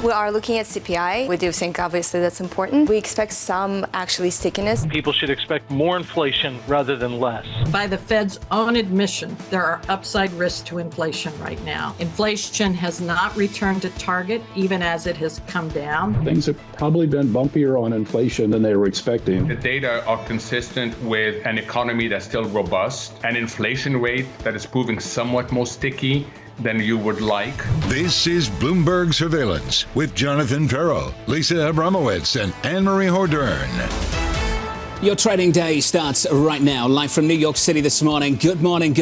We are looking at CPI. We do think, obviously, that's important. We expect some, actually, stickiness. People should expect more inflation rather than less. By the Fed's own admission, there are upside risks to inflation right now. Inflation has not returned to target, even as it has come down. Things have probably been bumpier on inflation than they were expecting. The data are consistent with an economy that's still robust, an inflation rate that is proving somewhat more sticky than you would like. This is Bloomberg Surveillance with Jonathan Farrell, Lisa Abramowitz, and Anne-Marie Hordern. Your trading day starts right now, live from New York City this morning. Good morning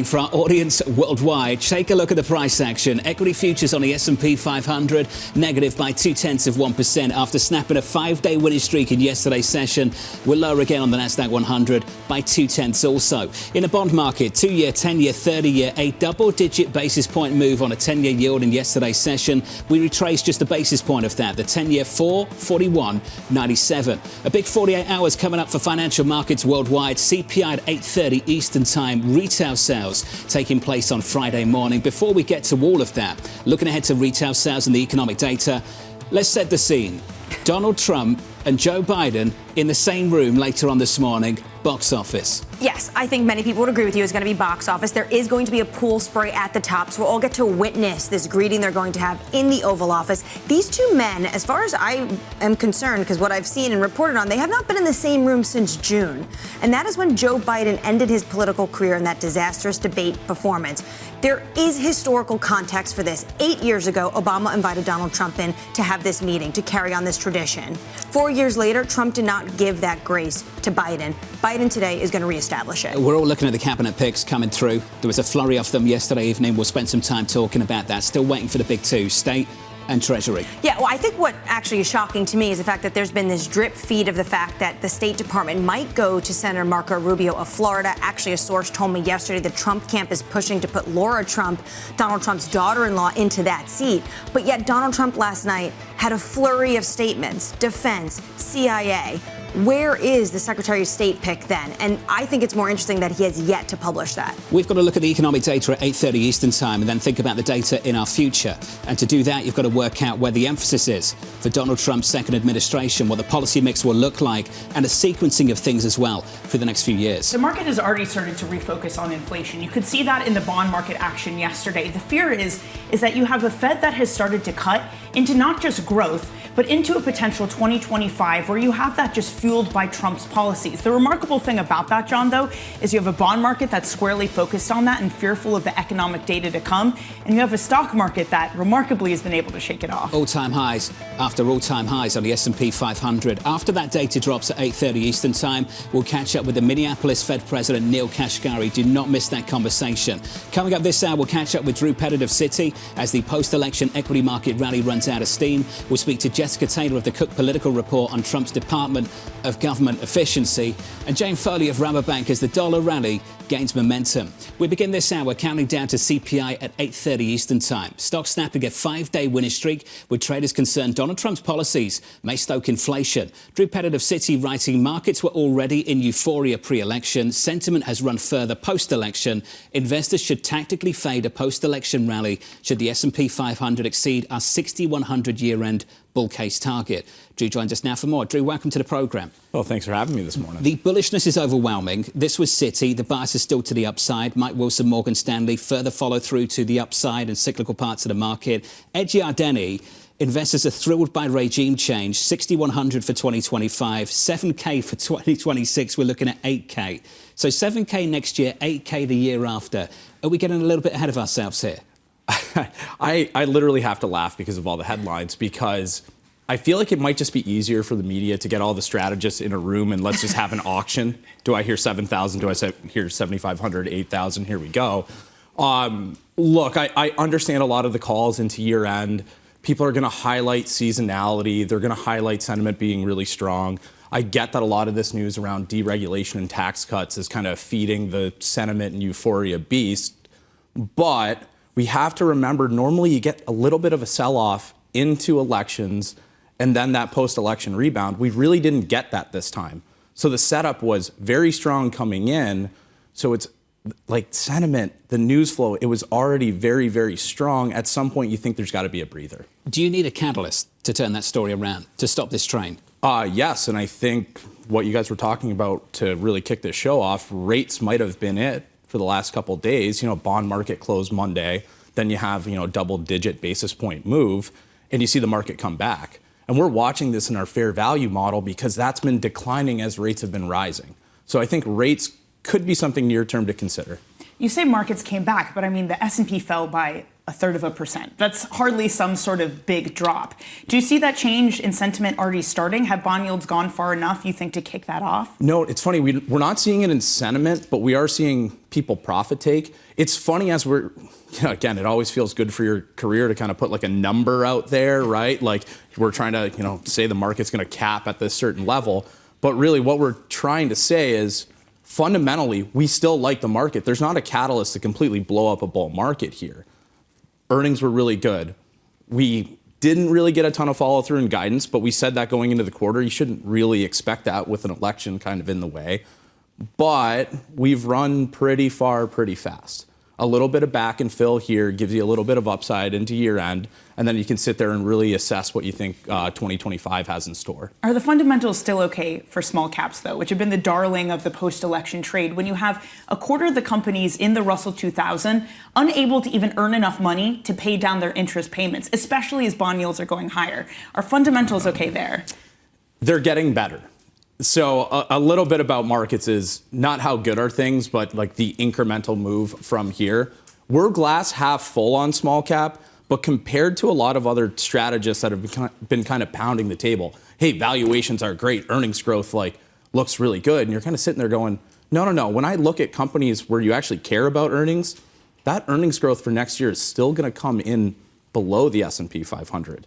for our audience worldwide. Take a look at the price action. Equity futures on the S&P 500 negative by 0.2% after snapping a 5-day winning streak in yesterday's session. We're lower again on the Nasdaq 100 by 0.2 also. In the bond market, 2-year, 10-year, 30-year, a double-digit basis point move on a 10-year yield in yesterday's session. We retraced just a basis point of that. The 10-year 4.4197. A big 48 hours coming up for financial markets worldwide. CPI at 8:30 Eastern Time. Retail sales taking place on Friday morning. Before we get to all of that, looking ahead to retail sales and the economic data, let's set the scene. Donald Trump and Joe Biden in the same room later on this morning. Box office. Yes, I think many people would agree with you. It's going to be box office. There is going to be a pool spray at the top, so we'll all get to witness this greeting they're going to have in the Oval Office. These two men, as far as I am concerned, because what I've seen and reported on, they have not been in the same room since June. And that is when Joe Biden ended his political career in that disastrous debate performance. There is historical context for this. 8 years ago, Obama invited Donald Trump in to have this meeting, to carry on this tradition. 4 years later, Trump did not give that grace to Biden. Biden today is going to reestablish it. We're all looking at the cabinet picks coming through. There was a flurry of them yesterday evening. We'll spend some time talking about that. Still waiting for the big two, State and Treasury. Yeah, well, I think what actually is shocking to me is the fact that there's been this drip feed of the fact that the State Department might go to Senator Marco Rubio of Florida. Actually, a source told me yesterday the Trump camp is pushing to put Laura Trump, Donald Trump's daughter-in-law, into that seat. But yet Donald Trump last night had a flurry of statements, defense, CIA. Where is the Secretary of State pick then? And I think it's more interesting that he has yet to publish that. We've got to look at the economic data at 8:30 Eastern Time and then think about the data in our future. And to do that, you've got to work out where the emphasis is for Donald Trump's second administration, what the policy mix will look like, and a sequencing of things as well for the next few years. The market has already started to refocus on inflation. You could see that in the bond market action yesterday. The fear is that you have a Fed that has started to cut into not just growth, but into a potential 2025 where you have that just fueled by Trump's policies. The remarkable thing about that, John, though, is you have a bond market that's squarely focused on that and fearful of the economic data to come. And you have a stock market that remarkably has been able to shake it off. All-time highs after all-time highs on the S&P 500. After that data drops at 8:30 Eastern Time, we'll catch up with the Minneapolis Fed President Neel Kashkari. Do not miss that conversation. Coming up this hour, we'll catch up with Drew Pettit of Citi as the post-election equity market rally runs out of steam. We'll speak to Jessica Taylor of the Cook Political Report on Trump's Department of Government Efficiency, and Jane Foley of Rabobank as the dollar rally gains momentum. We begin this hour counting down to CPI at 8:30 Eastern Time. Stocks snapping a 5-day winning streak with traders concerned Donald Trump's policies may stoke inflation. Drew Pettit of Citi writing markets were already in euphoria pre-election. Sentiment has run further post-election. Investors should tactically fade a post-election rally should the S&P 500 exceed our 6,100 year-end bull case target. Drew joins us now for more. Drew, welcome to the programme. Well, thanks for having me this morning. The bullishness is overwhelming. This was Citi. The bias is still to the upside. Mike Wilson, Morgan Stanley, further follow through to the upside and cyclical parts of the market. Ed Yardeni, investors are thrilled by regime change. 6,100 for 2025, 7K for 2026. We're looking at 8K. So 7K next year, 8K the year after. Are we getting a little bit ahead of ourselves here? I literally have to laugh because of all the headlines, because I feel like it might just be easier for the media to get all the strategists in a room and let's just have an auction. Do I hear 7,000? Do I hear 7,500, 8,000? Here we go. Look, I understand a lot of the calls into year end. People are going to highlight seasonality. They're going to highlight sentiment being really strong. I get that a lot of this news around deregulation and tax cuts is kind of feeding the sentiment and euphoria beast. But we have to remember, normally you get a little bit of a sell-off into elections and then that post-election rebound. We really didn't get that this time. So the setup was very strong coming in. So it's like sentiment, the news flow, it was already very, very strong. At some point, you think there's got to be a breather. Do you need a catalyst to turn that story around, to stop this train? Yes, and I think what you guys were talking about to really kick this show off, rates might have been it for the last couple of days. Bond market closed Monday, then you have, double-digit basis point move, and you see the market come back. And we're watching this in our fair value model because that's been declining as rates have been rising. So I think rates could be something near-term to consider. You say markets came back, but I mean, the S&P fell by 1/3%. That's hardly some sort of big drop. Do you see that change in sentiment already starting? Have bond yields gone far enough, you think, to kick that off? No, it's funny. We're not seeing it in sentiment, but we are seeing people profit take. It's funny as we're, again, it always feels good for your career to kind of put like a number out there, right? Like we're trying to, say the market's going to cap at this certain level. But really what we're trying to say is fundamentally, we still like the market. There's not a catalyst to completely blow up a bull market here. Earnings were really good. We didn't really get a ton of follow through in guidance, but we said that going into the quarter. You shouldn't really expect that with an election kind of in the way. But we've run pretty far, pretty fast. A little bit of back and fill here gives you a little bit of upside into year end, and then you can sit there and really assess what you think 2025 has in store. Are the fundamentals still okay for small caps, though, which have been the darling of the post-election trade, when you have a quarter of the companies in the Russell 2000 unable to even earn enough money to pay down their interest payments, especially as bond yields are going higher? Are fundamentals okay there? They're getting better. So a little bit about markets is not how good are things, but like the incremental move from here. We're glass half full on small cap, but compared to a lot of other strategists that have been kind of pounding the table, hey, valuations are great, earnings growth looks really good, and you're kind of sitting there going, no. When I look at companies where you actually care about earnings, that earnings growth for next year is still going to come in below the S&P 500.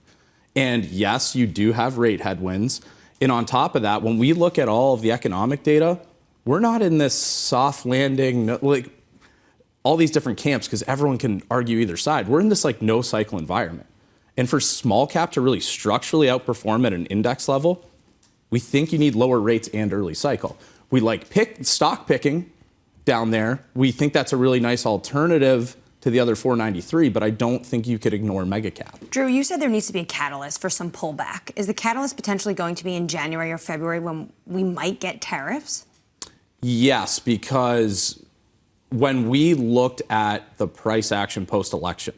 And yes, you do have rate headwinds. And on top of that, when we look at all of the economic data, we're not in this soft landing, like all these different camps, because everyone can argue either side. We're in this like no cycle environment. And for small cap to really structurally outperform at an index level, we think you need lower rates and early cycle. We like stock picking down there. We think that's a really nice alternative to the other 493, but I don't think you could ignore mega cap. Drew, you said there needs to be a catalyst for some pullback. Is the catalyst potentially going to be in January or February when we might get tariffs? Yes, because when we looked at the price action post-election,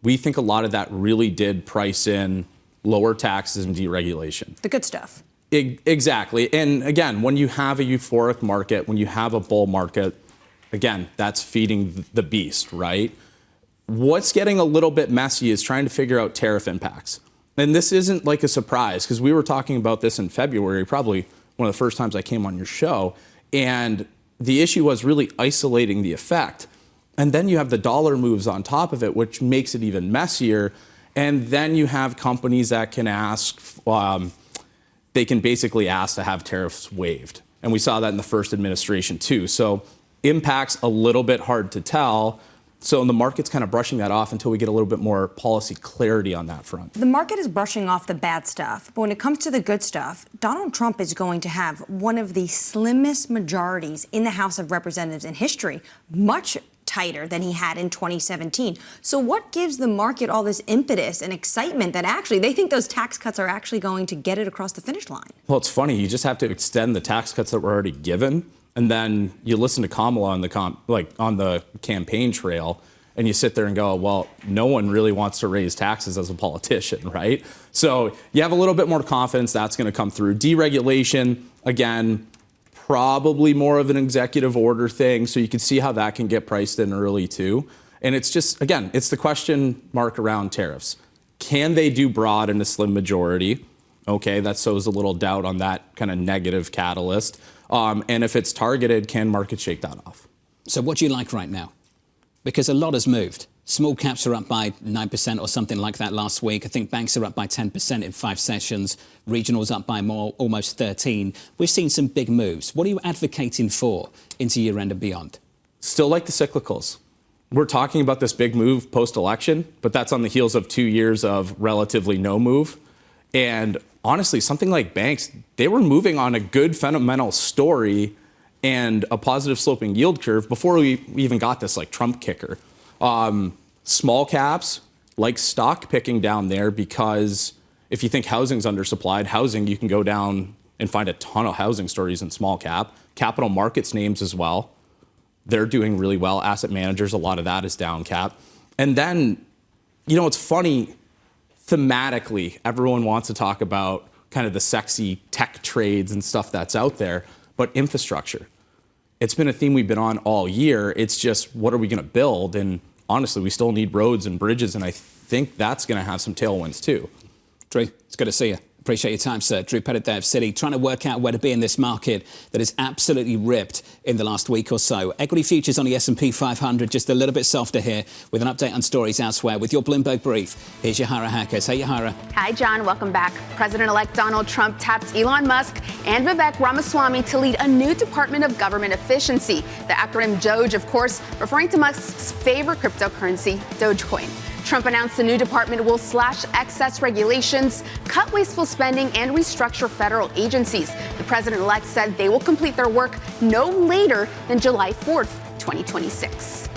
we think a lot of that really did price in lower taxes and deregulation. The good stuff. Exactly. And again, when you have a euphoric market, when you have a bull market, again, that's feeding the beast, right? What's getting a little bit messy is trying to figure out tariff impacts. And this isn't like a surprise, because we were talking about this in February, probably one of the first times I came on your show. And the issue was really isolating the effect. And then you have the dollar moves on top of it, which makes it even messier. And then you have companies that can ask, they can basically ask to have tariffs waived. And we saw that in the first administration too. So impacts a little bit hard to tell. So the market's kind of brushing that off until we get a little bit more policy clarity on that front. The market is brushing off the bad stuff, but when it comes to the good stuff, Donald Trump is going to have one of the slimmest majorities in the House of Representatives in history, much tighter than he had in 2017. So what gives the market all this impetus and excitement that actually they think those tax cuts are actually going to get it across the finish line? Well, it's funny. You just have to extend the tax cuts that were already given. And then you listen to Kamala on the campaign trail, and you sit there and go, well, no one really wants to raise taxes as a politician, right? So you have a little bit more confidence that's going to come through. Deregulation, again, probably more of an executive order thing, so you can see how that can get priced in early too. And it's just, again, it's the question mark around tariffs. Can they do broad in a slim majority? Okay, that sows a little doubt on that kind of negative catalyst. And if it's targeted, can markets shake that off? So what do you like right now? Because a lot has moved. Small caps are up by 9% or something like that last week. I think banks are up by 10% in 5 sessions. Regionals up by more, almost 13. We've seen some big moves. What are you advocating for into year end and beyond? Still like the cyclicals. We're talking about this big move post-election, but that's on the heels of 2 years of relatively no move. And honestly, something like banks, they were moving on a good fundamental story, and a positive sloping yield curve before we even got this like Trump kicker. Small caps like stock picking down there because if you think housing's undersupplied, housing, you can go down and find a ton of housing stories in small cap. Capital markets names as well. They're doing really well. Asset managers, a lot of that is down cap. And then, it's funny, thematically, everyone wants to talk about kind of the sexy tech trades and stuff that's out there, but infrastructure. It's been a theme we've been on all year. It's just, what are we going to build? And honestly, we still need roads and bridges, and I think that's going to have some tailwinds too. Drew, it's good to see you. Appreciate your time, sir. Drew Pettit there of Citi, trying to work out where to be in this market that is absolutely ripped in the last week or so. Equity futures on the S&P 500 just a little bit softer here with an update on stories elsewhere with your Bloomberg Brief. Here's Yahara Hackers. Hey, Yahara. Hi, John. Welcome back. President-elect Donald Trump tapped Elon Musk and Vivek Ramaswamy to lead a new Department of Government Efficiency. The acronym DOGE, of course, referring to Musk's favorite cryptocurrency, Dogecoin. Trump announced the new department will slash excess regulations, cut wasteful spending, and restructure federal agencies. The president-elect said they will complete their work no later than July 4th, 2026.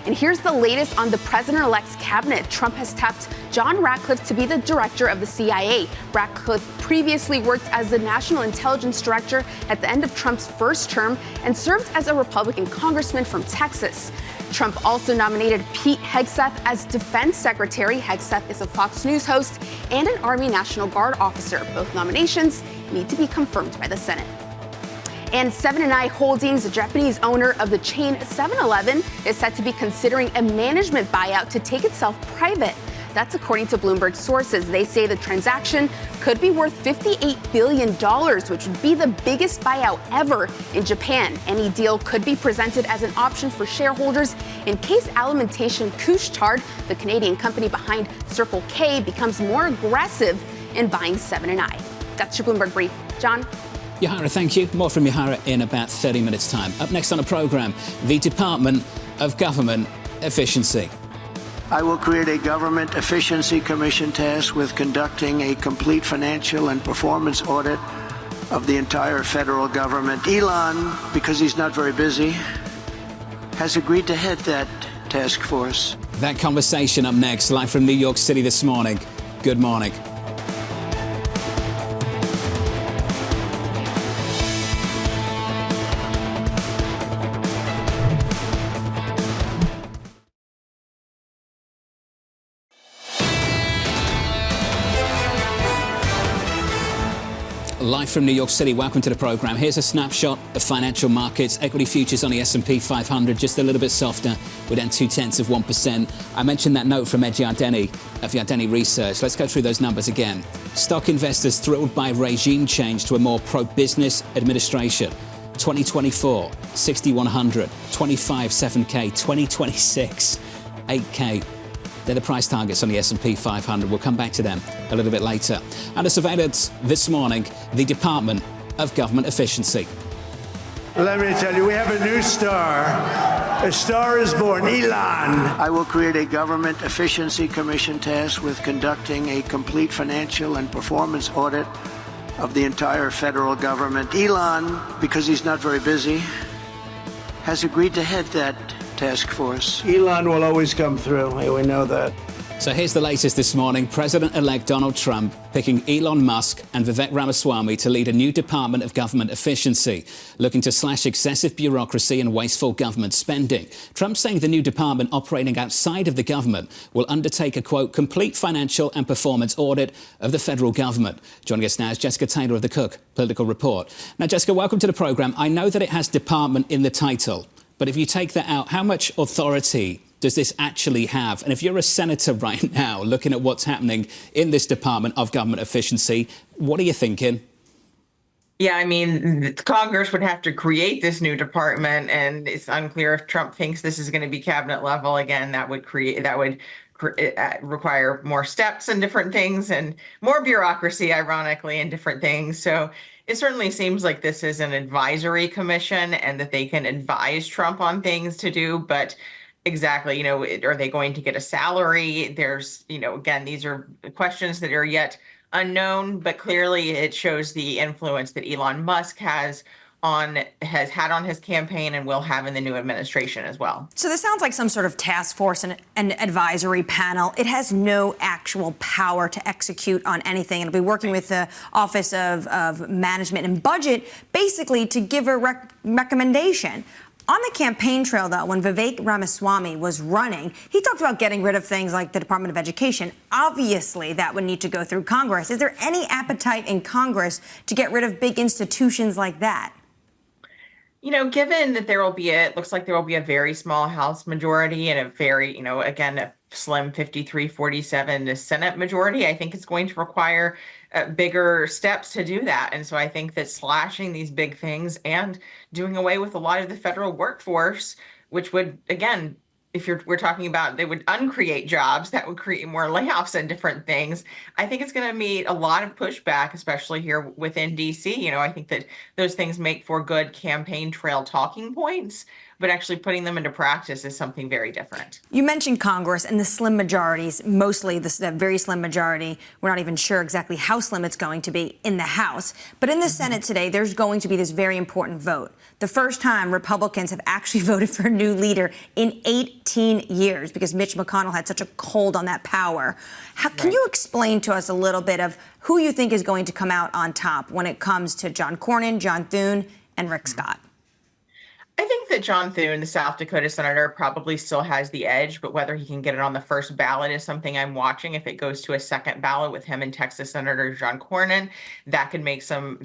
And here's the latest on the president-elect's cabinet. Trump has tapped John Ratcliffe to be the director of the CIA. Ratcliffe previously worked as the National Intelligence Director at the end of Trump's first term and served as a Republican congressman from Texas. Trump also nominated Pete Hegseth as Defense Secretary. Hegseth is a Fox News host and an Army National Guard officer. Both nominations need to be confirmed by the Senate. And 7 & I Holdings, the Japanese owner of the chain 7-Eleven, is set to be considering a management buyout to take itself private. That's according to Bloomberg sources. They say the transaction could be worth $58 billion, which would be the biggest buyout ever in Japan. Any deal could be presented as an option for shareholders in case Alimentation Couche-Tard, the Canadian company behind Circle K, becomes more aggressive in buying 7 & I. That's your Bloomberg Brief. John? Yahara, thank you. More from Yahara in about 30 minutes' time. Up next on the programme, the Department of Government Efficiency. I will create a Government Efficiency Commission tasked with conducting a complete financial and performance audit of the entire federal government. Elon, because he's not very busy, has agreed to head that task force. That conversation up next, live from New York City this morning. Good morning. Live from New York City, welcome to the program. Here's a snapshot of financial markets. Equity futures on the S&P 500 just a little bit softer. We're down 0.2%. I mentioned that note from Ed Yardeni of Yardeni Research. Let's go through those numbers again. Stock investors thrilled by regime change to a more pro-business administration. 2024, 6,100, 25, 7K, 2026, 8K. They're the price targets on the S&P 500. We'll come back to them a little bit later. Under surveillance this morning, the Department of Government Efficiency. Let me tell you, we have a new star. A star is born, Elon. I will create a Government Efficiency Commission tasked with conducting a complete financial and performance audit of the entire federal government. Elon, because he's not very busy, has agreed to head that task force. Elon will always come through. We know that. So here's the latest this morning. President-elect Donald Trump picking Elon Musk and Vivek Ramaswamy to lead a new Department of Government Efficiency, looking to slash excessive bureaucracy and wasteful government spending. Trump saying the new department operating outside of the government will undertake a, quote, complete financial and performance audit of the federal government. Joining us now is Jessica Taylor of The Cook Political Report. Now, Jessica, welcome to the programme. I know that it has department in the title, but if you take that out, how much authority does this actually have? And if you're a senator right now looking at what's happening in this Department of Government Efficiency, what are you thinking? Yeah, I mean, Congress would have to create this new department, and it's unclear if Trump thinks this is going to be cabinet level. Again, that would require more steps and different things and more bureaucracy, ironically, and different things. So it certainly seems like this is an advisory commission and that they can advise Trump on things to do. But exactly, are they going to get a salary? There's, again, these are questions that are yet unknown, but clearly it shows the influence that Elon Musk has has had on his campaign and will have in the new administration as well. So this sounds like some sort of task force and an advisory panel. It has no actual power to execute on anything. It'll be working with the Office of Management and Budget, basically to give a recommendation. On the campaign trail, though, when Vivek Ramaswamy was running, he talked about getting rid of things like the Department of Education. Obviously, that would need to go through Congress. Is there any appetite in Congress to get rid of big institutions like that? You know, given that it looks like there will be a very small House majority and a very, again, a slim 53-47 Senate majority, I think it's going to require bigger steps to do that. And so I think that slashing these big things and doing away with a lot of the federal workforce, which would, again, we're talking about they would uncreate jobs, that would create more layoffs and different things. I think it's going to meet a lot of pushback, especially here within DC. I think that those things make for good campaign trail talking points, but actually putting them into practice is something very different. You mentioned Congress and the slim majorities, mostly the very slim majority. We're not even sure exactly how slim it's going to be in the House. But in the Senate today, there's going to be this very important vote. The first time Republicans have actually voted for a new leader in 18 years because Mitch McConnell had such a hold on that power. Can you explain to us a little bit of who you think is going to come out on top when it comes to John Cornyn, John Thune, and Rick Scott? I think that John Thune, the South Dakota senator, probably still has the edge, but whether he can get it on the first ballot is something I'm watching. If it goes to a second ballot with him and Texas Senator John Cornyn, that could make some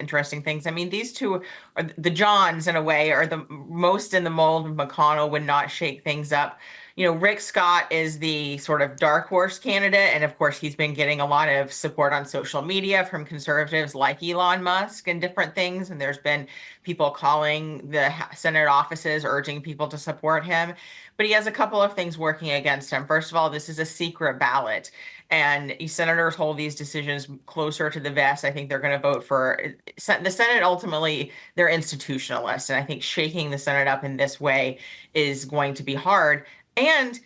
interesting things. I mean, these two are the Johns in a way, are the most in the mold of McConnell, would not shake things up. Rick Scott is the sort of dark horse candidate. And of course, he's been getting a lot of support on social media from conservatives like Elon Musk and different things. And there's been people calling the Senate offices, urging people to support him. But he has a couple of things working against him. First of all, this is a secret ballot. And senators hold these decisions closer to the vest. I think they're going to vote for the Senate. Ultimately, they're institutionalists. And I think shaking the Senate up in this way is going to be hard. And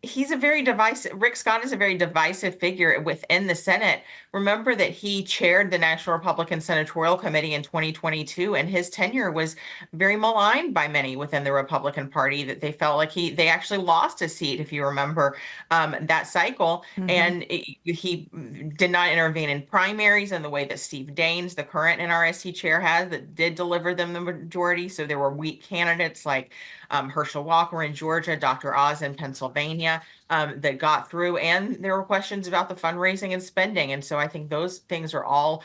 he's Rick Scott is a very divisive figure within the Senate. Remember that he chaired the National Republican Senatorial Committee in 2022, and his tenure was very maligned by many within the Republican Party, that they felt like they actually lost a seat, if you remember that cycle. Mm-hmm. And he did not intervene in primaries in the way that Steve Daines, the current NRSC chair, has, that did deliver them the majority. So there were weak candidates like Herschel Walker in Georgia, Dr. Oz in Pennsylvania, that got through, and there were questions about the fundraising and spending. And so I think those things are all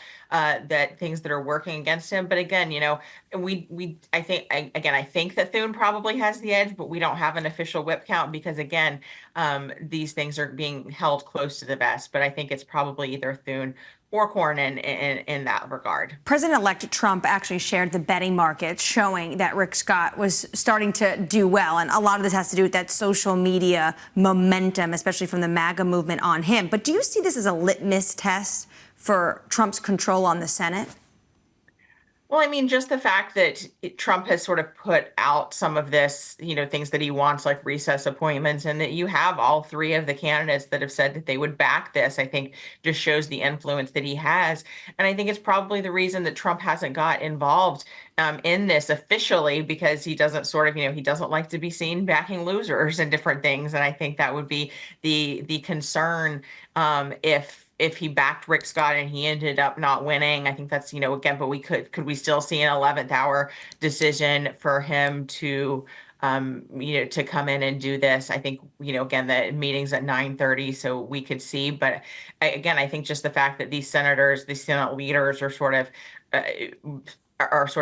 things that are working against him. But again, I think that Thune probably has the edge, but we don't have an official whip count because, again, these things are being held close to the vest. But I think it's probably either Thune or Cornyn in that regard. President-elect Trump actually shared the betting markets showing that Rick Scott was starting to do well. And a lot of this has to do with that social media momentum, especially from the MAGA movement on him. But do you see this as a litmus test for Trump's control on the Senate? Well, I mean, just the fact that Trump has sort of put out some of this, things that he wants, like recess appointments, and that you have all three of the candidates that have said that they would back this, I think just shows the influence that he has. And I think it's probably the reason that Trump hasn't got involved in this officially, because he doesn't he doesn't like to be seen backing losers and different things. And I think that would be the concern if he backed Rick Scott and he ended up not winning. I think that's, again, but could we still see an 11th hour decision for him to to come in and do this? I think, again, the meeting's at 9:30, so we could see. But again, I think just the fact that these senators, these Senate leaders are sort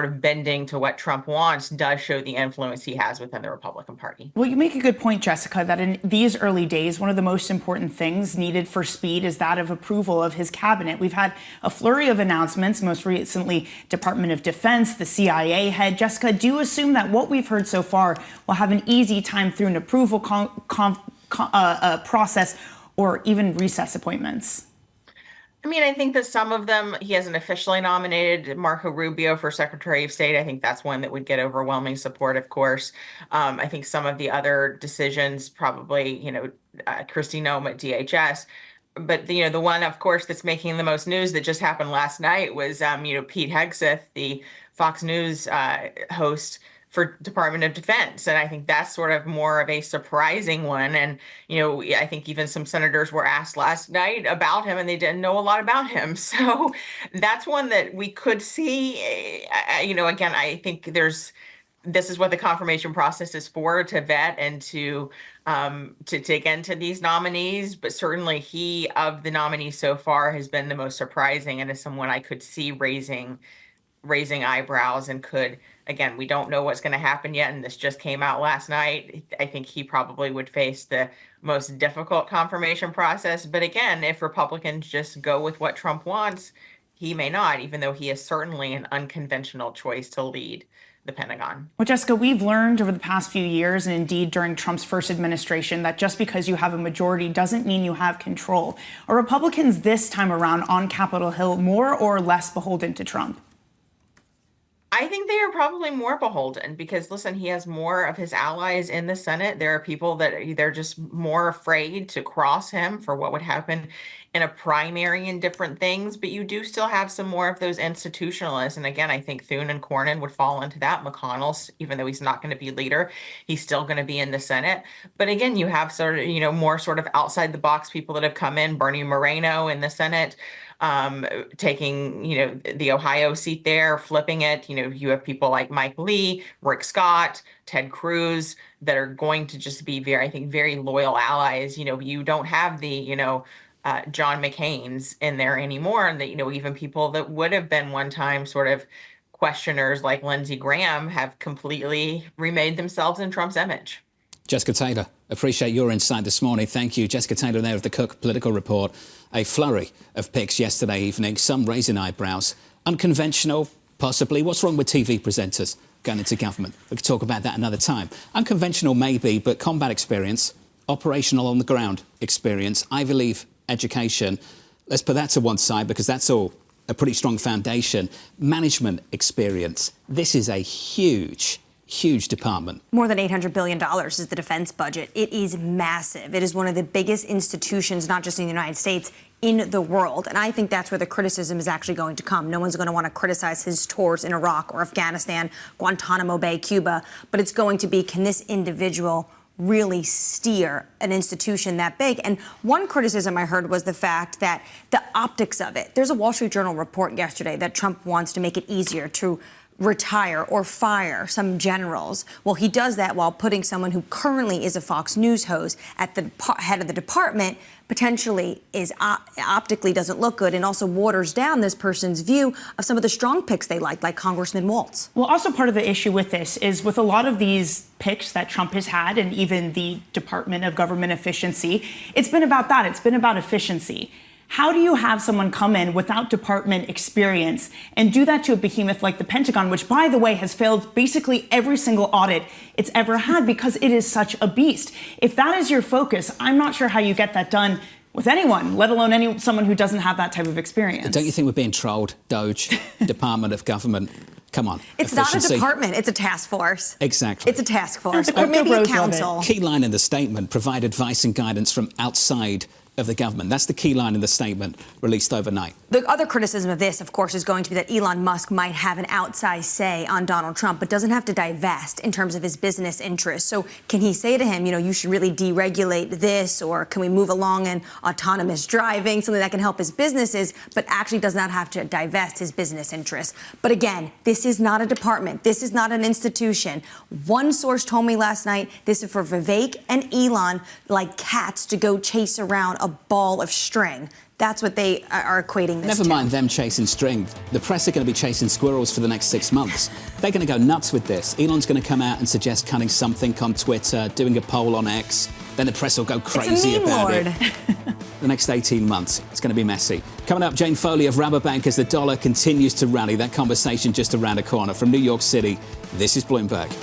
of bending to what Trump wants does show the influence he has within the Republican Party. Well, you make a good point, Jessica, that in these early days, one of the most important things needed for speed is that of approval of his cabinet. We've had a flurry of announcements, most recently Department of Defense, the CIA head. Jessica, do you assume that what we've heard so far will have an easy time through an approval process or even recess appointments? I mean, I think that some of them, he hasn't officially nominated Marco Rubio for Secretary of State. I think that's one that would get overwhelming support, of course. I think some of the other decisions, probably, Kristi Noem at DHS. But, the one, of course, that's making the most news that just happened last night was, Pete Hegseth, the Fox News host for Department of Defense. And I think that's sort of more of a surprising one. And, I think even some senators were asked last night about him and they didn't know a lot about him. So that's one that we could see. Again, I think this is what the confirmation process is for, to vet and to dig into these nominees. But certainly he, of the nominees so far, has been the most surprising and is someone I could see raising eyebrows and could, again, we don't know what's going to happen yet, and this just came out last night. I think he probably would face the most difficult confirmation process. But again, if Republicans just go with what Trump wants, he may not, even though he is certainly an unconventional choice to lead the Pentagon. Well, Jessica, we've learned over the past few years, and indeed during Trump's first administration, that just because you have a majority doesn't mean you have control. Are Republicans this time around on Capitol Hill more or less beholden to Trump? I think they are probably more beholden because, listen, he has more of his allies in the Senate. There are people that they're just more afraid to cross him for what would happen in a primary and different things. But you do still have some more of those institutionalists. And again, I think Thune and Cornyn would fall into that. McConnell, even though he's not going to be leader, he's still going to be in the Senate. But again, you have sort of, more sort of outside the box people that have come in. Bernie Moreno in the Senate. Taking, the Ohio seat there, flipping it. You have people like Mike Lee, Rick Scott, Ted Cruz that are going to just be very loyal allies. You don't have the, John McCain's in there anymore. And that, even people that would have been one time sort of questioners like Lindsey Graham have completely remade themselves in Trump's image. Jessica Taylor, appreciate your insight this morning. Thank you. Jessica Taylor there of the Cook Political Report. A flurry of picks yesterday evening, some raising eyebrows. Unconventional, possibly. What's wrong with TV presenters going into government? We could talk about that another time. Unconventional maybe, but combat experience, operational on the ground experience, Ivy League education. Let's put that to one side because that's all a pretty strong foundation. Management experience. This is a huge department. More than $800 billion is the defense budget. It is massive. It is one of the biggest institutions, not just in the United States, in the world. And I think that's where the criticism is actually going to come. No one's going to want to criticize his tours in Iraq or Afghanistan, Guantanamo Bay, Cuba. But it's going to be, can this individual really steer an institution that big? And one criticism I heard was the fact that the optics of it. There's a Wall Street Journal report yesterday that Trump wants to make it easier to retire or fire some generals. Well, he does that while putting someone who currently is a Fox News host at the head of the department, potentially is optically doesn't look good, and also waters down this person's view of some of the strong picks they like Congressman Waltz. Well, also part of the issue with this is with a lot of these picks that Trump has had, and even the Department of Government Efficiency, it's been about that. It's been about efficiency. How do you have someone come in without department experience and do that to a behemoth like the Pentagon, which, by the way, has failed basically every single audit it's ever had because it is such a beast? If that is your focus, I'm not sure how you get that done with anyone, let alone someone who doesn't have that type of experience. Don't you think we're being trolled, Doge, Department of Government? Come on. It's not a department. It's a task force. Exactly. It's a task force. Or maybe a council. Key line in the statement, provide advice and guidance from outside of the government. That's the key line in the statement released overnight. The other criticism of this, of course, is going to be that Elon Musk might have an outsized say on Donald Trump, but doesn't have to divest in terms of his business interests. So can he say to him, you should really deregulate this, or can we move along in autonomous driving, something that can help his businesses, but actually does not have to divest his business interests? But again, this is not a department. This is not an institution. One source told me last night this is for Vivek and Elon, like cats, to go chase around a ball of string. That's what they are equating this to. Never mind them chasing string. The press are going to be chasing squirrels for the next 6 months. They're going to go nuts with this. Elon's going to come out and suggest cutting something on Twitter, doing a poll on X. Then the press will go crazy about it. The next 18 months, it's going to be messy. Coming up, Jane Foley of Rabobank as the dollar continues to rally. That conversation just around the corner. From New York City, this is Bloomberg.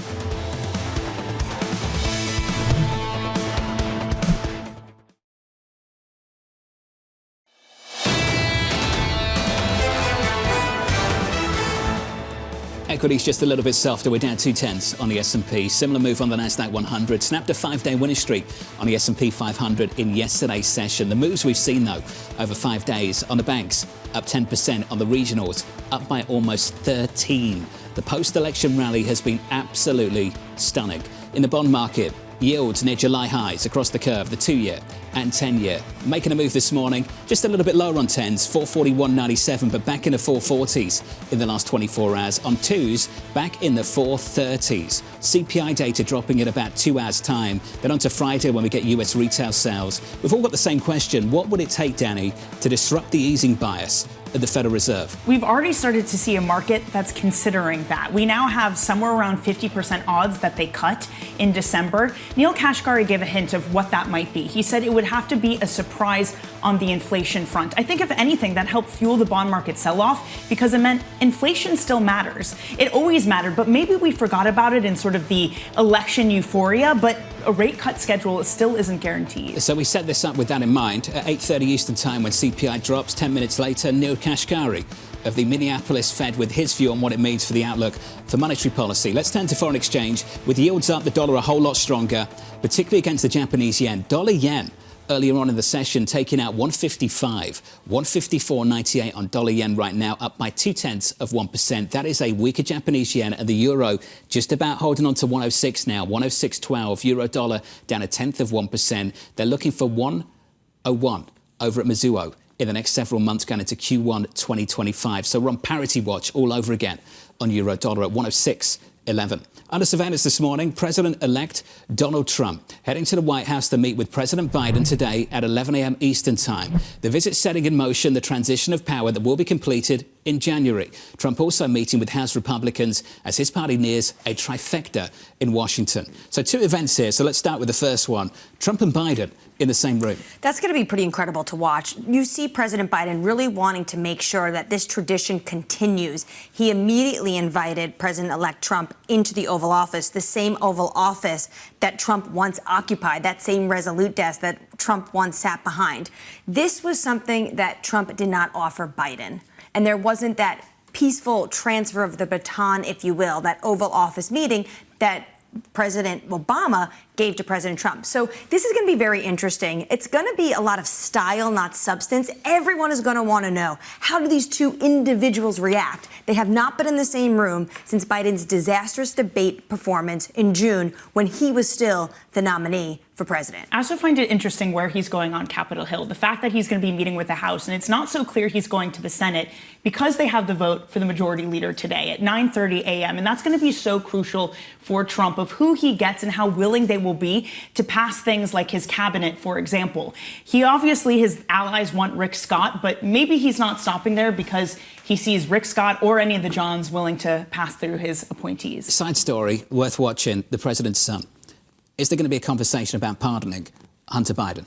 equities just a little bit softer. We're down 0.2 on the S&P. Similar move on the Nasdaq 100. Snapped a 5-day winning streak on the S&P 500 in yesterday's session. The moves we've seen, though, over 5 days on the banks, up 10%, on the regionals, up by almost 13. The post-election rally has been absolutely stunning. In the bond market, yields near July highs across the curve, the 2-year and 10-year. Making a move this morning, just a little bit lower on 10s, 441.97, but back in the 440s in the last 24 hours. On 2s, back in the 430s. CPI data dropping in about 2 hours' time. Then on to Friday when we get US retail sales. We've all got the same question. What would it take, Danny, to disrupt the easing bias at the Federal Reserve? We've already started to see a market that's considering that. We now have somewhere around 50% odds that they cut in December. Neel Kashkari gave a hint of what that might be. He said it would have to be a surprise on the inflation front. I think, if anything, that helped fuel the bond market sell-off because it meant inflation still matters. It always mattered, but maybe we forgot about it in sort of the election euphoria, but a rate cut schedule still isn't guaranteed. So we set this up with that in mind. At 8:30 Eastern Time, when CPI drops, 10 minutes later, Neel Kashkari of the Minneapolis Fed with his view on what it means for the outlook for monetary policy. Let's turn to foreign exchange. With yields up, the dollar a whole lot stronger, particularly against the Japanese yen. Dollar yen earlier on in the session taking out 155, 154.98 on dollar yen right now, up by 0.2%. That is a weaker Japanese yen, and the euro just about holding on to 106 now, 106.12. Euro dollar down 0.1%. They're looking for 101 over at Mizuho in the next several months going into Q1 2025. So we're on parity watch all over again on euro dollar at 106.11. Under surveillance this morning, President-elect Donald Trump heading to the White House to meet with President Biden today at 11 a.m. Eastern Time. The visit setting in motion the transition of power that will be completed in January. Trump also meeting with House Republicans as his party nears a trifecta in Washington. So 2 events here. So let's start with the first one. Trump and Biden in the same room. That's going to be pretty incredible to watch. You see President Biden really wanting to make sure that this tradition continues. He immediately invited President-elect Trump into the Oval Office, the same Oval Office that Trump once occupied, that same Resolute desk that Trump once sat behind. This was something that Trump did not offer Biden. And there wasn't that peaceful transfer of the baton, if you will, that Oval Office meeting that President Obama gave to President Trump. So this is going to be very interesting. It's going to be a lot of style, not substance. Everyone is going to want to know, how do these two individuals react? They have not been in the same room since Biden's disastrous debate performance in June when he was still the nominee for president. I also find it interesting where he's going on Capitol Hill. The fact that he's going to be meeting with the House, and it's not so clear he's going to the Senate because they have the vote for the majority leader today at 9:30 a.m. And that's going to be so crucial for Trump of who he gets and how willing they will be to pass things like his cabinet, for example. He obviously, his allies want Rick Scott, but maybe he's not stopping there because he sees Rick Scott or any of the Johns willing to pass through his appointees. Side story worth watching, the president's son. Is there going to be a conversation about pardoning Hunter Biden?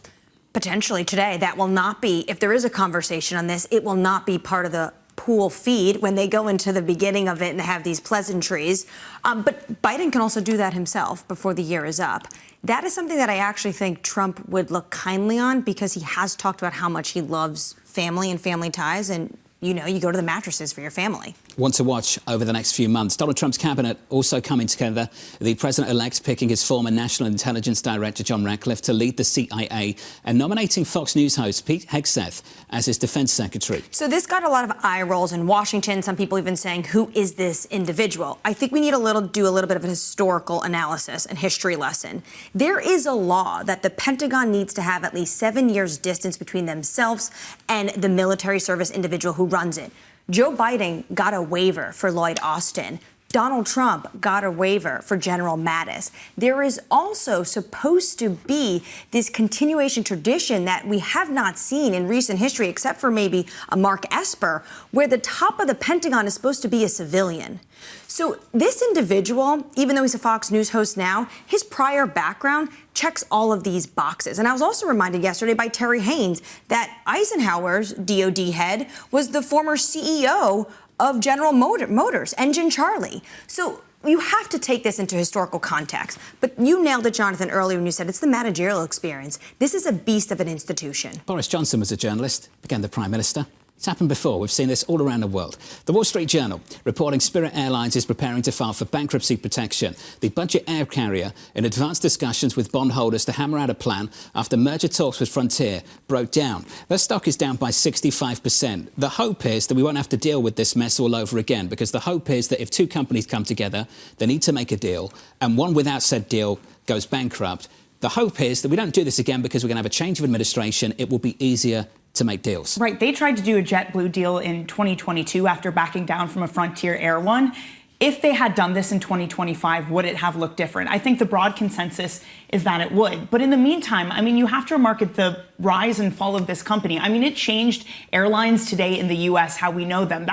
Potentially today. That will not be, if there is a conversation on this, it will not be part of the pool feed when they go into the beginning of it and have these pleasantries. But Biden can also do that himself before the year is up. That is something that I actually think Trump would look kindly on because he has talked about how much he loves family and family ties. And, you know, you go to the mattresses for your family. One to watch over the next few months. Donald Trump's cabinet also coming together. The president-elect picking his former National Intelligence Director, John Ratcliffe, to lead the CIA and nominating Fox News host Pete Hegseth as his defense secretary. So this got a lot of eye rolls in Washington. Some people even saying, who is this individual? I think we need do a little bit of a historical analysis and history lesson. There is a law that the Pentagon needs to have at least 7 years distance between themselves and the military service individual who runs it. Joe Biden got a waiver for Lloyd Austin. Donald Trump got a waiver for General Mattis. There is also supposed to be this continuation tradition that we have not seen in recent history, except for maybe a Mark Esper, where the top of the Pentagon is supposed to be a civilian. So this individual, even though he's a Fox News host now, his prior background checks all of these boxes. And I was also reminded yesterday by Terry Haynes that Eisenhower's DOD head was the former CEO of General Motors, Engine Charlie. So you have to take this into historical context. But you nailed it, Jonathan, earlier when you said it's the managerial experience. This is a beast of an institution. Boris Johnson was a journalist, became the Prime Minister. It's happened before. We've seen this all around the world. The Wall Street Journal reporting Spirit Airlines is preparing to file for bankruptcy protection. The budget air carrier in advanced discussions with bondholders to hammer out a plan after merger talks with Frontier broke down. Their stock is down by 65%. The hope is that we won't have to deal with this mess all over again, because the hope is that if two companies come together, they need to make a deal, and one without said deal goes bankrupt. The hope is that we don't do this again because we're going to have a change of administration. It will be easier to make deals. Right. They tried to do a JetBlue deal in 2022 after backing down from a Frontier Air one. If they had done this in 2025, would it have looked different? I think the broad consensus is that it would. But in the meantime, I mean, you have to market the rise and fall of this company. I mean, it changed airlines today in the U.S., how we know them.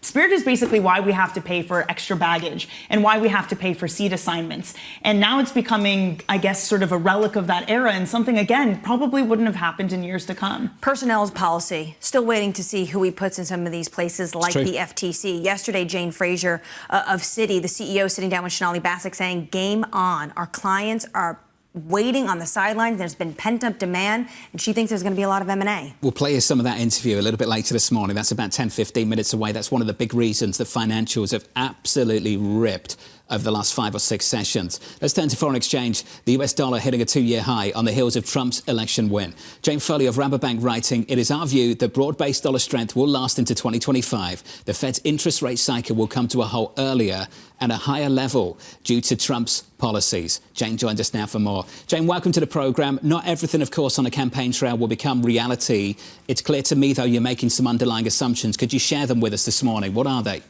Spirit is basically why we have to pay for extra baggage and why we have to pay for seat assignments. And now it's becoming, I guess, sort of a relic of that era, and something, again, probably wouldn't have happened in years to come. Personnel policy. Still waiting to see who he puts in some of these places like the FTC. Yesterday, Jane Fraser of Citi, the CEO, sitting down with Sonali Basak saying, game on. Our clients are waiting on the sidelines. There's been pent-up demand, and she thinks there's going to be a lot of M&A. We'll play you some of that interview a little bit later this morning. That's about 10, 15 minutes away. That's one of the big reasons that financials have absolutely ripped over the last 5 or 6 sessions. Let's turn to foreign exchange. The US dollar hitting a 2-year high on the heels of Trump's election win. Jane Foley of Rabobank writing, it is our view that broad-based dollar strength will last into 2025. The Fed's interest rate cycle will come to a halt earlier and a higher level due to Trump's policies. Jane joins us now for more. Jane, welcome to the programme. Not everything, of course, on the campaign trail will become reality. It's clear to me, though, you're making some underlying assumptions. Could you share them with us this morning? What are they?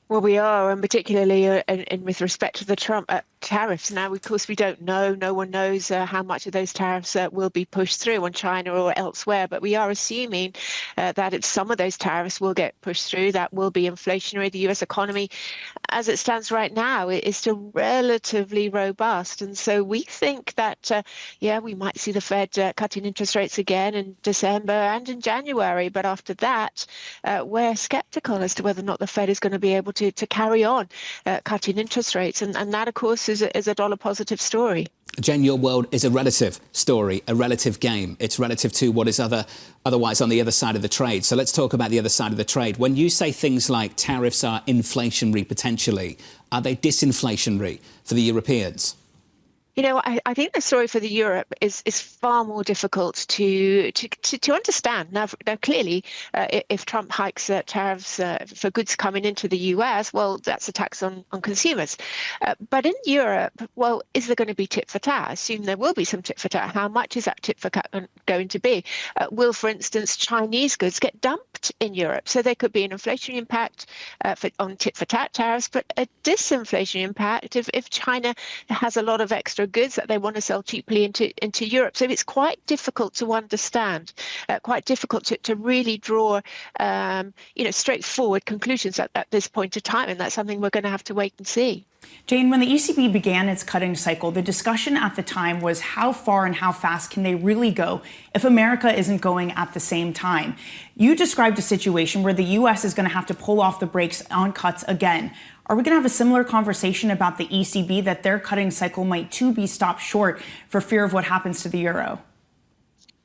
Well, we are, and particularly with respect to the Trump tariffs. Now, of course, we don't know. No one knows how much of those tariffs will be pushed through on China or elsewhere. But we are assuming that some of those tariffs will get pushed through. That will be inflationary. The U.S. economy, as it stands right now, is still relatively robust. And so we think that, we might see the Fed cutting interest rates again in December and in January. But after that, we're skeptical as to whether or not the Fed is going to be able to carry on cutting interest rates. And that, of course, is a dollar positive story. Jen, your world is a relative story, a relative game. It's relative to what is otherwise on the other side of the trade. So let's talk about the other side of the trade. When you say things like tariffs are inflationary potentially, are they disinflationary for the Europeans? You know, I think the story for the Europe is far more difficult to understand. Now clearly, if Trump hikes tariffs for goods coming into the US, well, that's a tax on consumers. But in Europe, well, is there going to be tit for tat? I assume there will be some tit for tat. How much is that tit for tat going to be? Will, for instance, Chinese goods get dumped in Europe? So there could be an inflationary impact on tit for tat tariffs, but a disinflationary impact if China has a lot of extra goods that they want to sell cheaply into Europe. So it's quite difficult to understand, quite difficult to really draw, straightforward conclusions at this point of time. And that's something we're going to have to wait and see. Jane, when the ECB began its cutting cycle, the discussion at the time was how far and how fast can they really go if America isn't going at the same time? You described a situation where the U.S. is going to have to pull off the brakes on cuts again. Are we going to have a similar conversation about the ECB, that their cutting cycle might too be stopped short for fear of what happens to the euro?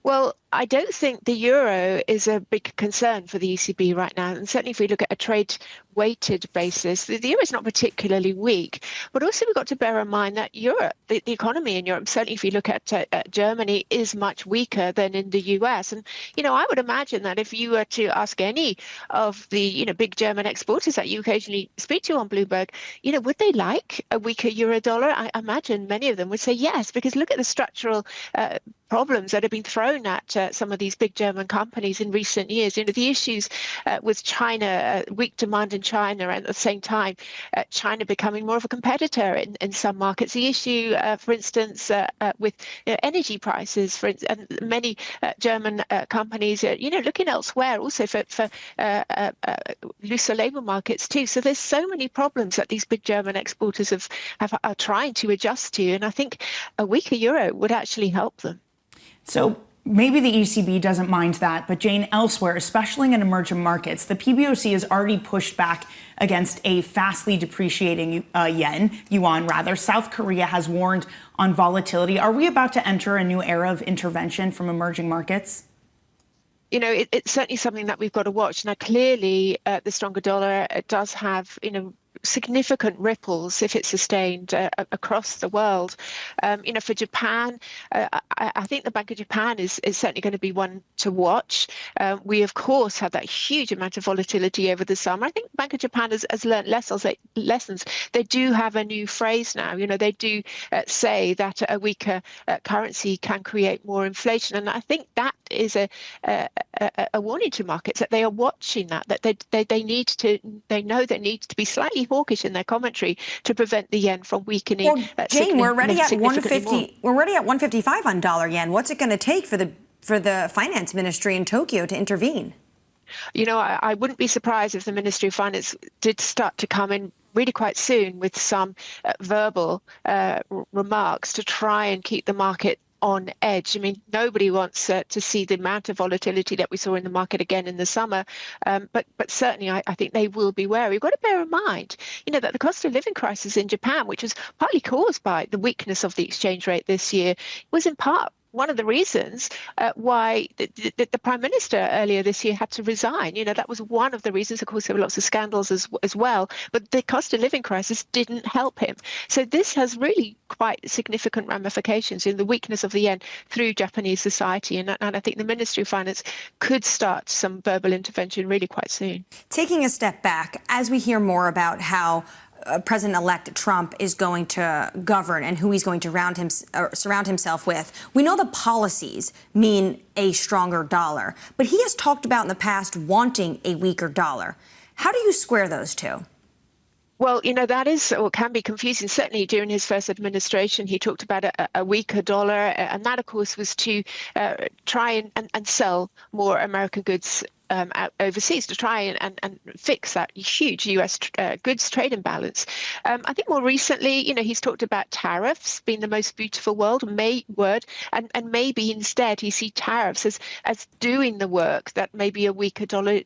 Well, I don't think the euro is a big concern for the ECB right now. And certainly if we look at a trade-weighted basis, the euro is not particularly weak. But also we've got to bear in mind that Europe, the economy in Europe, certainly if you look at Germany, is much weaker than in the US. And, I would imagine that if you were to ask any of the, big German exporters that you occasionally speak to on Bloomberg, would they like a weaker euro dollar? I imagine many of them would say yes, because look at the structural problems that have been thrown at some of these big German companies in recent years. The issues with China, weak demand in China, and at the same time, China becoming more of a competitor in some markets. The issue, for instance, with energy prices, and many German companies, looking elsewhere also for looser labour markets too. So there's so many problems that these big German exporters are trying to adjust to, and I think a weaker euro would actually help them. So maybe the ECB doesn't mind that, but Jane, elsewhere, especially in emerging markets, the PBOC has already pushed back against a fastly depreciating yuan. South Korea has warned on volatility. Are we about to enter a new era of intervention from emerging markets? it's certainly something that we've got to watch. Now, clearly, the stronger dollar does have, significant ripples if it's sustained across the world. For Japan, I think the Bank of Japan is certainly going to be one to watch. We, of course, had that huge amount of volatility over the summer. I think the Bank of Japan has learned lessons. They do have a new phrase now. They do say that a weaker currency can create more inflation. And I think that is a warning to markets that they are watching that they know there needs to be slightly hawkish in their commentary to prevent the yen from weakening. Well, Jane, we're already at 150. We're already at 155 on dollar yen. What's it going to take for the finance ministry in Tokyo to intervene? I wouldn't be surprised if the Ministry of Finance did start to come in really quite soon with some verbal remarks to try and keep the market on edge. Nobody wants to see the amount of volatility that we saw in the market again in the summer, but certainly I think they will be wary. We've got to bear in mind, that the cost of living crisis in Japan, which was partly caused by the weakness of the exchange rate this year, was in part one of the reasons why the Prime Minister earlier this year had to resign. That was one of the reasons. Of course, there were lots of scandals as well, but the cost of living crisis didn't help him. So this has really quite significant ramifications in the weakness of the yen through Japanese society. And I think the Ministry of Finance could start some verbal intervention really quite soon. Taking a step back, as we hear more about how President-elect Trump is going to govern and who he's going to surround himself with, we know the policies mean a stronger dollar, but he has talked about in the past wanting a weaker dollar. How do you square those two? Well, that is or can be confusing. Certainly during his first administration, he talked about a weaker dollar. And that, of course, was to try and sell more American goods out overseas to try and fix that huge U.S. Goods trade imbalance. I think more recently, he's talked about tariffs being the most beautiful word, and maybe instead he sees tariffs as doing the work that maybe a weaker dollar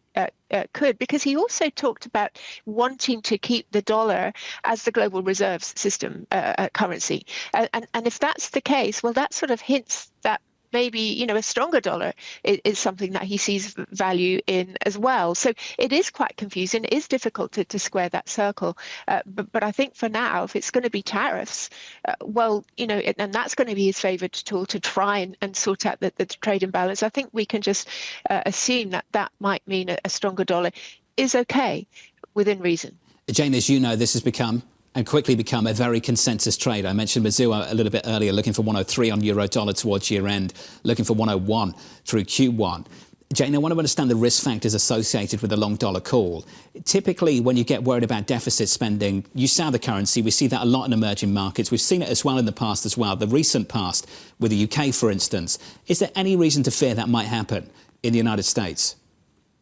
could, because he also talked about wanting to keep the dollar as the global reserves system currency. And if that's the case, well, that sort of hints that maybe, a stronger dollar is something that he sees value in as well. So it is quite confusing. It is difficult to square that circle. But I think for now, if it's going to be tariffs, and that's going to be his favorite tool to try and sort out the trade imbalance, I think we can just assume that might mean a stronger dollar is okay within reason. Jane, as you know, this has quickly become a very consensus trade. I mentioned Mizuho a little bit earlier, looking for 103 on euro dollar towards year end, looking for 101 through Q1. Jane, I want to understand the risk factors associated with a long dollar call. Typically, when you get worried about deficit spending, you sell the currency. We see that a lot in emerging markets. We've seen it as well in the past as well, the recent past with the UK, for instance. Is there any reason to fear that might happen in the United States?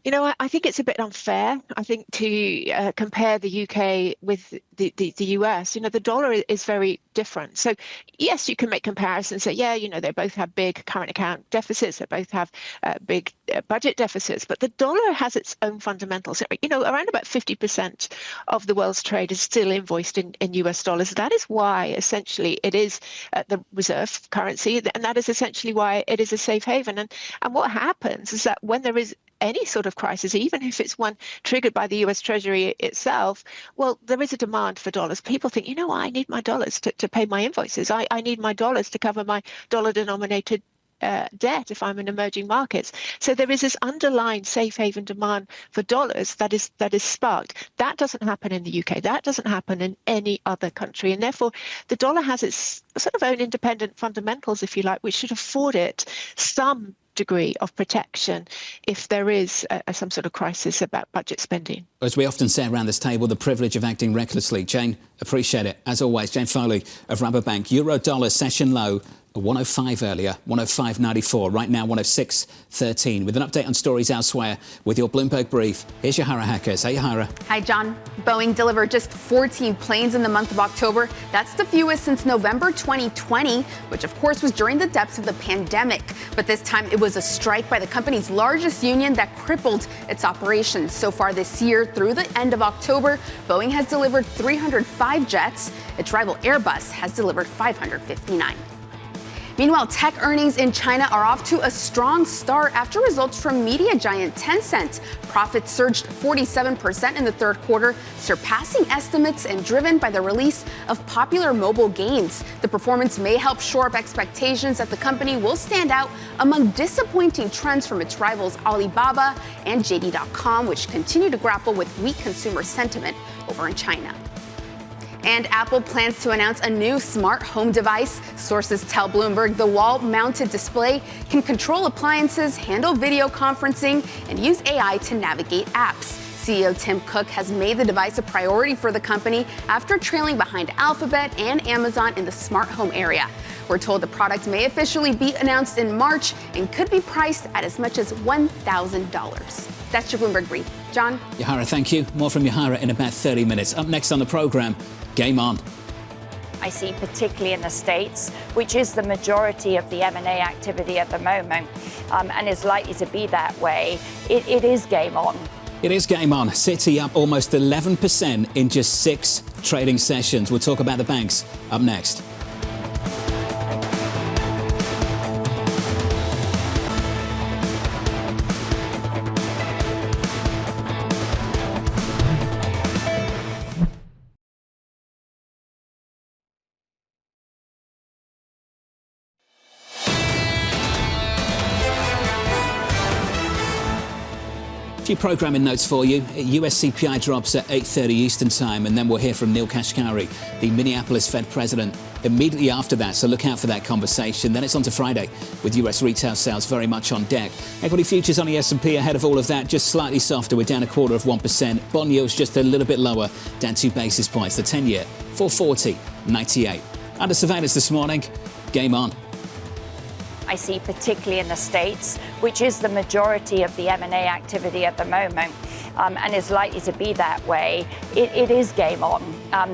I think it's a bit unfair, I think, to compare the UK with the US. The dollar is very different. So, yes, you can make comparisons and say, they both have big current account deficits. They both have big budget deficits. But the dollar has its own fundamentals. Around about 50% of the world's trade is still invoiced in US dollars. That is why, essentially, it is the reserve currency. And that is essentially why it is a safe haven. And what happens is that when there is any sort of crisis, even if it's one triggered by the US Treasury itself, well, there is a demand for dollars. People think, I need my dollars to pay my invoices. I need my dollars to cover my dollar-denominated debt if I'm in emerging markets. So there is this underlying safe haven demand for dollars that is sparked. That doesn't happen in the UK. That doesn't happen in any other country. And therefore, the dollar has its sort of own independent fundamentals, if you like, which should afford it some degree of protection if there is some sort of crisis about budget spending. As we often say around this table, the privilege of acting recklessly. Jane, appreciate it. As always, Jane Foley of Rabobank. Euro dollar session low, 105 earlier, 105.94. Right now, 106.13. With an update on stories elsewhere with your Bloomberg brief, here's Yahara Hackers. Hey, Yahara. Hi, John. Boeing delivered just 14 planes in the month of October. That's the fewest since November 2020, which, of course, was during the depths of the pandemic. But this time, it was a strike by the company's largest union that crippled its operations. So far this year, through the end of October, Boeing has delivered 305 jets. Its rival Airbus has delivered 559. Meanwhile, tech earnings in China are off to a strong start after results from media giant Tencent. Profits surged 47% in the third quarter, surpassing estimates and driven by the release of popular mobile games. The performance may help shore up expectations that the company will stand out among disappointing trends from its rivals Alibaba and JD.com, which continue to grapple with weak consumer sentiment over in China. And Apple plans to announce a new smart home device. Sources tell Bloomberg the wall-mounted display can control appliances, handle video conferencing, and use AI to navigate apps. CEO Tim Cook has made the device a priority for the company after trailing behind Alphabet and Amazon in the smart home area. We're told the product may officially be announced in March and could be priced at as much as $1,000. That's your Bloomberg Brief. John? Yahara, thank you. More from Yahara in about 30 minutes. Up next on the programme, Game On. I see, particularly in the States, which is the majority of the M&A activity at the moment, and is likely to be that way. It is game on. It is game on. Citi up almost 11% in just 6 trading sessions. We'll talk about the banks up next. Few programming notes for you. US CPI drops at 8:30 Eastern Time, and then we'll hear from Neel Kashkari, the Minneapolis Fed president, immediately after that. So look out for that conversation. Then it's on to Friday with US retail sales very much on deck. Equity futures on the S&P ahead of all of that, just slightly softer. We're down 0.25%. Bond yields just a little bit lower, down 2 basis points. The 10-year, 440.98. Under surveillance this morning. Game on. I see, particularly in the States, which is the majority of the M&A activity at the moment, and is likely to be that way. It is game on.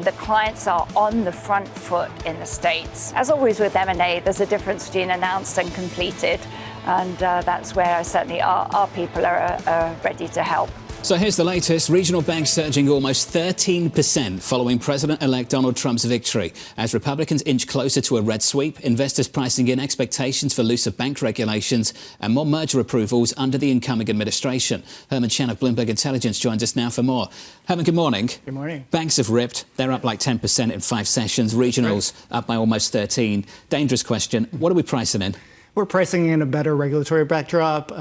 The clients are on the front foot in the States. As always with M&A, there's a difference between announced and completed, and that's where certainly our people are ready to help. So here's the latest. Regional banks surging almost 13% following President-elect Donald Trump's victory. As Republicans inch closer to a red sweep, investors pricing in expectations for looser bank regulations and more merger approvals under the incoming administration. Herman Chen of Bloomberg Intelligence joins us now for more. Herman, good morning. Good morning. Banks have ripped. They're up like 10% in 5 sessions. Regionals up by almost 13. Dangerous question. What are we pricing in? We're pricing in a better regulatory backdrop.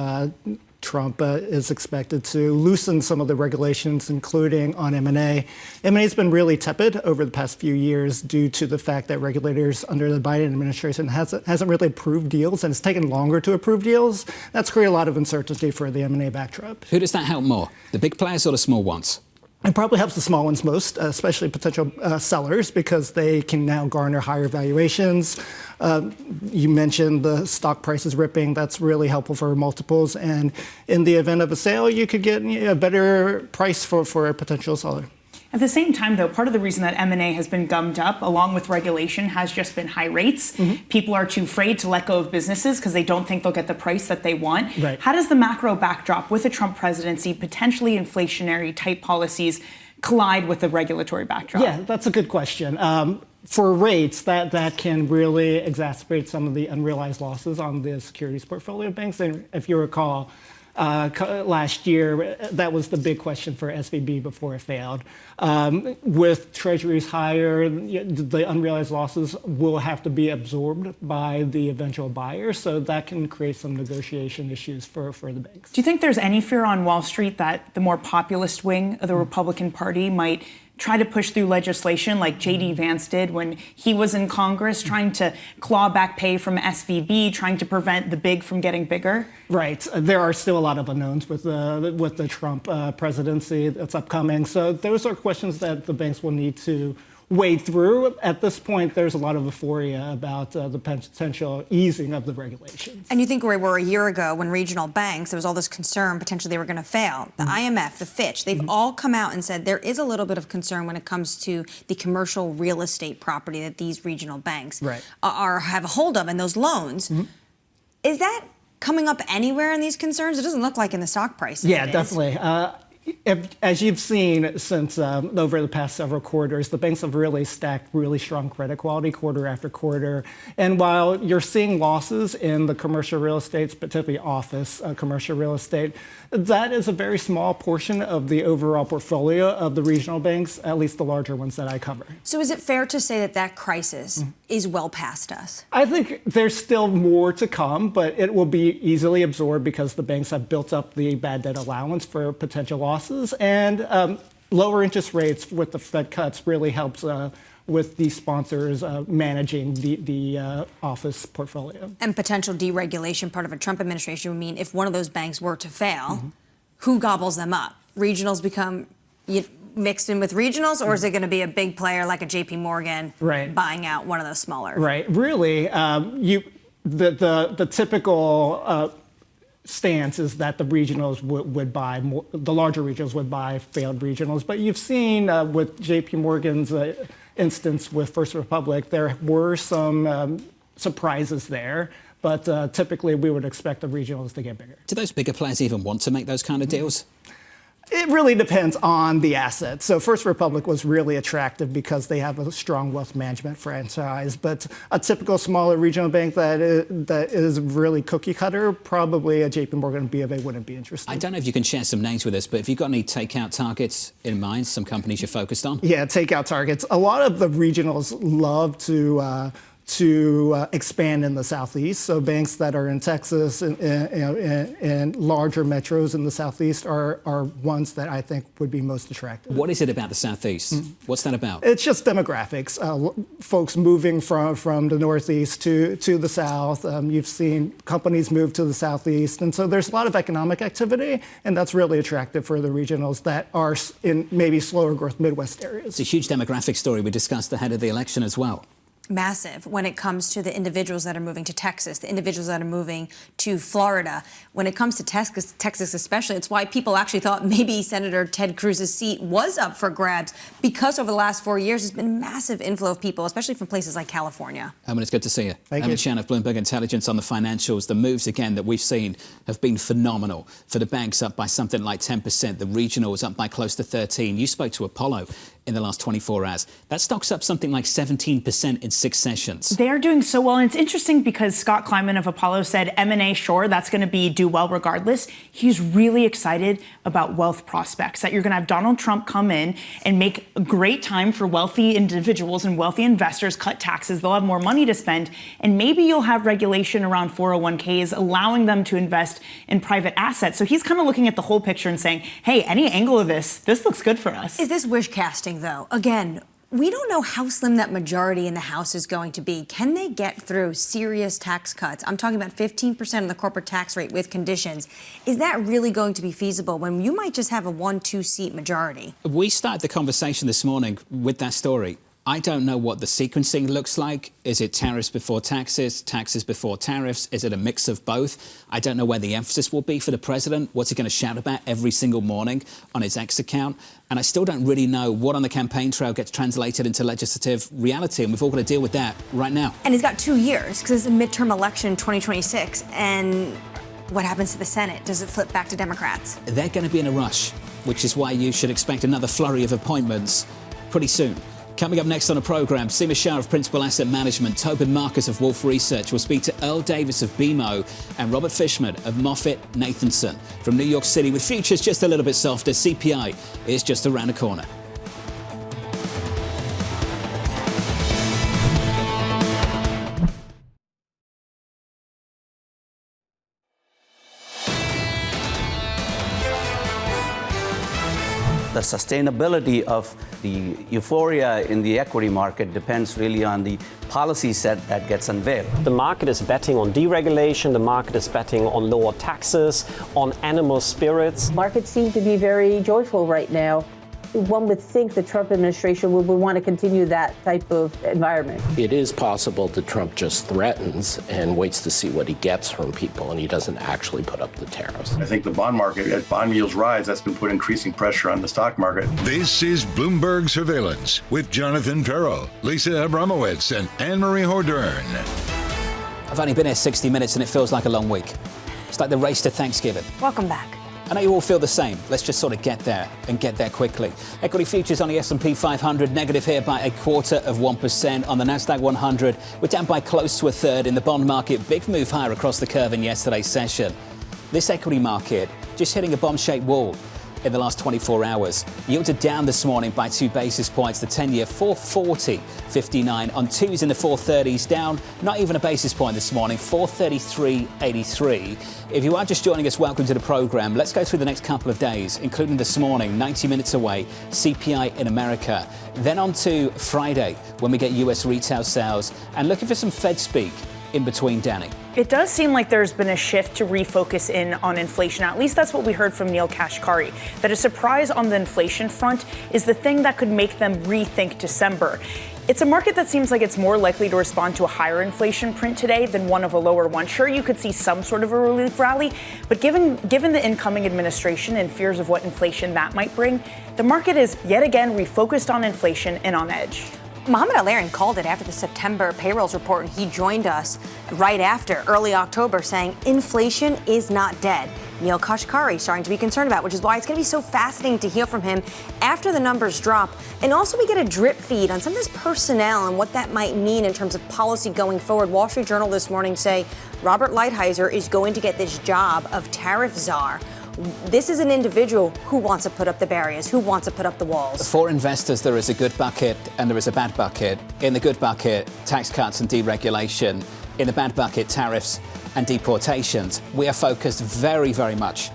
Trump is expected to loosen some of the regulations, including on M&A. M&A has been really tepid over the past few years due to the fact that regulators under the Biden administration hasn't really approved deals, and it's taken longer to approve deals. That's created a lot of uncertainty for the M&A backdrop. Who does that help more, the big players or the small ones? It probably helps the small ones most, especially potential sellers, because they can now garner higher valuations. You mentioned the stock prices ripping. That's really helpful for multiples. And in the event of a sale, you could get a better price for a potential seller. At the same time, though, part of the reason that M&A has been gummed up, along with regulation, has just been high rates. People are too afraid to let go of businesses because they don't think they'll get the price that they want. Right. How does the macro backdrop with a Trump presidency, potentially inflationary type policies, collide with the regulatory backdrop? Yeah, that's a good question. For rates, that can really exacerbate some of the unrealized losses on the securities portfolio banks. And if you recall, last year, that was the big question for SVB before it failed. With treasuries higher, the unrealized losses will have to be absorbed by the eventual buyer. So that can create some negotiation issues for the banks. Do you think there's any fear on Wall Street that the more populist wing of the Republican Party might try to push through legislation like J.D. Vance did when he was in Congress, trying to claw back pay from SVB, trying to prevent the big from getting bigger? Right. There are still a lot of unknowns with the Trump presidency that's upcoming. So those are questions that the banks will need to wade through. At this point, there's a lot of euphoria about the potential easing of the regulations. And you think we were a year ago when regional banks, there was all this concern potentially they were going to fail. The IMF, the Fitch, they've all come out and said there is a little bit of concern when it comes to the commercial real estate property that these regional banks have a hold of and those loans. Is that coming up anywhere in these concerns? It doesn't look like in the stock prices. Yeah, definitely. as you've seen since over the past several quarters, the banks have really stacked really strong credit quality quarter after quarter. And while you're seeing losses in the commercial real estate, particularly office commercial real estate, that is a very small portion of the overall portfolio of the regional banks, at least the larger ones that I cover. So is it fair to say that that crisis is well past us? I think there's still more to come, but it will be easily absorbed because the banks have built up the bad debt allowance for potential losses, and lower interest rates with the Fed cuts really helps with the sponsors managing the office portfolio. And potential deregulation, part of a Trump administration, would mean if one of those banks were to fail, who gobbles them up? Regionals become mixed in with regionals, or is it going to be a big player like a JP Morgan buying out one of those smaller? Right. Really, the typical stance is that the regionals would buy more, the larger regionals would buy failed regionals. But you've seen with JP Morgan's instance with First Republic, there were some surprises there. But typically, we would expect the regionals to get bigger. Do those bigger players even want to make those kind of deals? It really depends on the asset. So First Republic was really attractive because they have a strong wealth management franchise. But a typical smaller regional bank that is really cookie cutter, probably a JP Morgan and B of A wouldn't be interested. I don't know if you can share some names with us, but have you got any takeout targets in mind, some companies you're focused on? Yeah, takeout targets. A lot of the regionals love to expand in the Southeast. So banks that are in Texas and larger metros in the Southeast are ones that I think would be most attractive. What is it about the Southeast? What's that about? It's just demographics. Folks moving from the Northeast to the South. You've seen companies move to the Southeast. And so there's a lot of economic activity, and that's really attractive for the regionals that are in maybe slower growth Midwest areas. It's a huge demographic story we discussed ahead of the election as well. Massive when it comes to the individuals that are moving to Texas, the individuals that are moving to Florida. When it comes to Texas especially, it's why people actually thought maybe Senator Ted Cruz's seat was up for grabs, because over the last 4 years, there's been a massive inflow of people, especially from places like California. Herman, it's good to see you. Thank you. Shah of Bloomberg Intelligence on the financials. The moves, again, that we've seen have been phenomenal. For the banks, up by something like 10%. The regionals up by close to 13%. You spoke to Apollo in the last 24 hours. That stock's up something like 17% in 6 sessions. They are doing so well, and it's interesting because Scott Kleinman of Apollo said M&A, sure, that's going to do well regardless. He's really excited about wealth prospects, that you're going to have Donald Trump come in and make a great time for wealthy individuals and wealthy investors, cut taxes, they'll have more money to spend, and maybe you'll have regulation around 401ks, allowing them to invest in private assets. So he's kind of looking at the whole picture and saying, hey, any angle of this looks good for us. Is this wish casting, though? Again, we don't know how slim that majority in the House is going to be. Can they get through serious tax cuts? I'm talking about 15% of the corporate tax rate with conditions. Is that really going to be feasible when you might just have a 1-2 seat majority? We started the conversation this morning with that story. I don't know what the sequencing looks like. Is it tariffs before taxes, taxes before tariffs? Is it a mix of both? I don't know where the emphasis will be for the president. What's he going to shout about every single morning on his X account? And I still don't really know what on the campaign trail gets translated into legislative reality. And we've all got to deal with that right now. And he's got 2 years because it's a midterm election in 2026. And what happens to the Senate? Does it flip back to Democrats? They're going to be in a rush, which is why you should expect another flurry of appointments pretty soon. Coming up next on the programme, Seema Shah of Principal Asset Management, Tobin Marcus of Wolfe Research. We'll speak to Earl Davis of BMO and Robert Fishman of Moffettnathanson. From New York City, with futures just a little bit softer, CPI is just around the corner. The sustainability of the euphoria in the equity market depends really on the policy set that gets unveiled. The market is betting on deregulation, the market is betting on lower taxes, on animal spirits. Markets seem to be very joyful right now. One would think the Trump administration would want to continue that type of environment. It is possible that Trump just threatens and waits to see what he gets from people, and he doesn't actually put up the tariffs. I think the bond market, as bond yields rise, that's been put increasing pressure on the stock market. This is Bloomberg Surveillance with Jonathan Ferro, Lisa Abramowitz, and Anne-Marie Hordern. I've only been here 60 minutes and it feels like a long week. It's like the race to Thanksgiving. Welcome back. I know you all feel the same. Let's just sort of get there and get there quickly. Equity futures on the S&P 500 negative here by 0.25%. On the Nasdaq 100, we're down by close to a third. In the bond market, big move higher across the curve in yesterday's session. This equity market just hitting a bomb-shaped wall in the last 24 hours. Yields are down this morning by 2 basis points. The 10-year 440.59 on twos in the 430s, down not even a basis point this morning, 433.83. If you are just joining us, welcome to the program. Let's go through the next couple of days, including this morning, 90 minutes away, CPI in America. Then on to Friday, when we get US retail sales, and looking for some Fed speak in between, Danny. It does seem like there's been a shift to refocus in on inflation. At least that's what we heard from Neel Kashkari, that a surprise on the inflation front is the thing that could make them rethink December. It's a market that seems like it's more likely to respond to a higher inflation print today than one of a lower one. Sure, you could see some sort of a relief rally, but given the incoming administration and fears of what inflation that might bring, the market is yet again refocused on inflation and on edge. Mohamed Al-Arian called it after the September payrolls report, and he joined us right after, early October, saying inflation is not dead. Neel Kashkari starting to be concerned about, which is why it's going to be so fascinating to hear from him after the numbers drop. And also we get a drip feed on some of this personnel and what that might mean in terms of policy going forward. Wall Street Journal this morning say Robert Lighthizer is going to get this job of tariff czar. This is an individual who wants to put up the barriers, who wants to put up the walls. For investors, there is a good bucket and there is a bad bucket. In the good bucket, tax cuts and deregulation. In the bad bucket, tariffs and deportations. We are focused very, very much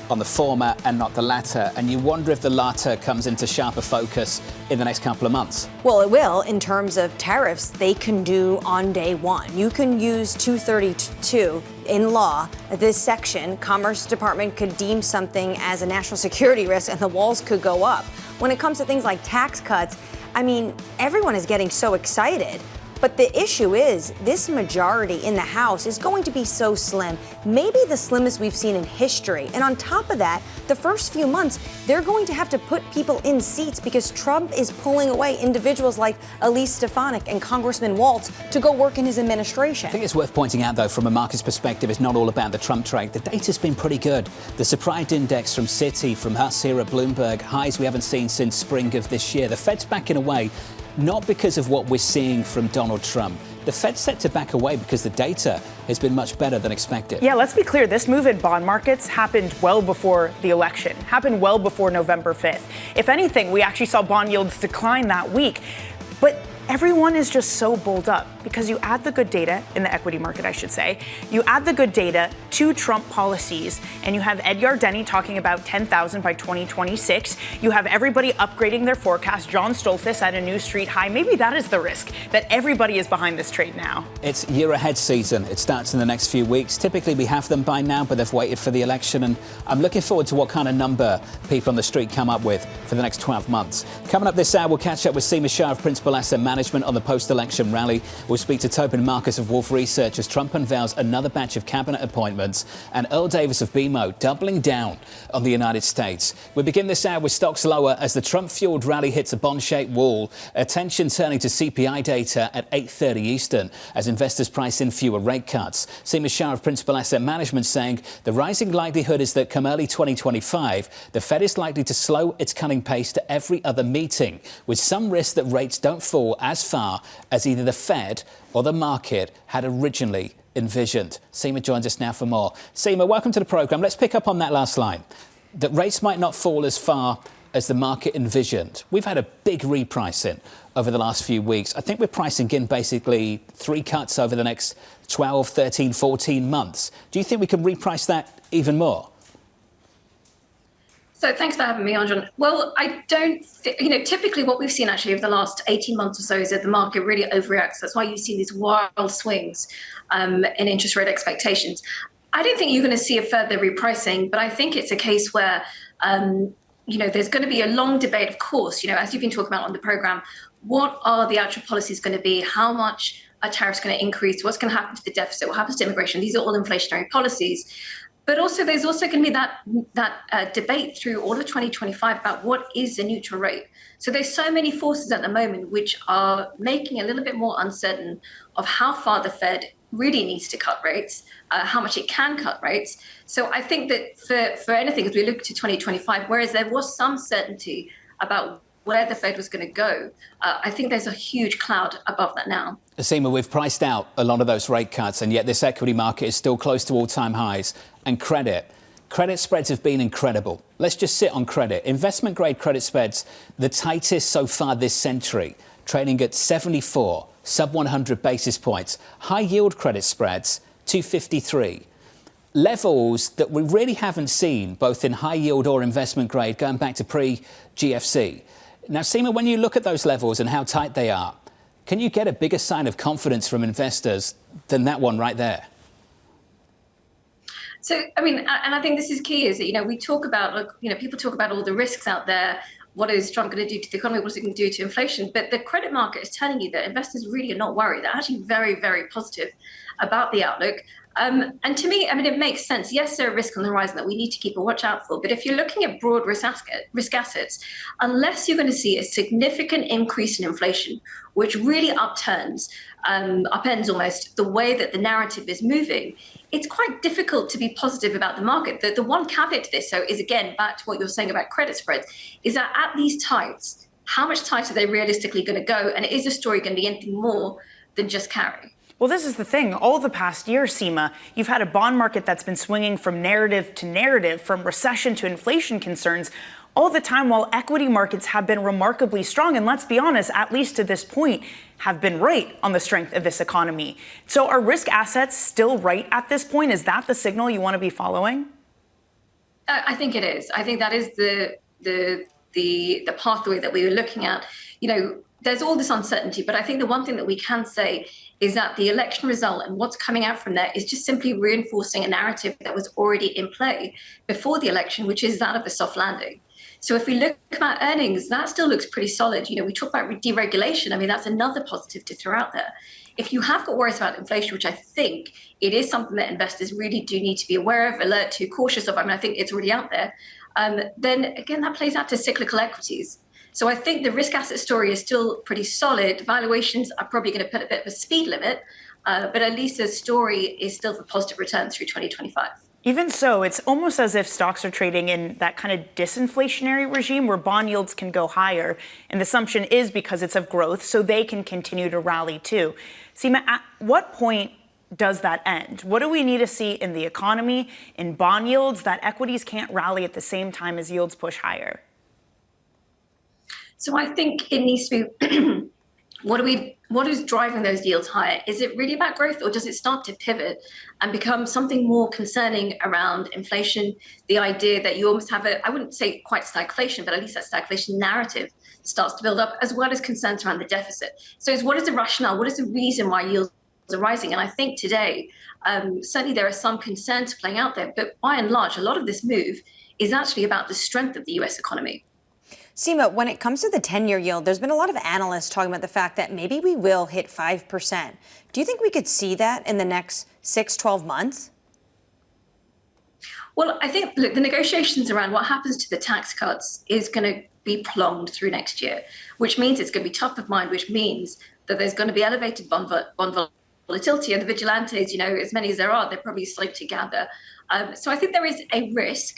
on the former and not the latter. And you wonder if the latter comes into sharper focus in the next couple of months. Well, it will. In terms of tariffs, they can do on day one. You can use 232 in law. This section, Commerce Department could deem something as a national security risk and the walls could go up. When it comes to things like tax cuts, I mean, everyone is getting so excited. But the issue is this majority in the House is going to be so slim, maybe the slimmest we've seen in history. And on top of that, the first few months, they're going to have to put people in seats because Trump is pulling away individuals like Elise Stefanik and Congressman Waltz to go work in his administration. I think it's worth pointing out, though, from a market's perspective, it's not all about the Trump trade. The data's been pretty good. The surprise index from Citi, from us here at Bloomberg, highs we haven't seen since spring of this year. The Fed's backing away, not because of what we're seeing from Donald Trump. The Fed's set to back away because the data has been much better than expected. Yeah, let's be clear. This move in bond markets happened well before the election, happened well before November 5th. If anything, we actually saw bond yields decline that week. But everyone is just so bulled up because you add the good data in the equity market, I should say. You add the good data to Trump policies, and you have Ed Yardeni talking about 10,000 by 2026. You have everybody upgrading their forecast. John Stolfus at a new street high. Maybe that is the risk, that everybody is behind this trade now. It's year ahead season. It starts in the next few weeks. Typically, we have them by now, but they've waited for the election, and I'm looking forward to what kind of number people on the street come up with for the next 12 months. Coming up this hour, we'll catch up with Seema, Shah of Principal Asset Management on the post-election rally. We'll speak to Tobin Marcus of Wolfe Research as Trump unveils another batch of cabinet appointments, and Earl Davis of BMO doubling down on the United States. We begin this hour with stocks lower as the Trump-fueled rally hits a bond-shaped wall. Attention turning to CPI data at 8:30 Eastern as investors price in fewer rate cuts. Seema Shah of Principal Asset Management saying the rising likelihood is that come early 2025, the Fed is likely to slow its cutting pace to every other meeting, with some risk that rates don't fall as far as either the Fed or the market had originally envisioned. Seema joins us now for more. Seema, welcome to the program. Let's pick up on that last line, that rates might not fall as far as the market envisioned. We've had a big repricing over the last few weeks. I think we're pricing in basically 3 cuts over the next 12, 13, 14 months. Do you think we can reprice that even more? So thanks for having me on, John. Well, I don't typically what we've seen actually over the last 18 months or so is that the market really overreacts. That's why you see these wild swings in interest rate expectations. I don't think you're going to see a further repricing, but I think it's a case where, there's going to be a long debate, of course, as you've been talking about on the program, what are the actual policies going to be? How much are tariffs going to increase? What's going to happen to the deficit? What happens to immigration? These are all inflationary policies. But also, there's also going to be that debate through all of 2025 about what is the neutral rate. So there's so many forces at the moment which are making a little bit more uncertain of how far the Fed really needs to cut rates, how much it can cut rates. So I think that for anything, as we look to 2025, whereas there was some certainty about where the Fed was going to go, I think there's a huge cloud above that now. Seema, we've priced out a lot of those rate cuts, and yet this equity market is still close to all-time highs. And credit spreads have been incredible. Let's just sit on credit. Investment-grade credit spreads, the tightest so far this century, trading at 74, sub 100 basis points. High-yield credit spreads, 253. Levels that we really haven't seen, both in high-yield or investment-grade, going back to pre-GFC. Now, Seema, when you look at those levels and how tight they are, can you get a bigger sign of confidence from investors than that one right there? So, I mean, and I think this is key, is that, we talk about, people talk about all the risks out there. What is Trump going to do to the economy? What is it going to do to inflation? But the credit market is telling you that investors really are not worried. They're actually very, very positive about the outlook. And to me, it makes sense. Yes, there are risks on the horizon that we need to keep a watch out for. But if you're looking at broad risk assets, unless you're going to see a significant increase in inflation, which really upends almost the way that the narrative is moving, it's quite difficult to be positive about the market. The one caveat to this, is again, back to what you're saying about credit spreads, is that at these tights, how much tighter are they realistically going to go? And is the story going to be anything more than just carry? Well, this is the thing. All the past year, Seema, you've had a bond market that's been swinging from narrative to narrative, from recession to inflation concerns, all the time while equity markets have been remarkably strong. And let's be honest, at least to this point, have been right on the strength of this economy. So are risk assets still right at this point? Is that the signal you want to be following? I think it is. I think that is the pathway that we were looking at. There's all this uncertainty, but I think the one thing that we can say is that the election result and what's coming out from there is just simply reinforcing a narrative that was already in play before the election, which is that of a soft landing. So if we look at earnings, that still looks pretty solid. We talk about deregulation. That's another positive to throw out there. If you have got worries about inflation, which I think it is something that investors really do need to be aware of, alert to, cautious of, I think it's already out there, then again, that plays out to cyclical equities. So I think the risk asset story is still pretty solid. Valuations are probably going to put a bit of a speed limit, but at least the story is still for positive returns through 2025. Even so, it's almost as if stocks are trading in that kind of disinflationary regime where bond yields can go higher. And the assumption is because it's of growth, so they can continue to rally too. Seema, at what point does that end? What do we need to see in the economy, in bond yields, that equities can't rally at the same time as yields push higher? So I think it needs to be, what is driving those yields higher? Is it really about growth, or does it start to pivot and become something more concerning around inflation? The idea that you almost have I wouldn't say quite stagflation, but at least that stagflation narrative starts to build up, as well as concerns around the deficit. So what is the rationale? What is the reason why yields are rising? And I think today, certainly there are some concerns playing out there, but by and large, a lot of this move is actually about the strength of the US economy. Seema, when it comes to the 10-year yield, there's been a lot of analysts talking about the fact that maybe we will hit 5%. Do you think we could see that in the next 6-12 months? Well, I think, the negotiations around what happens to the tax cuts is going to be prolonged through next year, which means it's going to be top of mind, which means that there's going to be elevated bond volatility, and the vigilantes, as many as there are, they're probably starting to gather. So I think there is a risk.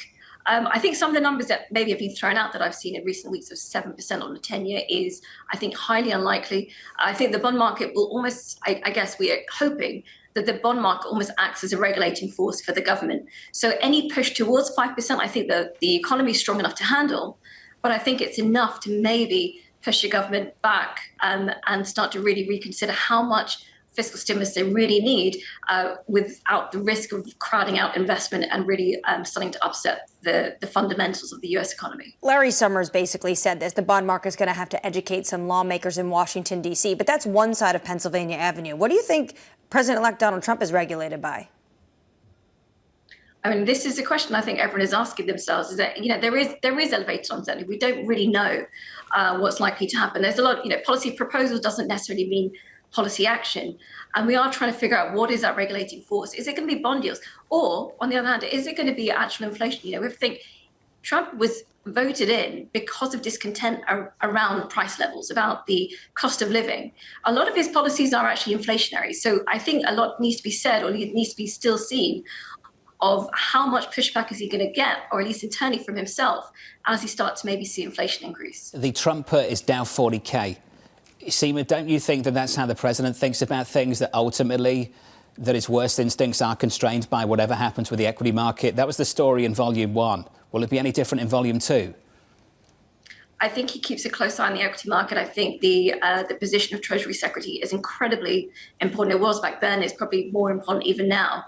I think some of the numbers that maybe have been thrown out that I've seen in recent weeks of 7% on the 10-year is, I think, highly unlikely. I think the bond market will almost, I guess we are hoping that the bond market almost acts as a regulating force for the government. So any push towards 5%, I think that the economy is strong enough to handle, but I think it's enough to maybe push the government back and start to really reconsider how much fiscal stimulus they really need without the risk of crowding out investment and really starting to upset the fundamentals of the U.S. economy. Larry Summers basically said this. The bond market is going to have to educate some lawmakers in Washington, D.C., but that's one side of Pennsylvania Avenue. What do you think President-elect Donald Trump is regulated by? This is a question I think everyone is asking themselves, is that, there is elevated uncertainty. We don't really know what's likely to happen. There's a lot, policy proposals doesn't necessarily mean policy action. And we are trying to figure out what is that regulating force. Is it going to be bond yields? Or, on the other hand, is it going to be actual inflation? We think Trump was voted in because of discontent around price levels, about the cost of living. A lot of his policies are actually inflationary. So I think a lot needs to be said, or it needs to be still seen, of how much pushback is he going to get, or at least internally from himself, as he starts to maybe see inflation increase. The Trump put is down 40K. Seema, don't you think that that's how the president thinks about things, that ultimately that his worst instincts are constrained by whatever happens with the equity market? That was the story in Volume 1. Will it be any different in Volume 2? I think he keeps a close eye on the equity market. I think the position of Treasury Secretary is incredibly important. It was back then. It's probably more important even now.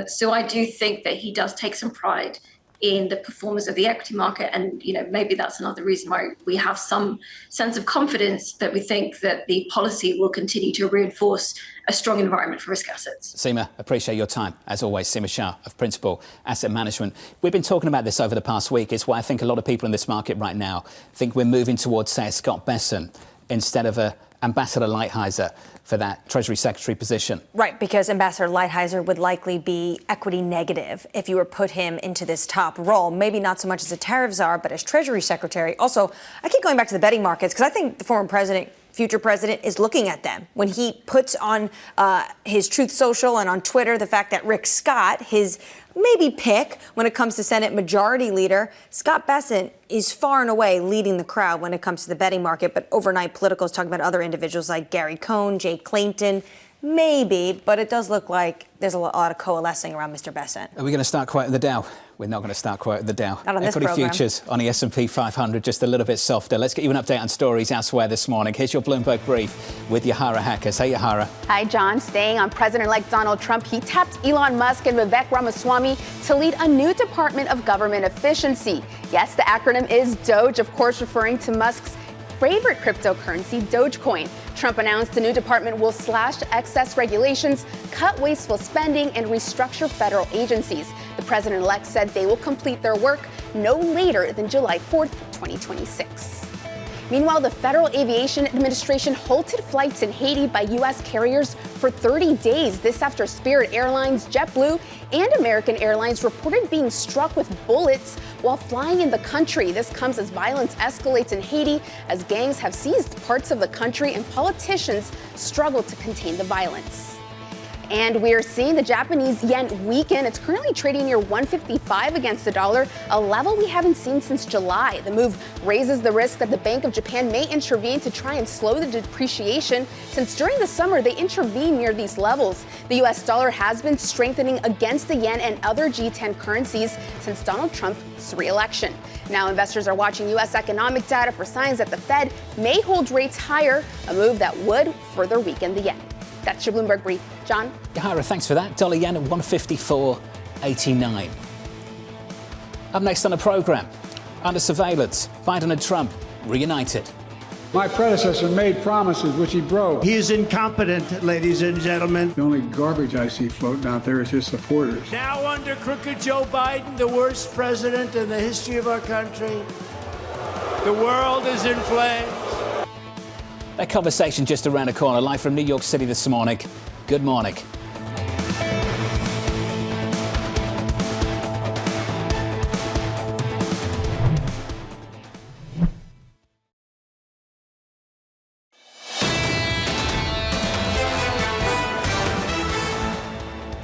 So I do think that he does take some pride in the performance of the equity market. And, maybe that's another reason why we have some sense of confidence that we think that the policy will continue to reinforce a strong environment for risk assets. Seema, appreciate your time. As always, Seema Shah of Principal Asset Management. We've been talking about this over the past week. It's why I think a lot of people in this market right now think we're moving towards, say, a Scott Bessent instead of a Ambassador Lighthizer for that Treasury Secretary position. Right, because Ambassador Lighthizer would likely be equity negative if you were put him into this top role. Maybe not so much as a tariff czar, but as Treasury Secretary. Also, I keep going back to the betting markets because I think the former president, future president, is looking at them. When he puts on his Truth Social and on Twitter the fact that Rick Scott, his maybe pick when it comes to Senate Majority Leader, Scott Bessent is far and away leading the crowd when it comes to the betting market. But overnight political is talking about other individuals like Gary Cohn, Jay Clayton, maybe, but it does look like there's a lot of coalescing around Mr. Bessent. Are we going to start quoting the Dow? We're not going to start quoting the Dow. Not on this Equity program. futures on the S&P 500 just a little bit softer. Let's get you an update on stories elsewhere this morning. Here's your Bloomberg Brief with Yahara Hackers. Hey, Yahara. Hi, John. Staying on President-elect Donald Trump, he tapped Elon Musk and Vivek Ramaswamy to lead a new Department of Government Efficiency. Yes, the acronym is DOGE, of course, referring to Musk's favorite cryptocurrency, Dogecoin. Trump announced the new department will slash excess regulations, cut wasteful spending, and restructure federal agencies. The president-elect said they will complete their work no later than July 4th, 2026. Meanwhile, the Federal Aviation Administration halted flights in Haiti by U.S. carriers for 30 days. This after Spirit Airlines, JetBlue, and American Airlines reported being struck with bullets while flying in the country. This comes as violence escalates in Haiti as gangs have seized parts of the country and politicians struggle to contain the violence. And we're seeing the Japanese yen weaken. It's currently trading near 155 against the dollar, a level we haven't seen since July. The move raises the risk that the Bank of Japan may intervene to try and slow the depreciation, since during the summer they intervened near these levels. The U.S. dollar has been strengthening against the yen and other G10 currencies since Donald Trump's re-election. Now investors are watching U.S. economic data for signs that the Fed may hold rates higher, a move that would further weaken the yen. That's your Bloomberg Brief. John? Yahara, thanks for that. Dollar yen at 154.89. Up next on the programme, under surveillance, Biden and Trump reunited. My predecessor made promises which he broke. He is incompetent, ladies and gentlemen. The only garbage I see floating out there is his supporters. Now under crooked Joe Biden, the worst president in the history of our country. The world is in flames. That conversation just around the corner, live from New York City this morning. Good morning.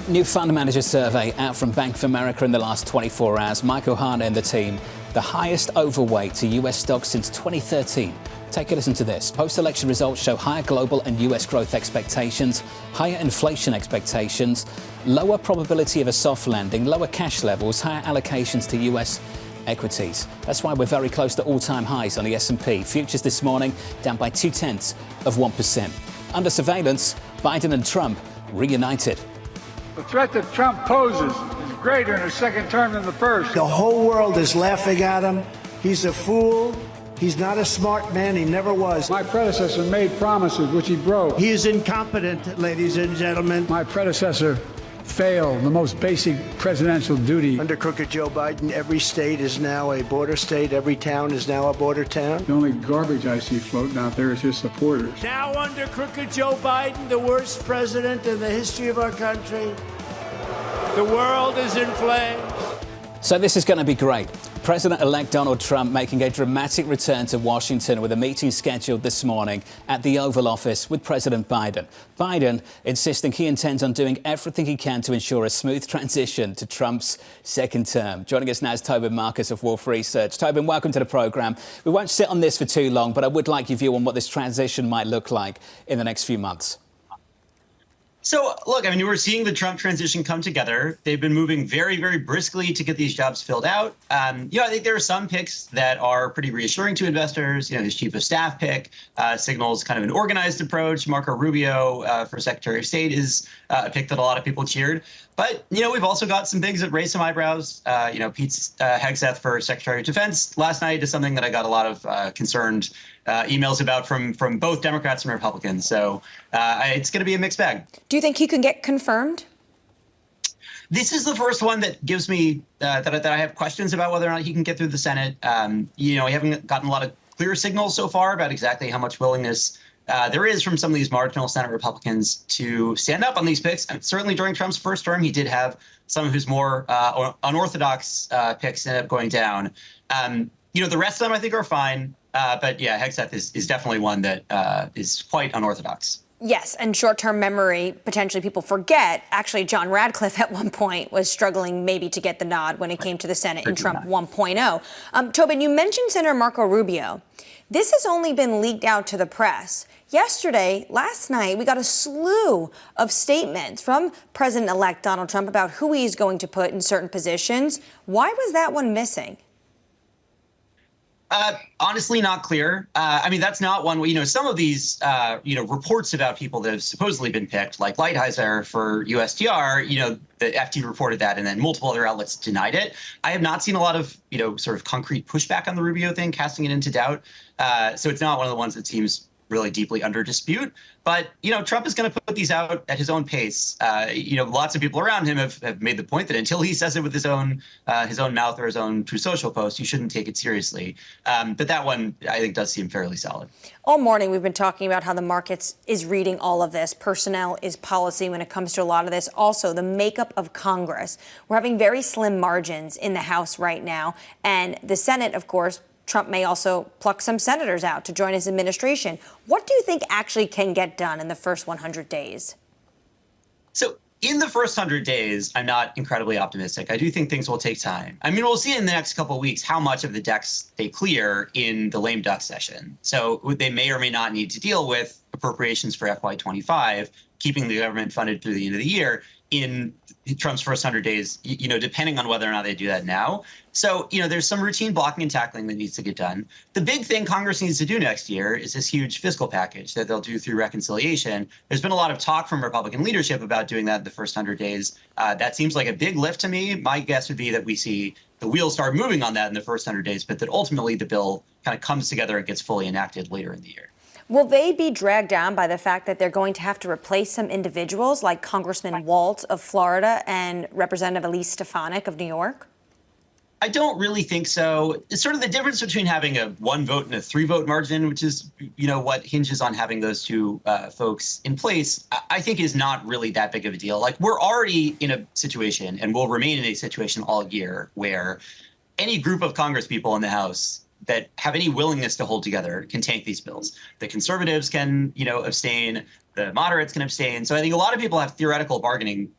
New fund manager survey out from Bank of America in the last 24 hours. Michael Hahn and the team, the highest overweight to U.S. stocks since 2013. Take a listen to this. Post-election results show higher global and U.S. growth expectations, higher inflation expectations, lower probability of a soft landing, lower cash levels, higher allocations to U.S. equities. That's why we're very close to all-time highs on the S&P. Futures this morning down by 0.2%. Under surveillance, Biden and Trump reunited. The threat that Trump poses is greater in his second term than the first. The whole world is laughing at him. He's a fool. He's not a smart man. He never was. My predecessor made promises which he broke. He is incompetent, ladies and gentlemen. My predecessor failed the most basic presidential duty. Under crooked Joe Biden, every state is now a border state. Every town is now a border town. The only garbage I see floating out there is his supporters. Now under crooked Joe Biden, the worst president in the history of our country. The world is in flames. So this is going to be great. President-elect Donald Trump making a dramatic return to Washington with a meeting scheduled this morning at the Oval Office with President Biden. Biden insisting he intends on doing everything he can to ensure a smooth transition to Trump's second term. Joining us now is Tobin Marcus of Wolfe Research. Tobin, welcome to the programme. We won't sit on this for too long, but I would like your view on what this transition might look like in the next few months. So, look, I mean, we're seeing the Trump transition come together. They've been moving very, very briskly to get these jobs filled out. I think there are some picks that are pretty reassuring to investors. His chief of staff pick signals kind of an organized approach. Marco Rubio for Secretary of State is a pick that a lot of people cheered. But, we've also got some things that raise some eyebrows. Pete Hegseth for Secretary of Defense last night is something that I got a lot of concerned emails about from both Democrats and Republicans. So it's going to be a mixed bag. Do you think he can get confirmed? This is the first one that gives me that I have questions about whether or not he can get through the Senate. We haven't gotten a lot of clear signals so far about exactly how much willingness there is from some of these marginal Senate Republicans to stand up on these picks. And certainly during Trump's first term, he did have some of his more unorthodox picks end up going down. The rest of them I think are fine. But yeah, Hegseth is definitely one that is quite unorthodox. Yes, and short-term memory, potentially people forget. Actually, John Radcliffe at one point was struggling maybe to get the nod when it came to the Senate in Trump 1.0. Tobin, you mentioned Senator Marco Rubio. This has only been leaked out to the press. Last night, we got a slew of statements from President-elect Donald Trump about who he's going to put in certain positions. Why was that one missing? Honestly, not clear. That's not one where, some of these, reports about people that have supposedly been picked, like Lighthizer for USTR, the FT reported that and then multiple other outlets denied it. I have not seen a lot of, sort of concrete pushback on the Rubio thing, casting it into doubt. So it's not one of the ones that seems really deeply under dispute. But, Trump is going to put these out at his own pace. Lots of people around him have made the point that until he says it with his own mouth or his own True Social post, you shouldn't take it seriously. But that one, I think, does seem fairly solid. All morning, we've been talking about how the markets is reading all of this. Personnel is policy when it comes to a lot of this. Also, the makeup of Congress. We're having very slim margins in the House right now. And the Senate, of course, Trump may also pluck some senators out to join his administration. What do you think actually can get done in the first 100 days? So in the first 100 days, I'm not incredibly optimistic. I do think things will take time. We'll see in the next couple of weeks how much of the decks they clear in the lame duck session. So they may or may not need to deal with appropriations for FY25, keeping the government funded through the end of the year in Trump's first 100 days, depending on whether or not they do that now. So, there's some routine blocking and tackling that needs to get done. The big thing Congress needs to do next year is this huge fiscal package that they'll do through reconciliation. There's been a lot of talk from Republican leadership about doing that in the first 100 days. That seems like a big lift to me. My guess would be that we see the wheels start moving on that in the first 100 days, but that ultimately the bill kind of comes together and gets fully enacted later in the year. Will they be dragged down by the fact that they're going to have to replace some individuals like Congressman Waltz of Florida and Representative Elise Stefanik of New York? I don't really think so. It's sort of the difference between having a 1 vote and a 3 vote margin, which is, what hinges on having those two folks in place, I think is not really that big of a deal. Like, we're already in a situation and will remain in a situation all year where any group of Congress people in the House that have any willingness to hold together can tank these bills. The conservatives can, abstain. The moderates can abstain. So I think a lot of people have theoretical bargaining,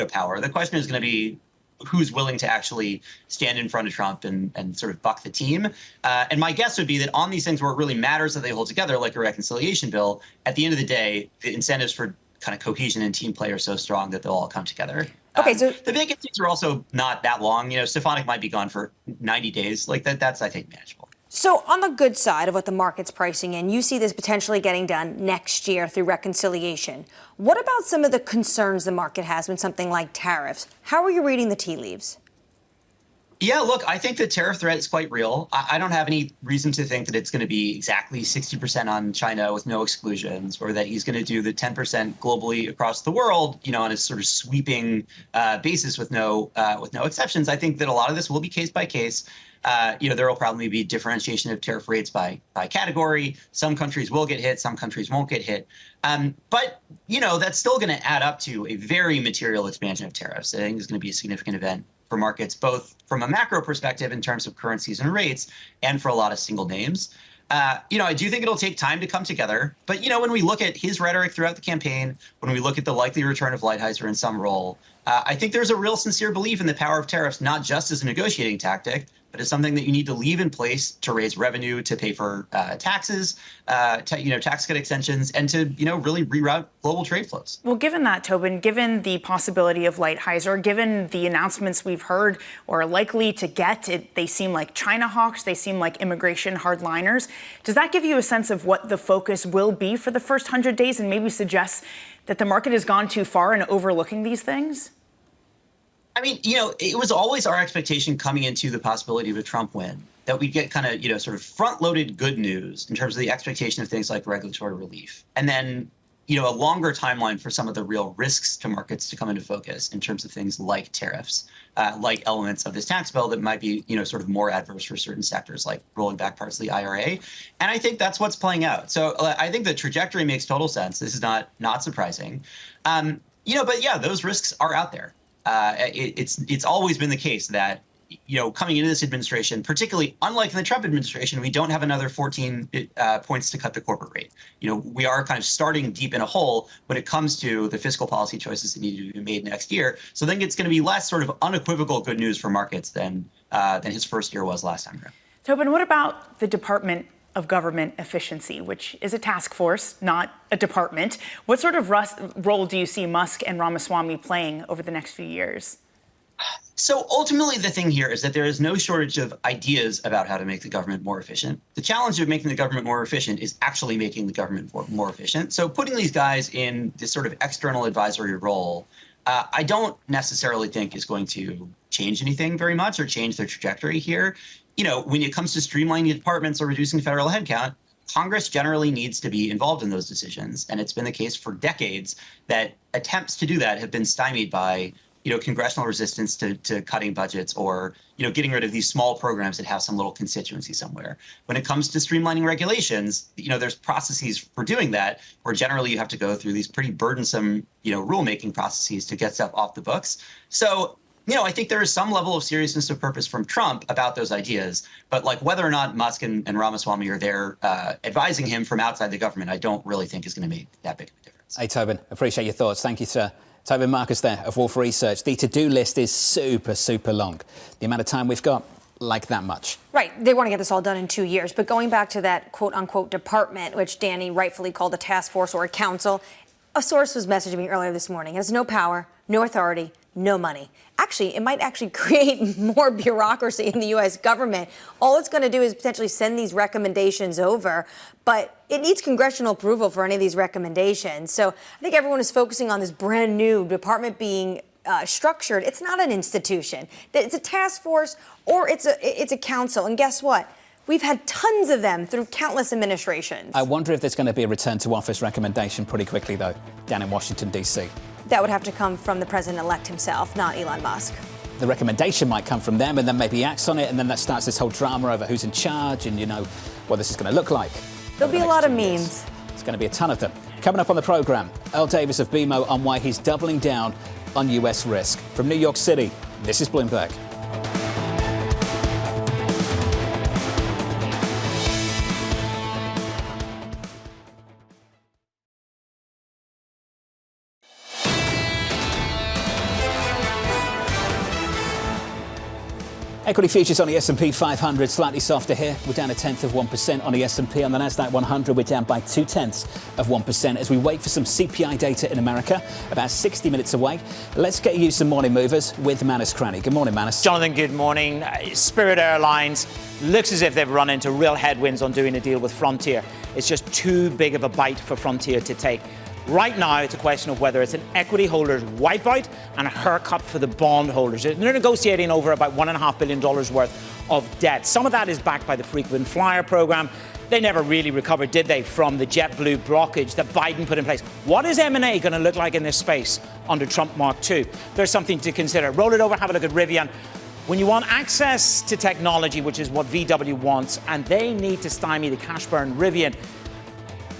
power. The question is going to be who's willing to actually stand in front of Trump and sort of buck the team. And my guess would be that on these things where it really matters that they hold together, like a reconciliation bill, at the end of the day, the incentives for kind of cohesion and team play are so strong that they'll all come together. Okay, so the vacancies are also not that long. Stefanik might be gone for 90 days. Like that's, I think, manageable. So on the good side of what the market's pricing in, you see this potentially getting done next year through reconciliation. What about some of the concerns the market has when something like tariffs? How are you reading the tea leaves? Yeah, look, I think the tariff threat is quite real. I don't have any reason to think that it's going to be exactly 60% on China with no exclusions, or that he's going to do the 10% globally across the world, on a sort of sweeping basis with no exceptions. I think that a lot of this will be case by case. There will probably be differentiation of tariff rates by category. Some countries will get hit, some countries won't get hit. But that's still going to add up to a very material expansion of tariffs. I think it's going to be a significant event for markets, both from a macro perspective in terms of currencies and rates, and for a lot of single names. I do think it'll take time to come together. But, when we look at his rhetoric throughout the campaign, when we look at the likely return of Lighthizer in some role, I think there's a real sincere belief in the power of tariffs, not just as a negotiating tactic, but as something that you need to leave in place to raise revenue, to pay for taxes, tax cut extensions, and to, really reroute global trade flows. Well, given that, Tobin, given the possibility of Lighthizer, given the announcements we've heard or are likely to get, they seem like China hawks, they seem like immigration hardliners. Does that give you a sense of what the focus will be for the first 100 days and maybe suggests that the market has gone too far in overlooking these things? I mean, it was always our expectation coming into the possibility of a Trump win that we'd get kind of, sort of front-loaded good news in terms of the expectation of things like regulatory relief. And then, a longer timeline for some of the real risks to markets to come into focus in terms of things like tariffs, like elements of this tax bill that might be, sort of more adverse for certain sectors, like rolling back parts of the IRA. And I think that's what's playing out. So I think the trajectory makes total sense. This is not surprising. But yeah, those risks are out there. It's always been the case that, coming into this administration, particularly unlike in the Trump administration, we don't have another 14 points to cut the corporate rate. We are kind of starting deep in a hole when it comes to the fiscal policy choices that need to be made next year. So I think it's going to be less sort of unequivocal good news for markets than his first year was last time around. Tobin, what about the Department of Government Efficiency, which is a task force, not a department? What sort of role do you see Musk and Ramaswamy playing over the next few years? So ultimately, the thing here is that there is no shortage of ideas about how to make the government more efficient. The challenge of making the government more efficient is actually making the government more efficient. So putting these guys in this sort of external advisory role, I don't necessarily think is going to change anything very much or change their trajectory here. When it comes to streamlining departments or reducing federal headcount, Congress generally needs to be involved in those decisions. And it's been the case for decades that attempts to do that have been stymied by, congressional resistance to cutting budgets or, getting rid of these small programs that have some little constituency somewhere. When it comes to streamlining regulations, there's processes for doing that where generally you have to go through these pretty burdensome, rulemaking processes to get stuff off the books. So I think there is some level of seriousness of purpose from Trump about those ideas. But whether or not Musk and Ramaswamy are there advising him from outside the government, I don't really think is going to make that big of a difference. Hey, Tobin, appreciate your thoughts. Thank you, sir. Tobin Marcus there of Wolfe Research. The to-do list is super, super long. The amount of time we've got, like that much. Right. They want to get this all done in 2 years. But going back to that quote-unquote department, which Danny rightfully called a task force or a council, a source was messaging me earlier this morning. It has no power, no authority, no money. Actually, it might actually create more bureaucracy in the U.S. government. All it's going to do is potentially send these recommendations over, but it needs congressional approval for any of these recommendations. So I think everyone is focusing on this brand new department being structured. It's not an institution. It's a task force or it's a council. And guess what? We've had tons of them through countless administrations. I wonder if there's going to be a return to office recommendation pretty quickly, though, down in Washington, D.C. That would have to come from the president-elect himself, not Elon Musk. The recommendation might come from them, and then maybe he acts on it, and then that starts this whole drama over who's in charge and, what this is going to look like. There'll be a lot of memes. There's going to be a ton of them. Coming up on the programme, Earl Davis of BMO on why he's doubling down on U.S. risk. From New York City, this is Bloomberg. Equity futures on the S&P 500 slightly softer here. We're down 0.1% on the S&P. On the Nasdaq 100, we're down by 0.2% as we wait for some CPI data in America, about 60 minutes away. Let's get you some morning movers with Manus Cranny. Good morning, Manus. Jonathan, good morning. Spirit Airlines looks as if they've run into real headwinds on doing a deal with Frontier. It's just too big of a bite for Frontier to take. Right now, it's a question of whether it's an equity holder's wipeout and a haircut for the bond holders. They're negotiating over about $1.5 billion worth of debt. Some of that is backed by the frequent flyer program. They never really recovered, did they, from the JetBlue blockage that Biden put in place. What is M&A going to look like in this space under Trump Mark II? There's something to consider. Roll it over, have a look at Rivian. When you want access to technology, which is what VW wants, and they need to stymie the cash burn Rivian,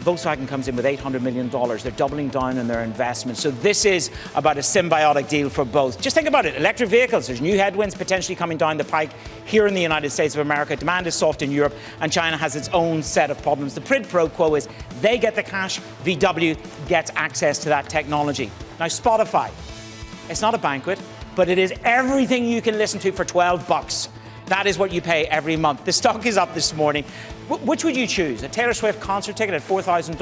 Volkswagen comes in with $800 million. They're doubling down on their investment. So this is about a symbiotic deal for both. Just think about it. Electric vehicles, there's new headwinds potentially coming down the pike here in the United States of America. Demand is soft in Europe, and China has its own set of problems. The quid pro quo is they get the cash, VW gets access to that technology. Now, Spotify, it's not a banquet, but it is everything you can listen to for $12. That is what you pay every month. The stock is up this morning. Which would you choose? A Taylor Swift concert ticket at $4,000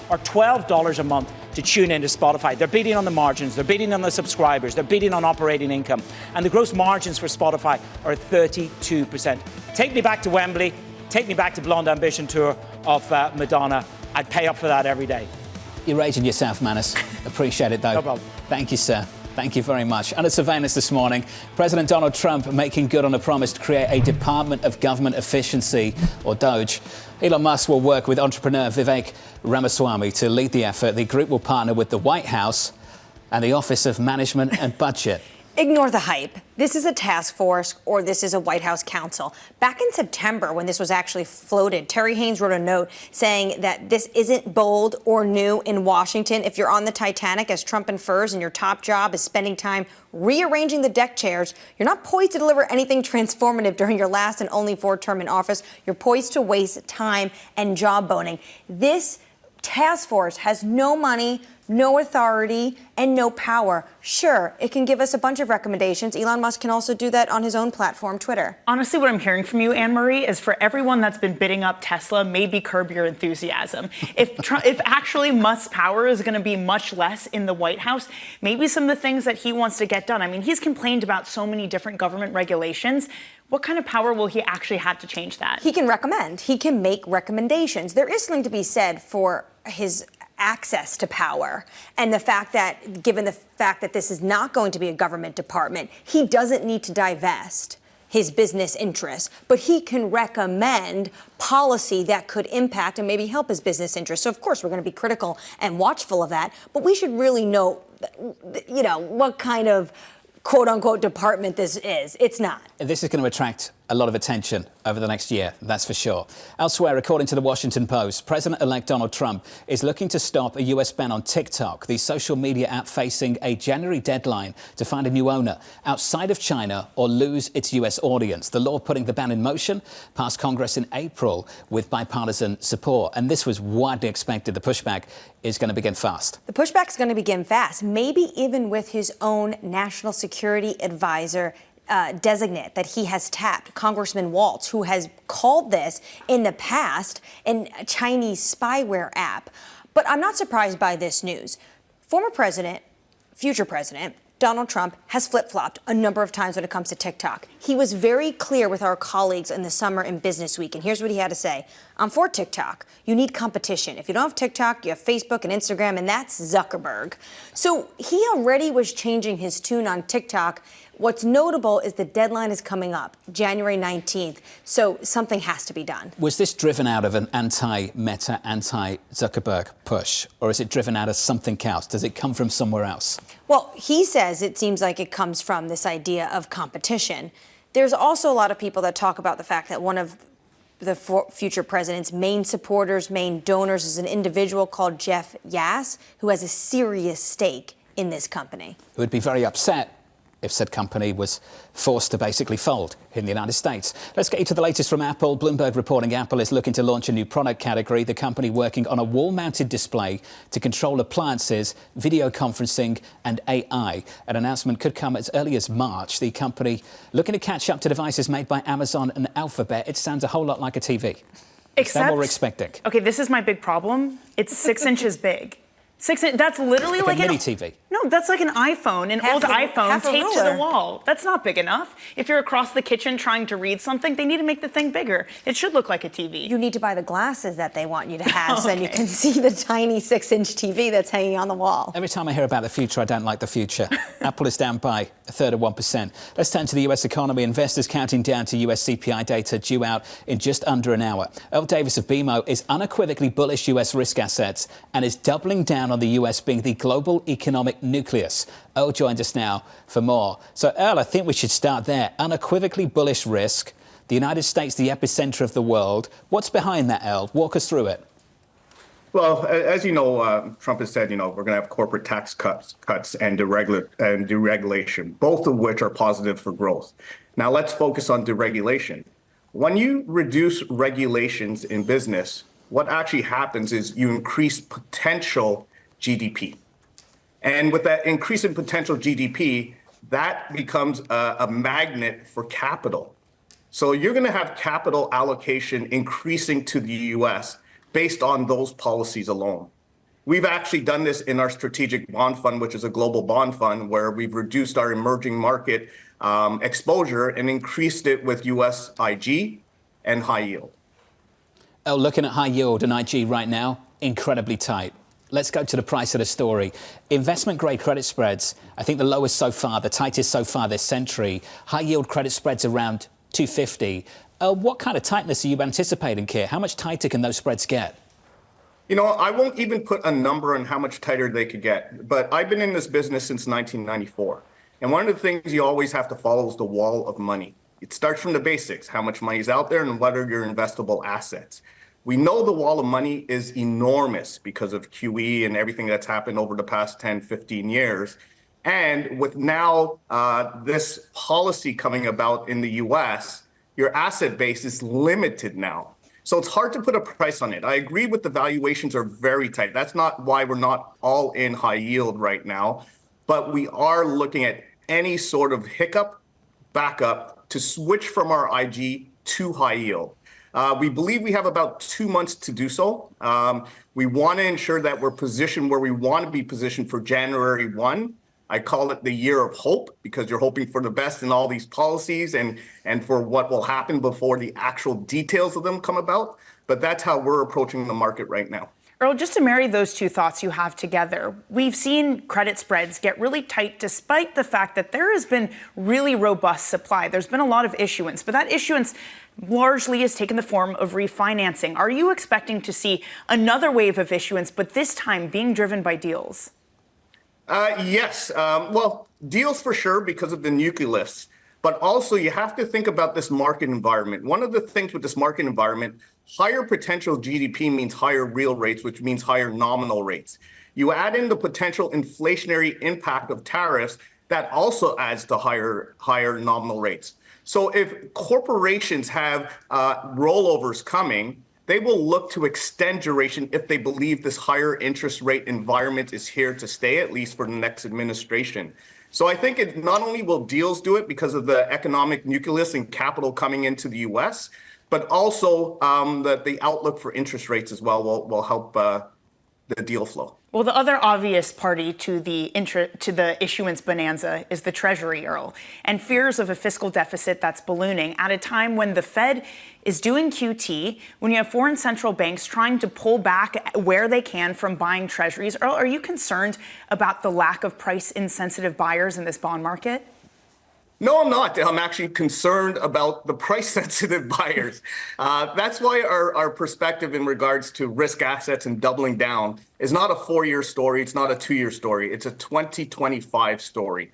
or $12 a month to tune into Spotify? They're beating on the margins. They're beating on the subscribers. They're beating on operating income. And the gross margins for Spotify are 32%. Take me back to Wembley. Take me back to Blonde Ambition tour of Madonna. I'd pay up for that every day. You're raging yourself, Manus. Appreciate it, though. No problem. Thank you, sir. Thank you very much. Under surveillance this morning, President Donald Trump making good on a promise to create a Department of Government Efficiency, or DOGE. Elon Musk will work with entrepreneur Vivek Ramaswamy to lead the effort. The group will partner with the White House and the Office of Management and Budget. Ignore the hype. This is a task force, or this is a White House council. Back in September, when this was actually floated, Terry Haynes wrote a note saying that this isn't bold or new in Washington. If you're on the Titanic as Trump infers and your top job is spending time rearranging the deck chairs, you're not poised to deliver anything transformative during your last and only 4 term in office. You're poised to waste time and jawboning. This task force has no money, no authority, and no power. Sure, it can give us a bunch of recommendations. Elon Musk can also do that on his own platform, Twitter. Honestly, what I'm hearing from you, Anne-Marie, is for everyone that's been bidding up Tesla, maybe curb your enthusiasm. If actually Musk's power is going to be much less in the White House, maybe some of the things that he wants to get done. I mean, he's complained about so many different government regulations. What kind of power will he actually have to change that? He can recommend. He can make recommendations. There is something to be said for his access to power and the fact that, given the fact that this is not going to be a government department, he doesn't need to divest his business interests, but he can recommend policy that could impact and maybe help his business interests. So, of course, we're going to be critical and watchful of that, but we should really know, what kind of quote-unquote department this is. It's not. This is going to attract a lot of attention over the next year, that's for sure. Elsewhere, according to the Washington Post, President-elect Donald Trump is looking to stop a US ban on TikTok, the social media app facing a January deadline to find a new owner outside of China or lose its US audience. The law putting the ban in motion passed Congress in April with bipartisan support, and this was widely expected. The pushback is going to begin fast. The pushback is going to begin fast, maybe even with his own national security advisor designate that he has tapped, Congressman Waltz, who has called this in the past a Chinese spyware app. But I'm not surprised by this news. Former president, future president, Donald Trump has flip-flopped a number of times when it comes to TikTok. He was very clear with our colleagues in the summer in Business Week, and here's what he had to say. I'm for TikTok. You need competition. If you don't have TikTok, you have Facebook and Instagram, and that's Zuckerberg. So he already was changing his tune on TikTok. What's notable is the deadline is coming up, January 19th, so something has to be done. Was this driven out of an anti-Meta, anti-Zuckerberg push, or is it driven out of something else? Does it come from somewhere else? Well, he says it seems like it comes from this idea of competition. There's also a lot of people that talk about the fact that one of the future president's main supporters, main donors, is an individual called Jeff Yass, who has a serious stake in this company. Who would be very upset if said company was forced to basically fold in the United States. Let's get you to the latest from Apple. Bloomberg reporting Apple is looking to launch a new product category. The company working on a wall-mounted display to control appliances, video conferencing and AI. An announcement could come as early as March. The company looking to catch up to devices made by Amazon and Alphabet. It sounds a whole lot like a TV. Except, what we're expecting. Okay, this is my big problem. It's 6 inches big. That's literally like a mini TV. No, that's like an iPhone, an old iPhone taped to the wall. That's not big enough. If you're across the kitchen trying to read something, they need to make the thing bigger. It should look like a TV. You need to buy the glasses that they want you to have so then you can see the tiny 6-inch TV that's hanging on the wall. Every time I hear about the future, I don't like the future. Apple is down by a third of 1%. Let's turn to the US economy. Investors counting down to US CPI data due out in just under an hour. Earl Davis of BMO is unequivocally bullish US risk assets and is doubling down on the US being the global economic nucleus. Earl joins us now for more. So, Earl, I think we should start there. Unequivocally bullish risk. The United States, the epicenter of the world. What's behind that, Earl? Walk us through it. Well, as you know, Trump has said, we're going to have corporate tax cuts and deregulation, both of which are positive for growth. Now, let's focus on deregulation. When you reduce regulations in business, what actually happens is you increase potential GDP. And with that increase in potential GDP, that becomes a magnet for capital. So you're going to have capital allocation increasing to the U.S. based on those policies alone. We've actually done this in our strategic bond fund, which is a global bond fund, where we've reduced our emerging market exposure and increased it with U.S. IG and high yield. Oh, looking at high yield and IG right now, incredibly tight. Let's go to the price of the story. Investment grade credit spreads, I think the lowest so far, the tightest so far this century. High yield credit spreads around 250. What kind of tightness are you anticipating, Keir? How much tighter can those spreads get? I won't even put a number on how much tighter they could get, but I've been in this business since 1994. And one of the things you always have to follow is the wall of money. It starts from the basics, how much money is out there and what are your investable assets. We know the wall of money is enormous because of QE and everything that's happened over the past 10, 15 years. And with now this policy coming about in the US, your asset base is limited now. So it's hard to put a price on it. I agree with the valuations are very tight. That's not why we're not all in high yield right now. But we are looking at any sort of hiccup, backup to switch from our IG to high yield. We believe we have about 2 months to do so. We want to ensure that we're positioned where we want to be positioned for January 1. I call it the year of hope because you're hoping for the best in all these policies and for what will happen before the actual details of them come about. But that's how we're approaching the market right now. Earl, just to marry those two thoughts you have together, we've seen credit spreads get really tight despite the fact that there has been really robust supply. There's been a lot of issuance, but that issuance largely has taken the form of refinancing. Are you expecting to see another wave of issuance, but this time being driven by deals? Yes. Well, deals for sure because of the nucleus. But also you have to think about this market environment. One of the things with this market environment, higher potential GDP means higher real rates, which means higher nominal rates. You add in the potential inflationary impact of tariffs, that also adds to higher nominal rates. So if corporations have rollovers coming, they will look to extend duration if they believe this higher interest rate environment is here to stay, at least for the next administration. So I think it not only will deals do it because of the economic nucleus and capital coming into the U.S., but also the outlook for interest rates as well will help the deal flow. Well, the other obvious party to the issuance bonanza is the Treasury, Earl, and fears of a fiscal deficit that's ballooning at a time when the Fed is doing QT, when you have foreign central banks trying to pull back where they can from buying treasuries. Earl, are you concerned about the lack of price-insensitive buyers in this bond market? No, I'm not. I'm actually concerned about the price-sensitive buyers. That's why our perspective in regards to risk assets and doubling down is not a 4-year story. It's not a 2-year story. It's a 2025 story.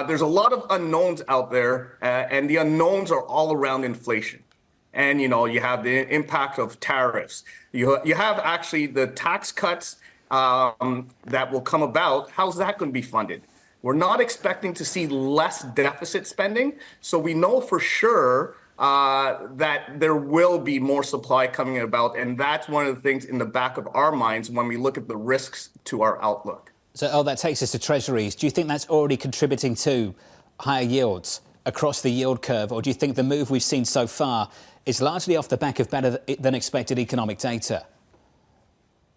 There's a lot of unknowns out there, and the unknowns are all around inflation. And, you have the impact of tariffs. You have actually the tax cuts that will come about. How's that going to be funded? We're not expecting to see less deficit spending. So we know for sure that there will be more supply coming about. And that's one of the things in the back of our minds when we look at the risks to our outlook. So, that takes us to treasuries. Do you think that's already contributing to higher yields across the yield curve? Or do you think the move we've seen so far is largely off the back of better than expected economic data?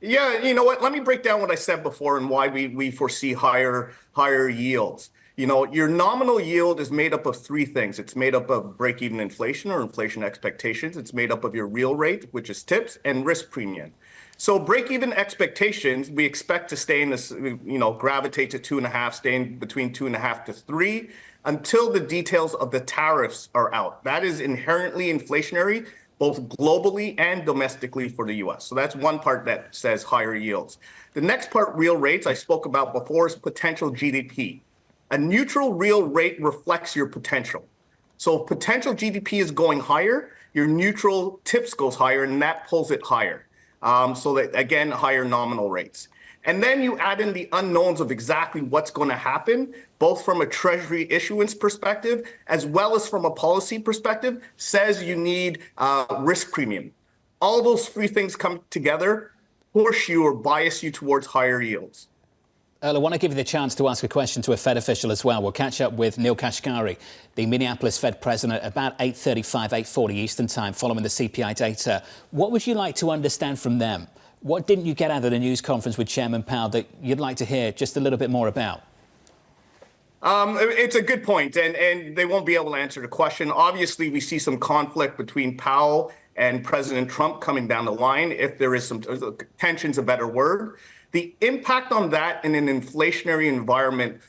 Yeah, you know what? Let me break down what I said before and why we foresee higher yields. Your nominal yield is made up of 3 things. It's made up of break-even inflation or inflation expectations. It's made up of your real rate, which is tips, and risk premium. So break-even expectations, we expect to stay in this, gravitate to 2.5, staying between 2.5 to 3 until the details of the tariffs are out. That is inherently inflationary, both globally and domestically for the U.S. So that's one part that says higher yields. The next part, real rates, I spoke about before, is potential GDP. A neutral real rate reflects your potential. So if potential GDP is going higher, your neutral tips goes higher, and that pulls it higher. So that, again, higher nominal rates. And then you add in the unknowns of exactly what's going to happen, both from a Treasury issuance perspective as well as from a policy perspective, says you need risk premium. All those three things come together, push you or bias you towards higher yields. Earl, I want to give you the chance to ask a question to a Fed official as well. We'll catch up with Neel Kashkari, the Minneapolis Fed president, about 8:35, 8:40 Eastern time, following the CPI data. What would you like to understand from them? What didn't you get out of the news conference with Chairman Powell that you'd like to hear just a little bit more about? It's a good point, and they won't be able to answer the question. Obviously, we see some conflict between Powell and President Trump coming down the line, if there is some tension's a better word. The impact on that in an inflationary environment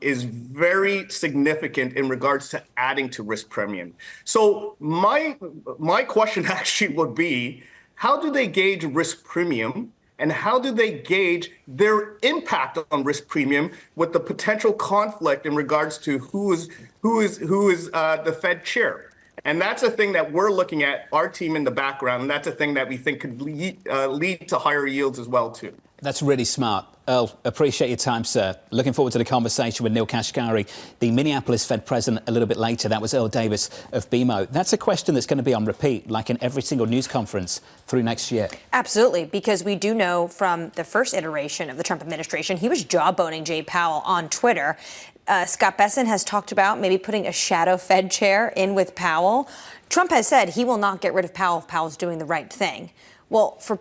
is very significant in regards to adding to risk premium. So my question actually would be, how do they gauge risk premium, and how do they gauge their impact on risk premium with the potential conflict in regards to who is the Fed chair? And that's a thing that we're looking at, our team in the background, and that's a thing that we think could lead to higher yields as well, too. That's really smart. Earl, appreciate your time, sir. Looking forward to the conversation with Neel Kashkari, the Minneapolis Fed president, a little bit later. That was Earl Davis of BMO. That's a question that's going to be on repeat, like in every single news conference through next year. Absolutely, because we do know from the first iteration of the Trump administration, he was jawboning Jay Powell on Twitter. Scott Bessent has talked about maybe putting a shadow Fed chair in with Powell. Trump has said he will not get rid of Powell if Powell's doing the right thing. Well, for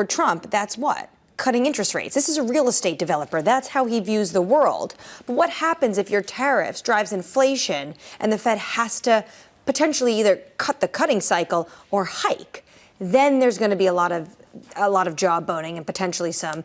Trump, that's what? Cutting interest rates. This is a real estate developer. That's how he views the world. But what happens if your tariffs drives inflation and the Fed has to potentially either cut the cutting cycle or hike? Then there's going to be a lot of jawboning and potentially some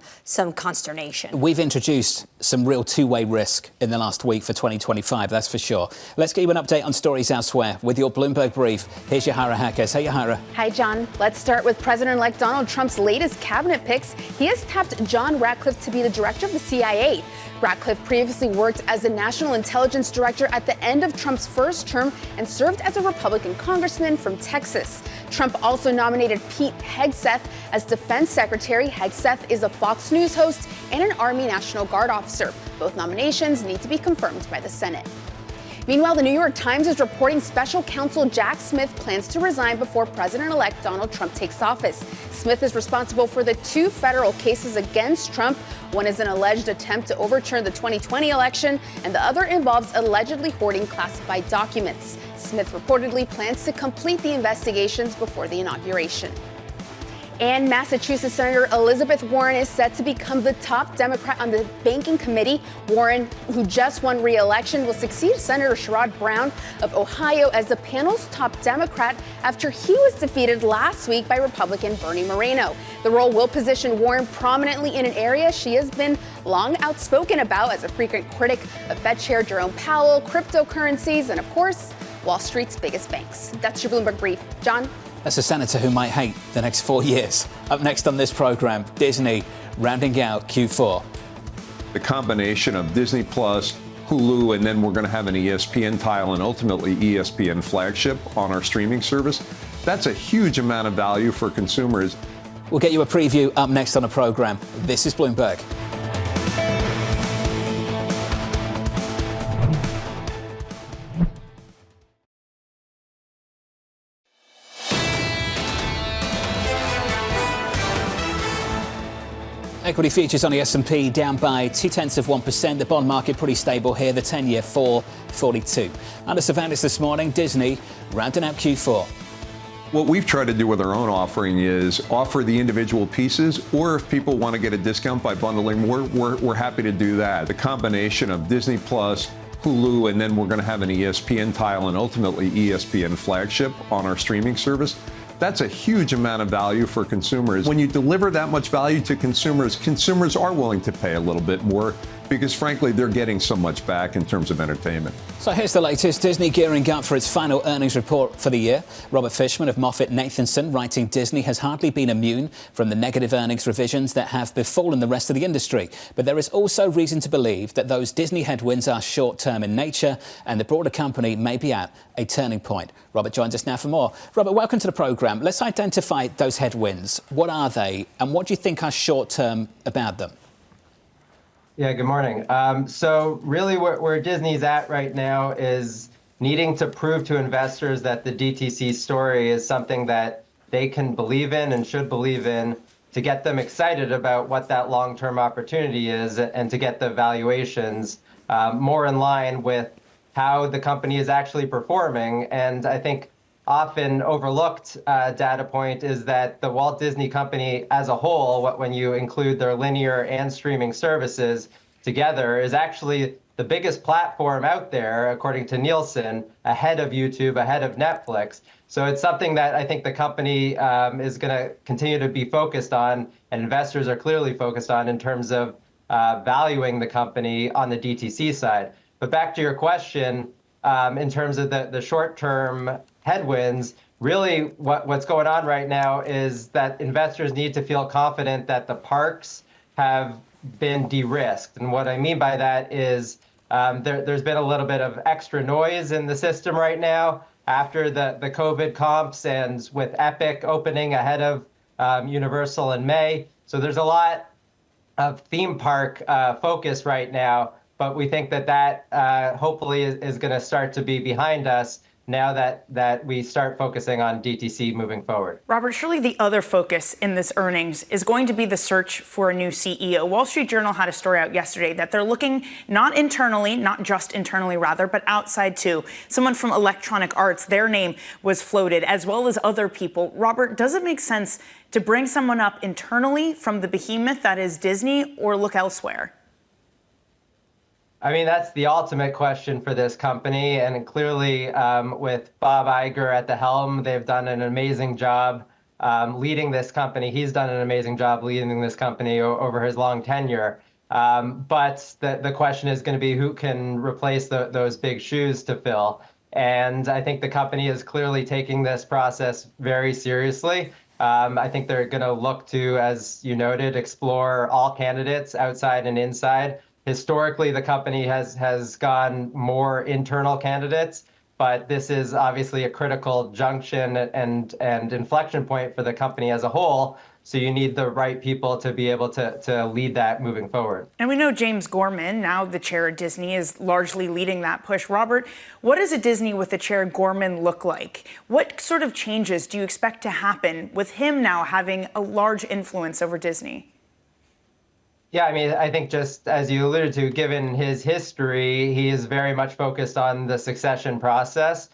consternation. We've introduced some real two-way risk in the last week for 2025, that's for sure. Let's get you an update on stories elsewhere with your Bloomberg Brief. Here's Yahara Hackers. Hey, Yahara. Hi, John. Let's start with President-elect Donald Trump's latest cabinet picks. He has tapped John Ratcliffe to be the director of the CIA. Ratcliffe previously worked as the National Intelligence Director at the end of Trump's first term and served as a Republican congressman from Texas. Trump also nominated Pete Hegseth as Defense Secretary. Hegseth is a Fox News host and an Army National Guard officer. Both nominations need to be confirmed by the Senate. Meanwhile, the New York Times is reporting special counsel Jack Smith plans to resign before President-elect Donald Trump takes office. Smith is responsible for the two federal cases against Trump. One is an alleged attempt to overturn the 2020 election, and the other involves allegedly hoarding classified documents. Smith reportedly plans to complete the investigations before the inauguration. And Massachusetts Senator Elizabeth Warren is set to become the top Democrat on the Banking Committee. Warren, who just won re-election, will succeed Senator Sherrod Brown of Ohio as the panel's top Democrat after he was defeated last week by Republican Bernie Moreno. The role will position Warren prominently in an area she has been long outspoken about as a frequent critic of Fed Chair Jerome Powell, cryptocurrencies, and, of course, Wall Street's biggest banks. That's your Bloomberg Brief. John? That's a senator who might hate the next 4 years. Up next on this program, Disney rounding out Q4. The combination of Disney Plus, Hulu, and then we're going to have an ESPN tile and ultimately ESPN flagship on our streaming service. That's a huge amount of value for consumers. We'll get you a preview up next on the program. This is Bloomberg. Equity futures on the S&P down by 0.2%. The bond market pretty stable here. The 10-year 4.42. Under surveillance this morning, Disney rounding out Q4. What we've tried to do with our own offering is offer the individual pieces, or if people want to get a discount by bundling, we're happy to do that. The combination of Disney Plus, Hulu, and then we're going to have an ESPN tile and ultimately ESPN flagship on our streaming service. That's a huge amount of value for consumers. When you deliver that much value to consumers, consumers are willing to pay a little bit more because, frankly, they're getting so much back in terms of entertainment. So here's the latest. Disney gearing up for its final earnings report for the year. Robert Fishman of Moffettnathanson writing Disney has hardly been immune from the negative earnings revisions that have befallen the rest of the industry. But there is also reason to believe that those Disney headwinds are short-term in nature and the broader company may be at a turning point. Robert joins us now for more. Robert, welcome to the programme. Let's identify those headwinds. What are they and what do you think are short-term about them? Yeah, good morning. So really where Disney's at right now is needing to prove to investors that the DTC story is something that they can believe in and should believe in to get them excited about what that long-term opportunity is and to get the valuations more in line with how the company is actually performing. And I think often overlooked data point is that the Walt Disney Company as a whole, when you include their linear and streaming services together, is actually the biggest platform out there, according to Nielsen, ahead of YouTube, ahead of Netflix. So it's something that I think the company is going to continue to be focused on, and investors are clearly focused on in terms of valuing the company on the DTC side. But back to your question, in terms of the short-term headwinds, really what's going on right now is that investors need to feel confident that the parks have been de-risked. And what I mean by that is there's been a little bit of extra noise in the system right now after the COVID comps and with Epic opening ahead of Universal in May. So there's a lot of theme park focus right now, but we think that hopefully is going to start to be behind us now that we start focusing on DTC moving forward. Robert, surely the other focus in this earnings is going to be the search for a new CEO. Wall Street Journal had a story out yesterday that they're looking not just internally rather, but outside too. Someone from Electronic Arts, their name was floated, as well as other people. Robert, does it make sense to bring someone up internally from the behemoth that is Disney or look elsewhere? I mean, that's the ultimate question for this company. And clearly, with Bob Iger at the helm, they've done an amazing job leading this company. He's done an amazing job leading this company over his long tenure. But the question is going to be who can replace those big shoes to fill. And I think the company is clearly taking this process very seriously. I think they're going to look to, as you noted, explore all candidates outside and inside. Historically, the company has gone more internal candidates, but this is obviously a critical junction and inflection point for the company as a whole. So you need the right people to be able to lead that moving forward. And we know James Gorman, now the chair of Disney, is largely leading that push. Robert, what does a Disney with the chair Gorman look like? What sort of changes do you expect to happen with him now having a large influence over Disney? Yeah, I mean, I think just as you alluded to, given his history, he is very much focused on the succession process.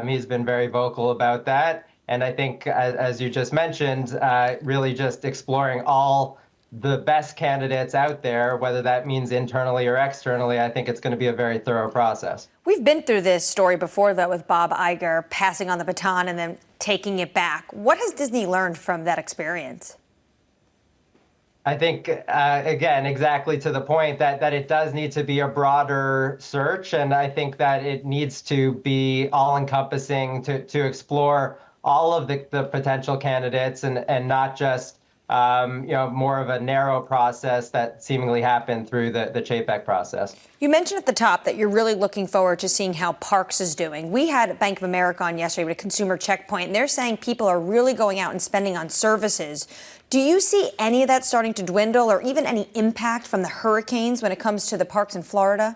He's been very vocal about that. And I think, as you just mentioned, really just exploring all the best candidates out there, whether that means internally or externally. I think it's going to be a very thorough process. We've been through this story before, though, with Bob Iger passing on the baton and then taking it back. What has Disney learned from that experience? I think, again, exactly to the point that it does need to be a broader search. And I think that it needs to be all-encompassing to explore all of the potential candidates and not just, more of a narrow process that seemingly happened through the Chapek process. You mentioned at the top that you're really looking forward to seeing how Parks is doing. We had Bank of America on yesterday with a consumer checkpoint, and they're saying people are really going out and spending on services. Do you see any of that starting to dwindle or even any impact from the hurricanes when it comes to the parks in Florida?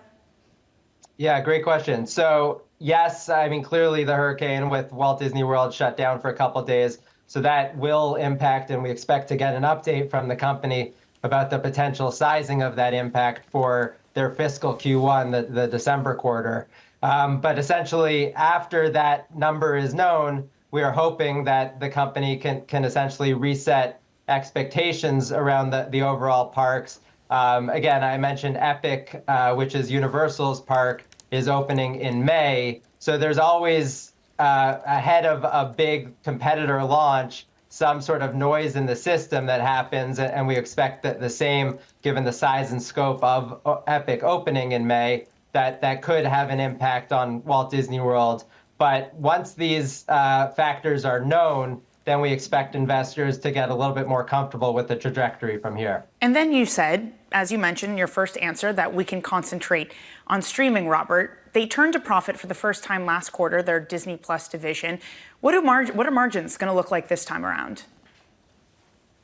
Yeah, great question. So, yes, I mean, clearly the hurricane with Walt Disney World shut down for a couple of days. So that will impact, and we expect to get an update from the company about the potential sizing of that impact for their fiscal Q1, the December quarter. But essentially, after that number is known, we are hoping that the company can essentially reset expectations around the overall parks. Again, I mentioned Epic, which is Universal's park, is opening in May. So there's always ahead of a big competitor launch, some sort of noise in the system that happens, and we expect that the same, given the size and scope of Epic opening in May, that could have an impact on Walt Disney World. But once these factors are known, then we expect investors to get a little bit more comfortable with the trajectory from here. And then you said, as you mentioned in your first answer, that we can concentrate on streaming, Robert. They turned to profit for the first time last quarter, their Disney Plus division. What are margins going to look like this time around?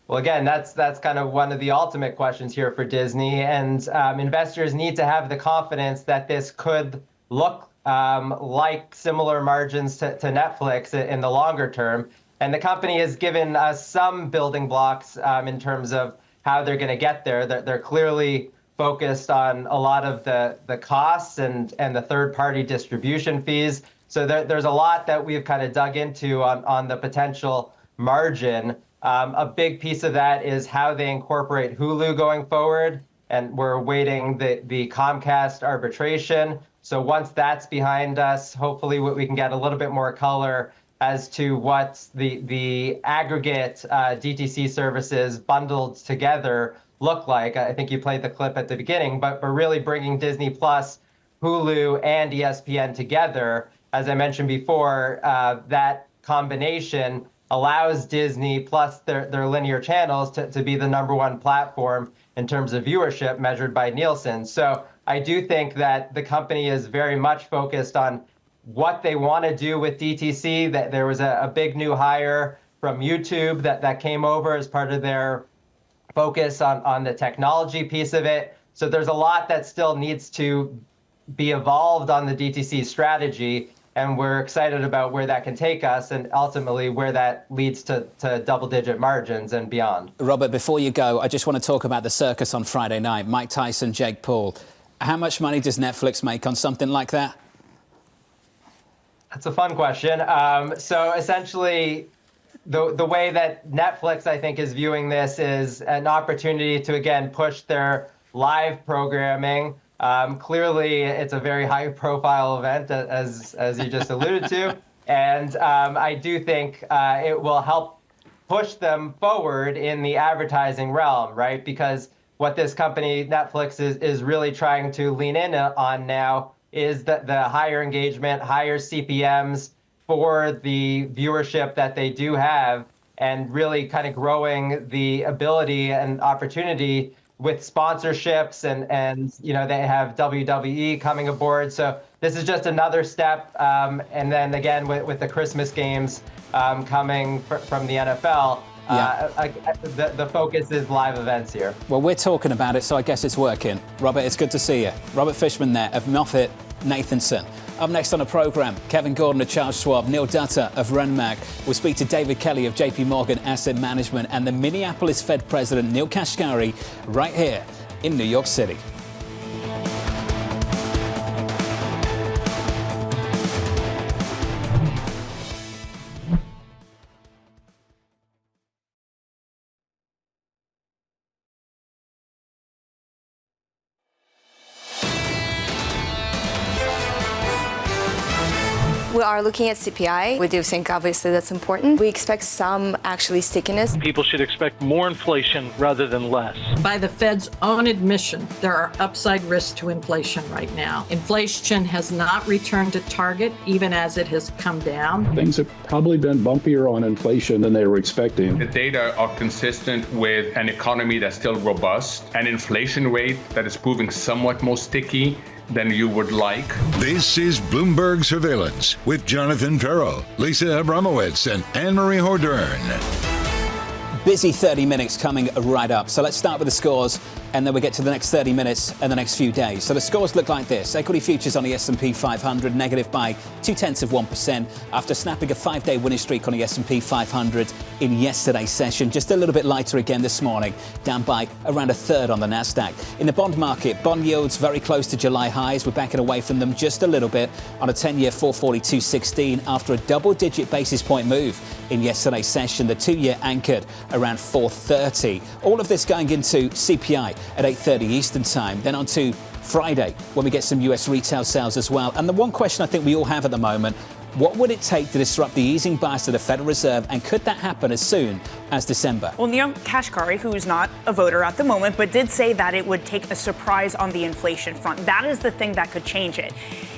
Well, again, that's kind of one of the ultimate questions here for Disney. And investors need to have the confidence that this could look like similar margins to Netflix in the longer term. And the company has given us some building blocks in terms of how they're going to get there. They're clearly focused on a lot of the costs and the third-party distribution fees. So there's a lot that we've kind of dug into on the potential margin. A big piece of that is how they incorporate Hulu going forward. And we're awaiting the Comcast arbitration. So once that's behind us, hopefully we can get a little bit more color as to what the aggregate DTC services bundled together look like. I think you played the clip at the beginning, but really bringing Disney Plus, Hulu, and ESPN together, as I mentioned before, that combination allows Disney plus their linear channels to be the #1 platform in terms of viewership measured by Nielsen. So I do think that the company is very much focused on what they want to do with DTC. That there was a big new hire from YouTube that came over as part of their focus on the technology piece of it. So there's a lot that still needs to be evolved on the DTC strategy, and we're excited about where that can take us and ultimately where that leads to double-digit margins and beyond. Robert, before you go, I just want to talk about the circus on Friday night. Mike Tyson, Jake Paul. How much money does Netflix make on something like that? That's a fun question. So essentially, the way that Netflix, I think, is viewing this is an opportunity to, again, push their live programming. Clearly, it's a very high-profile event, as you just alluded to. And I do think it will help push them forward in the advertising realm, right? Because what this company, Netflix, is really trying to lean in on now is the higher engagement, higher CPMs for the viewership that they do have, and really kind of growing the ability and opportunity with sponsorships, and you know, they have WWE coming aboard. So this is just another step. And then again, with the Christmas games coming from the NFL, the focus is live events here. Well, we're talking about it, so I guess it's working. Robert, it's good to see you. Robert Fishman there of Moffettnathanson. Up next on the programme, Kevin Gordon of Charles Schwab, Neel Dutta of Renmark. We'll speak to David Kelly of JP Morgan Asset Management and the Minneapolis Fed President Neel Kashkari right here in New York City. We are looking at CPI. We do think, obviously, that's important. We expect some, actually, stickiness. People should expect more inflation rather than less. By the Fed's own admission, there are upside risks to inflation right now. Inflation has not returned to target, even as it has come down. Things have probably been bumpier on inflation than they were expecting. The data are consistent with an economy that's still robust, an inflation rate that is proving somewhat more sticky than you would like. This is Bloomberg Surveillance with Jonathan Ferro, Lisa Abramowitz, and Anne-Marie Hordern. Busy 30 minutes coming right up. So let's start with the scores, and then we get to the next 30 minutes and the next few days. So the scores look like this. Equity futures on the S&P 500 negative by 0.2% after snapping a 5-day winning streak on the S&P 500 in yesterday's session. Just a little bit lighter again this morning, down by around a third on the Nasdaq. In the bond market, bond yields very close to July highs. We're backing away from them just a little bit on a 10-year 442.16 after a double-digit basis point move in yesterday's session. The 2-year anchored around 430. All of this going into CPI at 8:30 Eastern time. Then on to Friday when we get some US retail sales as well. And the one question I think we all have at the moment, What would it take to disrupt the easing bias of the Federal Reserve, and could that happen as soon as December? Well, Neel Kashkari, who is not a voter at the moment, but did say that it would take a surprise on the inflation front. That is the thing that could change it.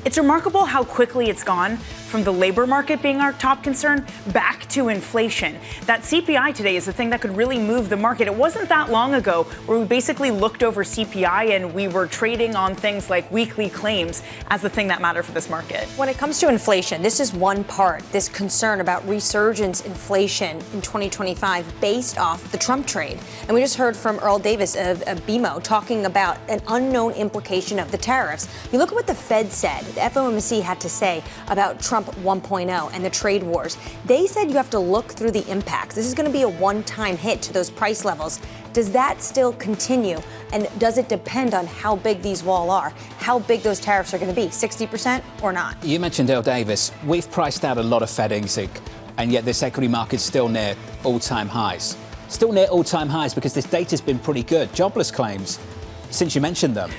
It's remarkable how quickly it's gone from the labor market being our top concern back to inflation. That CPI today is the thing that could really move the market. It wasn't that long ago where we basically looked over CPI and we were trading on things like weekly claims as the thing that mattered for this market. When it comes to inflation, this is one part, this concern about resurgence inflation in 2025 based off the Trump trade. And we just heard from Earl Davis of BMO talking about an unknown implication of the tariffs. You look at what the Fed said, the FOMC had to say about Trump 1.0 and the trade wars. They said you have to look through the impacts. This is going to be a one-time hit to those price levels. Does that still continue? And does it depend on how big these walls are, how big those tariffs are going to be, 60% or not? You mentioned Earl Davis. We've priced out a lot of Fed easing, and yet this equity market's still near all-time highs. Still near all-time highs because this data's been pretty good. Jobless claims, since you mentioned them,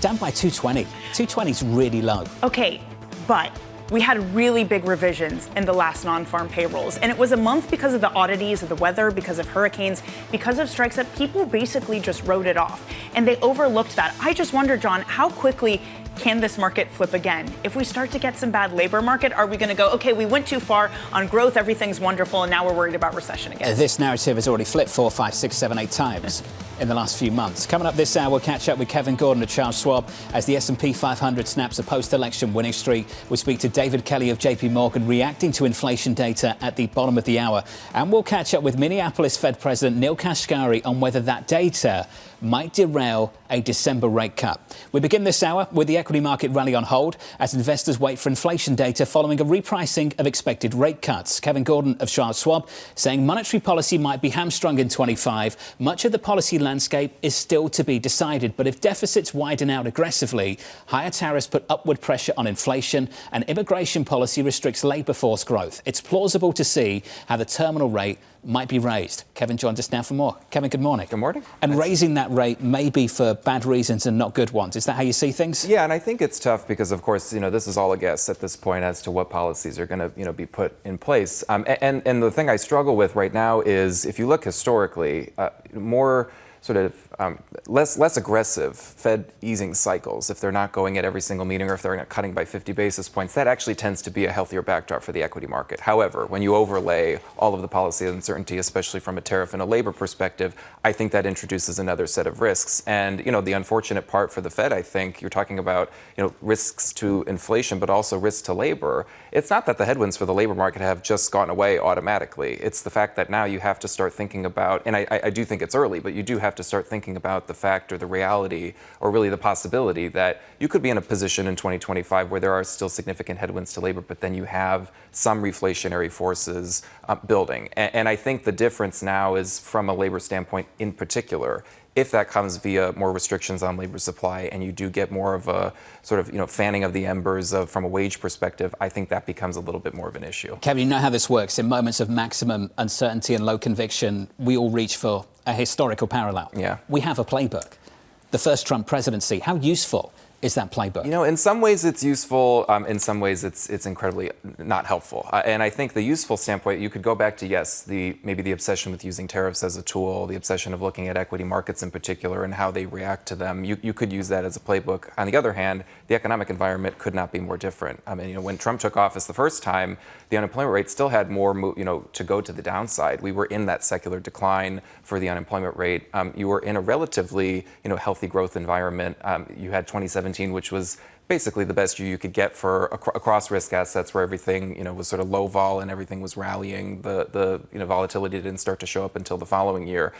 down by 220. 220 is really low. Okay, but we had really big revisions in the last non-farm payrolls. And it was a month because of the oddities of the weather, because of hurricanes, because of strikes that people basically just wrote it off. And they overlooked that. I just wonder, John, how quickly can this market flip again? If we start to get some bad labor market, are we going to go, okay, we went too far on growth, everything's wonderful, and now we're worried about recession again? This narrative has already flipped 4, 5, 6, 7, 8 times in the last few months. Coming up this hour, we'll catch up with Kevin Gordon of Charles Schwab as the S&P 500 snaps a post-election winning streak. We'll speak to David Kelly of JP Morgan reacting to inflation data at the bottom of the hour. And we'll catch up with Minneapolis Fed President Neel Kashkari on whether that data might derail a December rate cut. We begin this hour with the equity market rally on hold as investors wait for inflation data following a repricing of expected rate cuts. Kevin Gordon of Charles Schwab saying monetary policy might be hamstrung in 25. Much of the policy landscape is still to be decided, but if deficits widen out aggressively, higher tariffs put upward pressure on inflation and immigration policy restricts labour force growth. It's plausible to see how the terminal rate might be raised. Kevin joins us now for more. Kevin, good morning. Good morning. And raising that rate may be for bad reasons and not good ones. Is that how you see things? Yeah, and I think it's tough because, of course, this is all a guess at this point as to what policies are going to, be put in place. And the thing I struggle with right now is if you look historically, more sort of less aggressive Fed easing cycles, if they're not going at every single meeting or if they're not cutting by 50 basis points, that actually tends to be a healthier backdrop for the equity market. However, when you overlay all of the policy uncertainty, especially from a tariff and a labor perspective, I think that introduces another set of risks. And, the unfortunate part for the Fed, I think, you're talking about, risks to inflation, but also risks to labor. It's not that the headwinds for the labor market have just gone away automatically. It's the fact that now you have to start thinking about, and I do think it's early, but you do have to start thinking about the fact or the reality or really the possibility that you could be in a position in 2025 where there are still significant headwinds to labor, but then you have some reflationary forces building. And I think the difference now is from a labor standpoint in particular, if that comes via more restrictions on labor supply and you do get more of a sort of, fanning of the embers from a wage perspective, I think that becomes a little bit more of an issue. Kevin, you know how this works. In moments of maximum uncertainty and low conviction, we all reach for a historical parallel. Yeah. We have a playbook. The first Trump presidency. How useful is that playbook? In some ways it's useful. In some ways it's incredibly not helpful. And I think the useful standpoint, you could go back to, yes, maybe the obsession with using tariffs as a tool, the obsession of looking at equity markets in particular and how they react to them. You could use that as a playbook. On the other hand, the economic environment could not be more different. I mean, when Trump took office the first time, the unemployment rate still had more, to go to the downside. We were in that secular decline for the unemployment rate. You were in a relatively, healthy growth environment. You had 2017, which was basically the best year you could get for across risk assets, where everything was sort of low vol and everything was rallying. The volatility didn't start to show up until the following year.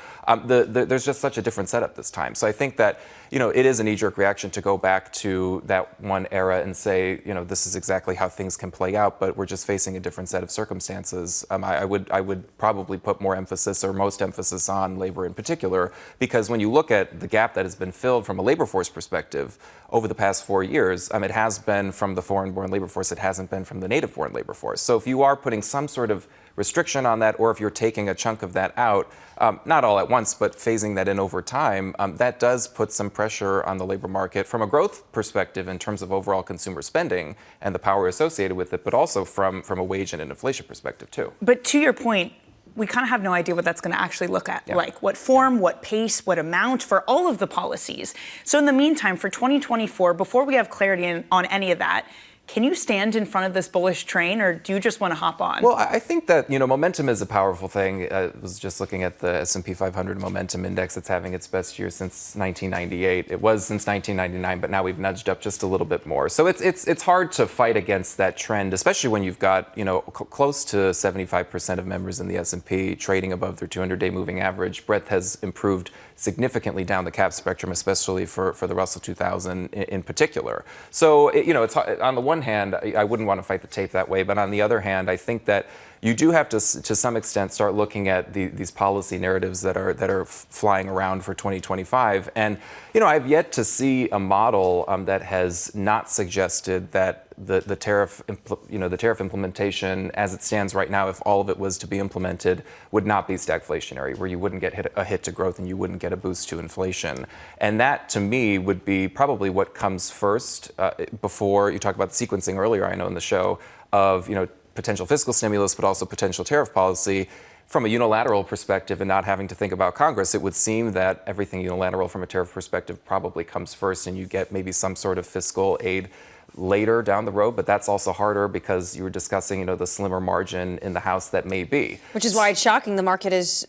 There's just such a different setup this time. So I think that it is a knee-jerk reaction to go back to that one era and say this is exactly how things can play out, but we're just facing a different set of circumstances. I would probably put more emphasis or most emphasis on labor in particular, because when you look at the gap that has been filled from a labor force perspective over the past 4 years, years, it has been from the foreign-born labor force. It hasn't been from the native-born labor force. So if you are putting some sort of restriction on that, or if you're taking a chunk of that out, not all at once, but phasing that in over time, that does put some pressure on the labor market from a growth perspective in terms of overall consumer spending and the power associated with it, but also from a wage and an inflation perspective, too. But to your point, we kind of have no idea what that's going to actually look at, like what form, what pace, what amount for all of the policies. So in the meantime, for 2024, before we have clarity on any of that, can you stand in front of this bullish train, or do you just want to hop on? Well, I think that, momentum is a powerful thing. I was just looking at the S&P 500 momentum index. It's having its best year since 1998. It was since 1999, but now we've nudged up just a little bit more. So it's hard to fight against that trend, especially when you've got, close to 75% of members in the S&P trading above their 200-day moving average. Breadth has improved significantly down the cap spectrum, especially for the Russell 2000 in particular. So, it's on the one hand, I wouldn't want to fight the tape that way. But on the other hand, I think that you do have to some extent, start looking at these policy narratives that are flying around for 2025. And, I've yet to see a model that has not suggested that the tariff implementation as it stands right now, if all of it was to be implemented, would not be stagflationary, where you wouldn't get a hit to growth and you wouldn't get a boost to inflation. And that, to me, would be probably what comes first before you talk about the sequencing earlier, I know in the show, of, potential fiscal stimulus, but also potential tariff policy. From a unilateral perspective and not having to think about Congress, it would seem that everything unilateral from a tariff perspective probably comes first, and you get maybe some sort of fiscal aid later down the road. But that's also harder because you were discussing, the slimmer margin in the House that may be. Which is why it's shocking the market is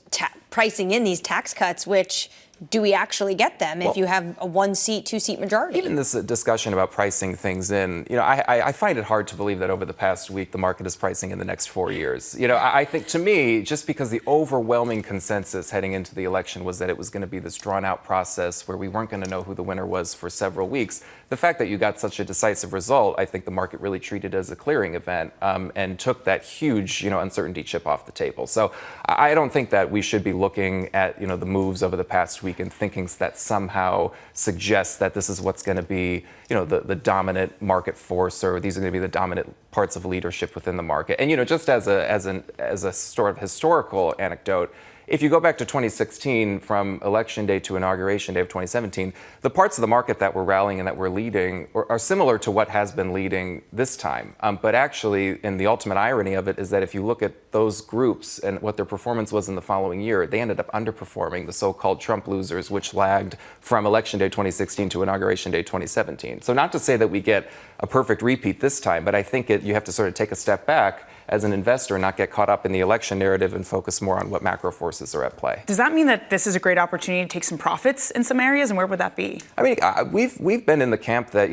pricing in these tax cuts, which do we actually get them if you have a 1-seat, 2-seat majority? Even this discussion about pricing things in, I find it hard to believe that over the past week the market is pricing in the next 4 years. I think, to me, just because the overwhelming consensus heading into the election was that it was going to be this drawn-out process where we weren't going to know who the winner was for several weeks, the fact that you got such a decisive result, I think the market really treated as a clearing event and took that huge, uncertainty chip off the table. So I don't think that we should be looking at, the moves over the past week and thinking that somehow suggests that this is what's going to be, the dominant market force, or these are going to be the dominant parts of leadership within the market. And, just as a sort of historical anecdote, if you go back to 2016, from election day to inauguration day of 2017, the parts of the market that were rallying and that were leading are similar to what has been leading this time. But actually, and the ultimate irony of it is that if you look at those groups and what their performance was in the following year, they ended up underperforming the so-called Trump losers, which lagged from election day 2016 to inauguration day 2017. So not to say that we get a perfect repeat this time, but I think you have to sort of take a step back as an investor and not get caught up in the election narrative and focus more on what macro forces are at play. Does that mean that this is a great opportunity to take some profits in some areas, and where would that be? I mean, we've been in the camp that,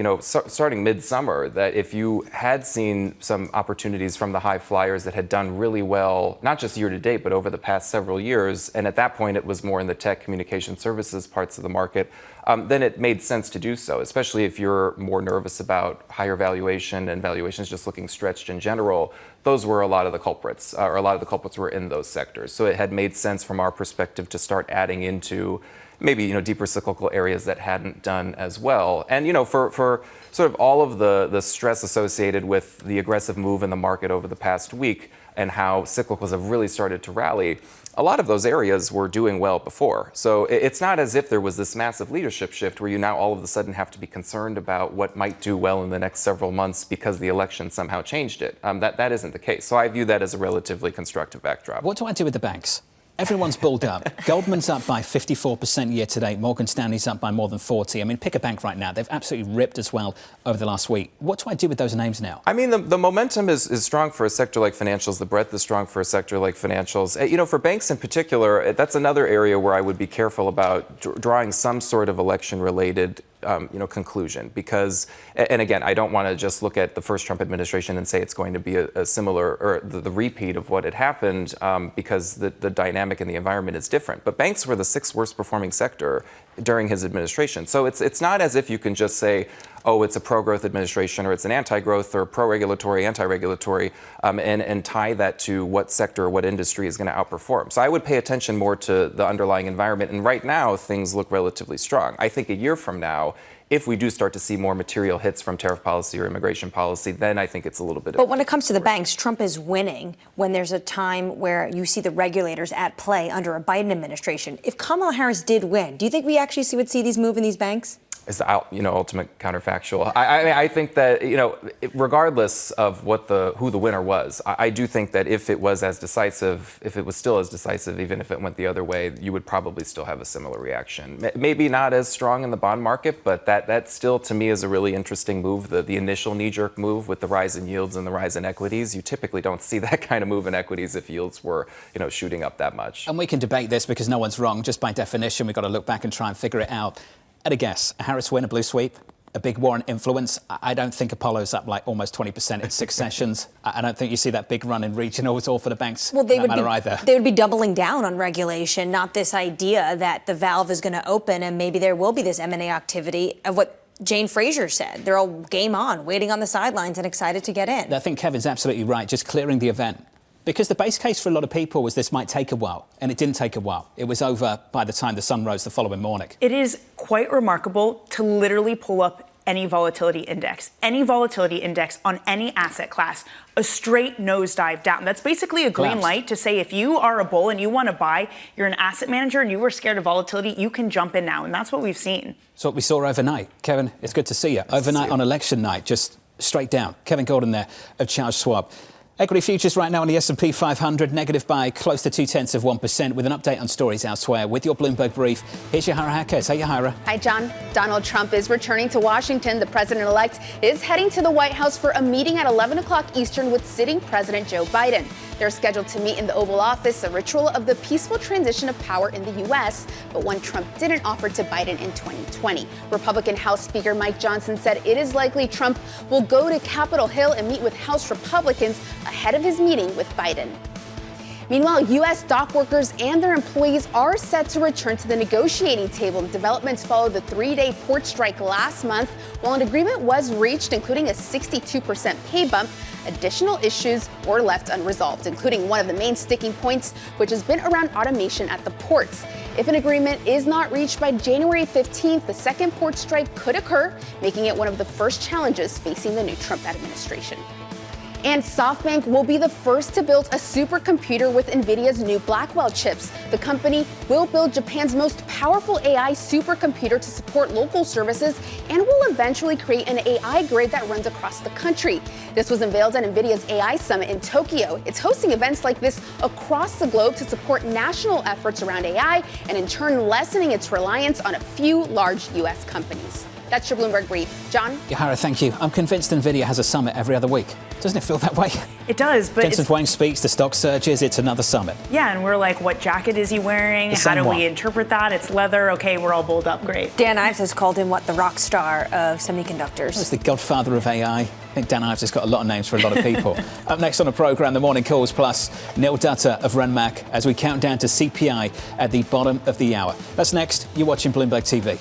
starting midsummer, that if you had seen some opportunities from the high flyers that had done really well, not just year to date, but over the past several years, and at that point it was more in the tech communication services parts of the market, then it made sense to do so, especially if you're more nervous about higher valuation and valuations just looking stretched in general. Those were a lot of the culprits, or a lot of the culprits were in those sectors. So it had made sense from our perspective to start adding into maybe, deeper cyclical areas that hadn't done as well. And, for sort of all of the stress associated with the aggressive move in the market over the past week and how cyclicals have really started to rally, a lot of those areas were doing well before. So it's not as if there was this massive leadership shift where you now all of a sudden have to be concerned about what might do well in the next several months because the election somehow changed it. That isn't the case. So I view that as a relatively constructive backdrop. What do I do with the banks? Everyone's bulled up. Goldman's up by 54% year to date. Morgan Stanley's up by more than 40%. I mean, pick a bank right now. They've absolutely ripped as well over the last week. What do I do with those names now? I mean, the momentum is strong for a sector like financials. The breadth is strong for a sector like financials. For banks in particular, that's another area where I would be careful about drawing some sort of election-related conclusion, because, and again, I don't want to just look at the first Trump administration and say it's going to be a similar, or the repeat of what had happened, because the dynamic and the environment is different. But banks were the 6th worst performing sector during his administration. So it's not as if you can just say, oh, it's a pro-growth administration, or it's an anti-growth, or pro-regulatory, anti-regulatory, and tie that to what sector or what industry is going to outperform. So I would pay attention more to the underlying environment. And right now, things look relatively strong. I think a year from now, If we do start to see more material hits from tariff policy or immigration policy, then I think it's a little bit. But when it comes to the banks, Trump is winning when there's a time where you see the regulators at play under a Biden administration. If Kamala Harris did win, do you think we actually would see these move in these banks? Is the ultimate counterfactual. I think that regardless of who the winner was, I do think that if it was still as decisive, even if it went the other way, you would probably still have a similar reaction. Maybe not as strong in the bond market, but that still to me is a really interesting move. The initial knee-jerk move with the rise in yields and the rise in equities. You typically don't see that kind of move in equities if yields were shooting up that much. And we can debate this because no one's wrong. Just by definition, we've got to look back and try and figure it out. At a guess, a Harris win, a blue sweep, a big Warren influence. I don't think Apollo's up like almost 20% in 6 sessions. I don't think you see that big run in regionals or for the banks. Well, they would be doubling down on regulation, not this idea that the valve is going to open and maybe there will be this M&A activity of what Jane Fraser said. They're all game on, waiting on the sidelines and excited to get in. I think Kevin's absolutely right, just clearing the event. Because the base case for a lot of people was this might take a while, and it didn't take a while. It was over by the time the sun rose the following morning. It is quite remarkable to literally pull up any volatility index on any asset class, a straight nosedive down. That's basically a green light to say if you are a bull and you want to buy, you're an asset manager and you were scared of volatility, you can jump in now. And that's what we've seen. That's what we saw overnight. Kevin, it's good to see you. Overnight on election night, just straight down. Kevin Golden there of Schwab. Equity futures right now on the S&P 500 negative by close to 0.2%, with an update on stories elsewhere. With your Bloomberg brief, here's Yahara Hakez. Hey, Yahara. Hi, John. Donald Trump is returning to Washington. The president-elect is heading to the White House for a meeting at 11 o'clock Eastern with sitting President Joe Biden. They're scheduled to meet in the Oval Office, a ritual of the peaceful transition of power in the U.S., but one Trump didn't offer to Biden in 2020. Republican House Speaker Mike Johnson said it is likely Trump will go to Capitol Hill and meet with House Republicans ahead of his meeting with Biden. Meanwhile, U.S. dock workers and their employees are set to return to the negotiating table. Developments followed the 3-day port strike last month. While an agreement was reached, including a 62% pay bump, additional issues were left unresolved, including one of the main sticking points, which has been around automation at the ports. If an agreement is not reached by January 15th, the second port strike could occur, making it one of the first challenges facing the new Trump administration. And SoftBank will be the first to build a supercomputer with NVIDIA's new Blackwell chips. The company will build Japan's most powerful AI supercomputer to support local services and will eventually create an AI grid that runs across the country. This was unveiled at NVIDIA's AI Summit in Tokyo. It's hosting events like this across the globe to support national efforts around AI and in turn lessening its reliance on a few large U.S. companies. That's your Bloomberg brief. John? Yahara, thank you. I'm convinced NVIDIA has a summit every other week. Doesn't it feel that way? It does, but Jensen Huang speaks, the stock surges, it's another summit. Yeah, and we're like, what jacket is he wearing? How do we interpret that? It's leather. Okay, we're all bulled up. Great. Dan Ives has called him, the rock star of semiconductors. He's the godfather of AI. I think Dan Ives has got a lot of names for a lot of people. Up next on the programme, the Morning Calls Plus, Neel Dutta of Renmac as we count down to CPI at the bottom of the hour. That's next. You're watching Bloomberg TV.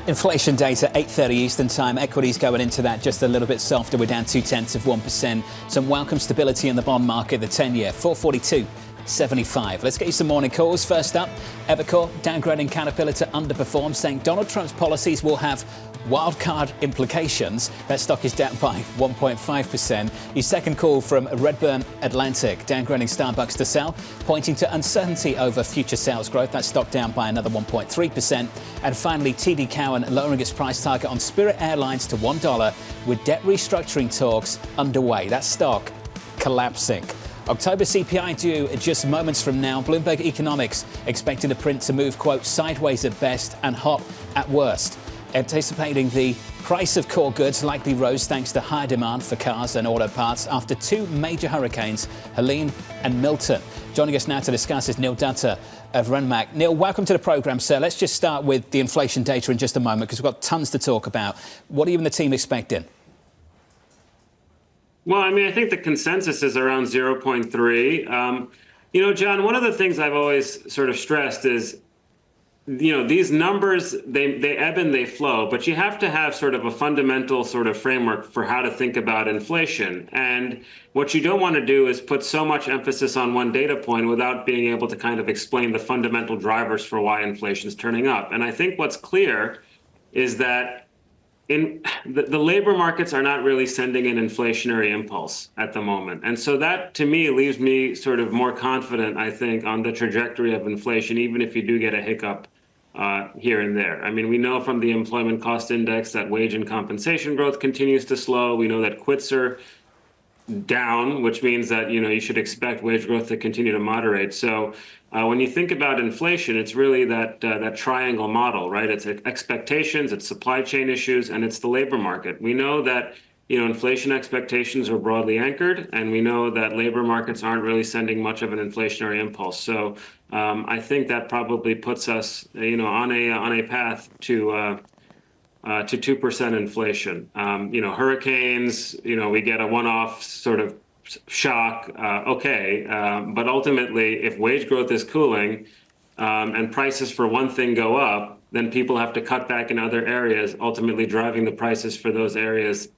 Inflation data, 8:30 Eastern Time. Equities going into that just a little bit softer. We're down 0.2%. Some welcome stability in the bond market. The 10-year, 442.75. Let's get you some morning calls. First up, Evercore downgrading Caterpillar to underperform, saying Donald Trump's policies will have wildcard implications. That stock is down by 1.5%. Your second call from Redburn Atlantic, downgrading Starbucks to sell, pointing to uncertainty over future sales growth. That stock down by another 1.3%. And finally, TD Cowen lowering its price target on Spirit Airlines to $1 with debt restructuring talks underway. That stock collapsing. October CPI due just moments from now. Bloomberg Economics expecting the print to move, quote, sideways at best and hot at worst, anticipating the Price of core goods likely rose thanks to higher demand for cars and auto parts after two major hurricanes, Helene and Milton. Joining us now to discuss is Neel Dutta of Renmark. Neel, welcome to the programme, sir. Let's just start with the inflation data in just a moment because we've got tons to talk about. What are you and the team expecting? Well, I mean, I think the consensus is around 0.3. John, one of the things I've always sort of stressed is, these numbers, they ebb and they flow, but you have to have sort of a fundamental sort of framework for how to think about inflation. And what you don't want to do is put so much emphasis on one data point without being able to kind of explain the fundamental drivers for why inflation is turning up. And I think what's clear is that the labor markets are not really sending an inflationary impulse at the moment. And so that, to me, leaves me sort of more confident, I think, on the trajectory of inflation, even if you do get a hiccup here and there. I mean, we know from the employment cost index that wage and compensation growth continues to slow. We know that quits are down, which means that, you should expect wage growth to continue to moderate. So when you think about inflation, it's really that triangle model, right? It's expectations, it's supply chain issues, and it's the labor market. We know that, inflation expectations are broadly anchored, and we know that labor markets aren't really sending much of an inflationary impulse. So I think that probably puts us, on a path to 2% inflation. Hurricanes, we get a one-off sort of shock, but ultimately, if wage growth is cooling and prices for one thing go up, then people have to cut back in other areas, ultimately driving the prices for those areas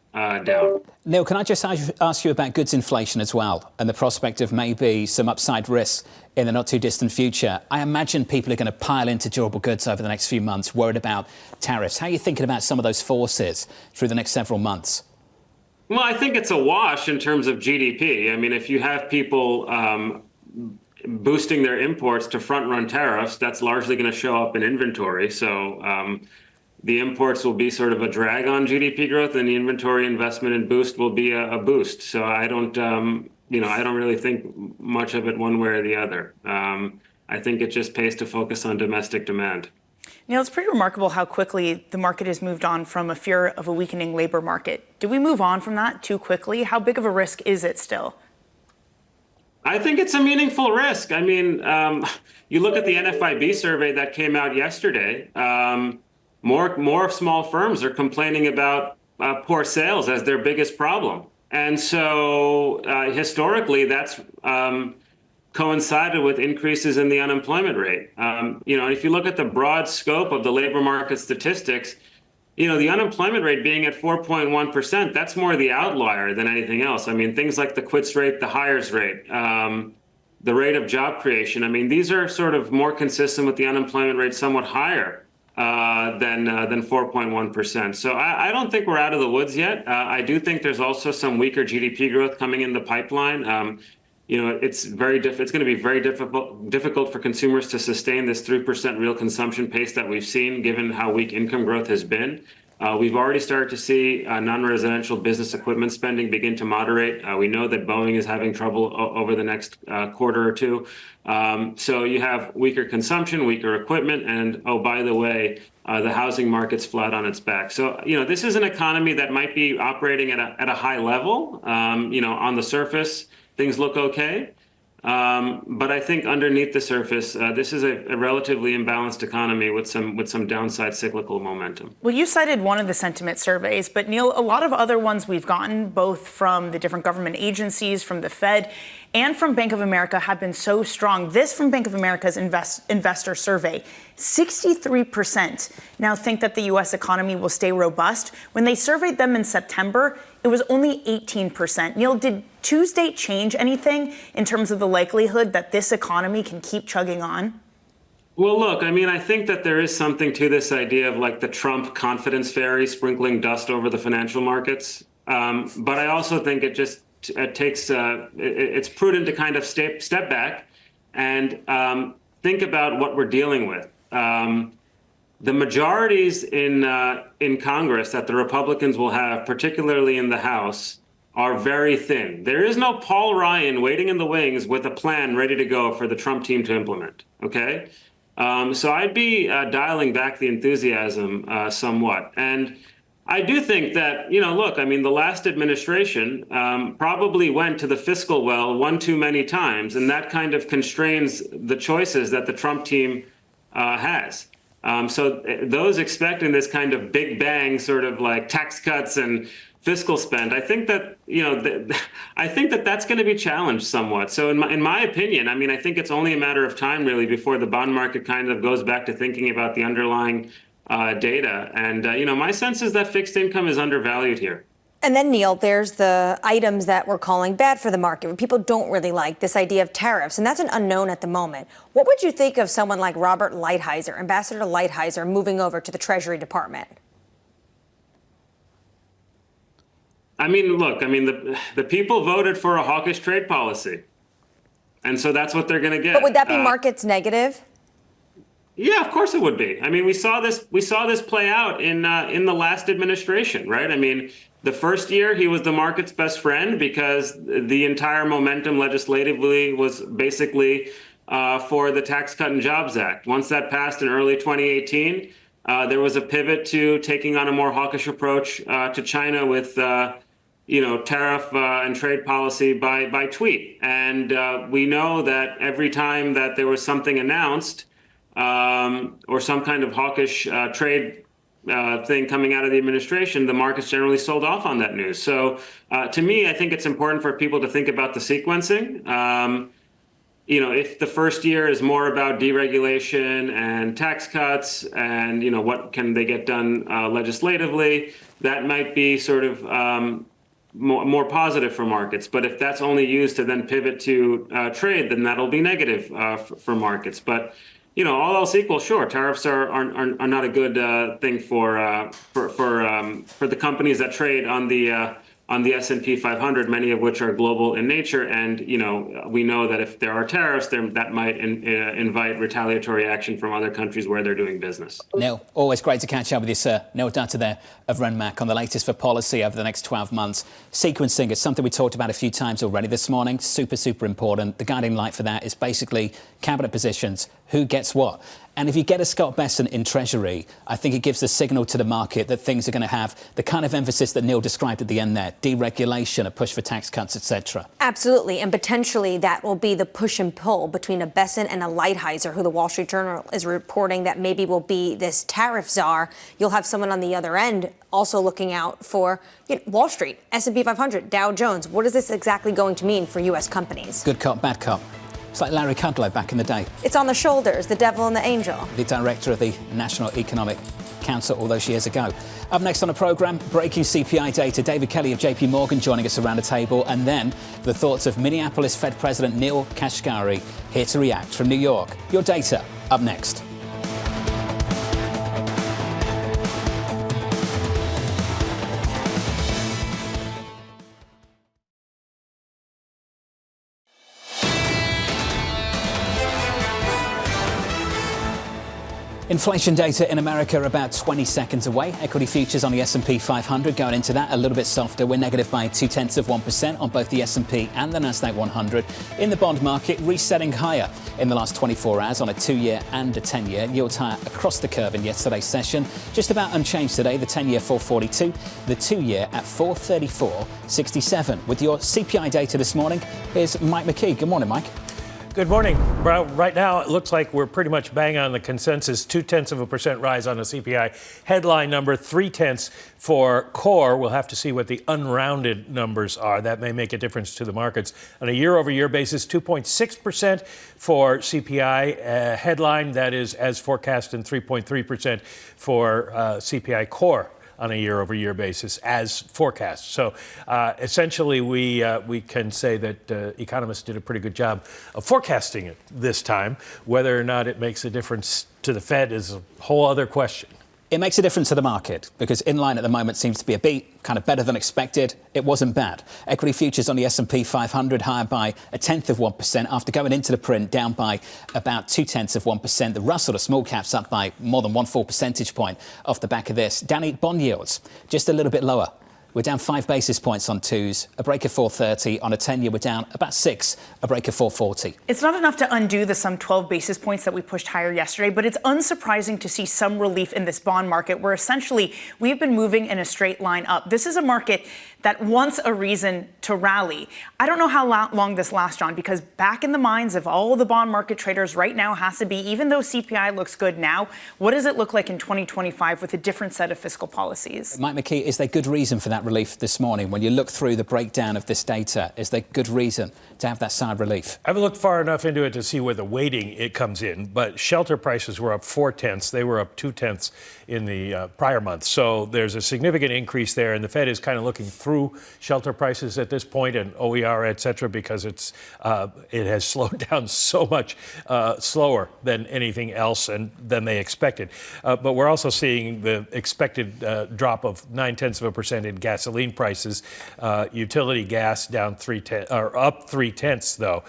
down. Neel, can I just ask you about goods inflation as well and the prospect of maybe some upside risks in the not too distant future? I imagine people are going to pile into durable goods over the next few months, worried about tariffs. How are you thinking about some of those forces through the next several months? Well, I think it's a wash in terms of GDP. I mean, if you have people boosting their imports to front-run tariffs, that's largely going to show up in inventory. So the imports will be sort of a drag on GDP growth, and the inventory investment and boost will be a boost. So I don't really think much of it one way or the other. I think it just pays to focus on domestic demand. Neel, it's pretty remarkable how quickly the market has moved on from a fear of a weakening labor market. Do we move on from that too quickly? How big of a risk is it still? I think it's a meaningful risk. I mean, you look at the NFIB survey that came out yesterday. More small firms are complaining about poor sales as their biggest problem. And so historically, that's coincided with increases in the unemployment rate. If you look at the broad scope of the labor market statistics, the unemployment rate being at 4.1%, that's more the outlier than anything else. I mean, things like the quits rate, the hires rate, the rate of job creation. I mean, these are sort of more consistent with the unemployment rate somewhat higher than 4.1%. So I don't think we're out of the woods yet. I do think there's also some weaker GDP growth coming in the pipeline. It's going to be very difficult for consumers to sustain this 3% real consumption pace that we've seen, given how weak income growth has been. We've already started to see non-residential business equipment spending begin to moderate. We know that Boeing is having trouble over the next quarter or two. So you have weaker consumption, weaker equipment, and by the way, the housing market's flat on its back. So, this is an economy that might be operating at a high level. On the surface, things look okay. But I think underneath the surface, this is a relatively imbalanced economy with some downside cyclical momentum. Well, you cited one of the sentiment surveys, but Neel, a lot of other ones we've gotten, both from the different government agencies, from the Fed, and from Bank of America, have been so strong. This from Bank of America's investor survey, 63% now think that the U.S. economy will stay robust. When they surveyed them in September, it was only 18%. Neel, did Tuesday change anything in terms of the likelihood that this economy can keep chugging on? Well, look, I mean, I think that there is something to this idea of like the Trump confidence fairy sprinkling dust over the financial markets. But I also think it's prudent to kind of step back and think about what we're dealing with. The majorities in Congress that the Republicans will have, particularly in the House, are very thin. There is no Paul Ryan waiting in the wings with a plan ready to go for the Trump team to implement, okay? So I'd be dialing back the enthusiasm somewhat. And I do think that, look, I mean, the last administration probably went to the fiscal well one too many times, and that kind of constrains the choices that the Trump team has. So those expecting this kind of big bang sort of like tax cuts and fiscal spend, I think that, I think that that's going to be challenged somewhat. So in my opinion, I mean, I think it's only a matter of time really before the bond market kind of goes back to thinking about the underlying data. And, my sense is that fixed income is undervalued here. And then, Neel, there's the items that we're calling bad for the market, where people don't really like this idea of tariffs, and that's an unknown at the moment. What would you think of someone like Robert Lighthizer, Ambassador Lighthizer, moving over to the Treasury Department? I mean, look, I mean, the people voted for a hawkish trade policy, and so that's what they're going to get. But would that be markets negative? Yeah, of course it would be. I mean, we saw this play out in the last administration, right? I mean, the first year he was the market's best friend because the entire momentum legislatively was basically for the Tax Cut and Jobs Act. Once that passed in early 2018, there was a pivot to taking on a more hawkish approach to China with tariff and trade policy by tweet. And we know that every time that there was something announced or some kind of hawkish trade thing coming out of the administration, the markets generally sold off on that news. So to me, I think it's important for people to think about the sequencing. If the first year is more about deregulation and tax cuts and, what can they get done legislatively, that might be sort of more positive for markets. But if that's only used to then pivot to trade, then that'll be negative for markets. But all else equal, sure, tariffs are not a good thing for the companies that trade on the S&P 500, many of which are global in nature. And we know that if there are tariffs, that might invite retaliatory action from other countries where they're doing business. Neel, always great to catch up with you, sir. Neel Dutta there of Renmac on the latest for policy over the next 12 months. Sequencing is something we talked about a few times already this morning. Super, super important. The guiding light for that is basically cabinet positions. Who gets what? And if you get a Scott Bessent in Treasury, I think it gives the signal to the market that things are going to have the kind of emphasis that Neel described at the end there, deregulation, a push for tax cuts, etc. Absolutely. And potentially that will be the push and pull between a Bessent and a Lighthizer, who the Wall Street Journal is reporting that maybe will be this tariff czar. You'll have someone on the other end also looking out for Wall Street, S&P 500, Dow Jones. What is this exactly going to mean for U.S. companies? Good cop, bad cop. It's like Larry Kudlow back in the day. It's on the shoulders, the devil and the angel. The director of the National Economic Council all those years ago. Up next on the programme, breaking CPI data. David Kelly of JP Morgan joining us around the table. And then the thoughts of Minneapolis Fed President Neel Kashkari here to react from New York. Your data up next. Inflation data in America are about 20 seconds away. Equity futures on the S&P 500 going into that a little bit softer. We're negative by 0.2% on both the S&P and the Nasdaq 100. In the bond market, resetting higher in the last 24 hours on a 2-year and a 10-year. Yields higher across the curve in yesterday's session. Just about unchanged today. The 10-year 442, the 2-year at 434.67. With your CPI data this morning, here's Mike McKee. Good morning, Mike. Good morning. Well, right now, it looks like we're pretty much bang on the consensus. 0.2% rise on the CPI headline number, 0.3 for core. We'll have to see what the unrounded numbers are. That may make a difference to the markets. On a year-over-year basis, 2.6% for CPI headline. That is as forecast, and 3.3% for CPI core on a year-over-year basis as forecast. So essentially, we can say that economists did a pretty good job of forecasting it this time. Whether or not it makes a difference to the Fed is a whole other question. It makes a difference to the market because in line at the moment seems to be a beat, kind of better than expected. It wasn't bad. Equity futures on the S&P 500 higher by 0.1% after going into the print, down by about 0.2%. The Russell, the small caps, up by more than 1 full percentage point off the back of this. Danny, bond yields just a little bit lower We're down 5 basis points on 2s, a break of 430. On a 10-year, we're down about 6, a break of 440. It's not enough to undo the some 12 basis points that we pushed higher yesterday, but it's unsurprising to see some relief in this bond market where essentially we've been moving in a straight line up. This is a market that wants a reason to rally. I don't know how long this lasts, John, because back in the minds of all the bond market traders right now has to be, even though CPI looks good now, what does it look like in 2025 with a different set of fiscal policies? Mike McKee, is there good reason for that relief this morning? When you look through the breakdown of this data, is there good reason to have that sigh of relief? I haven't looked far enough into it to see where the weighting it comes in, but shelter prices were up 0.4. They were up 0.2 in the prior month. So there's a significant increase there, and the Fed is kind of looking through shelter prices at this point and OER, et cetera, because it has slowed down so much slower than anything else and than they expected. But we're also seeing the expected drop of 0.9% in gasoline prices. Utility gas down up 0.3, though.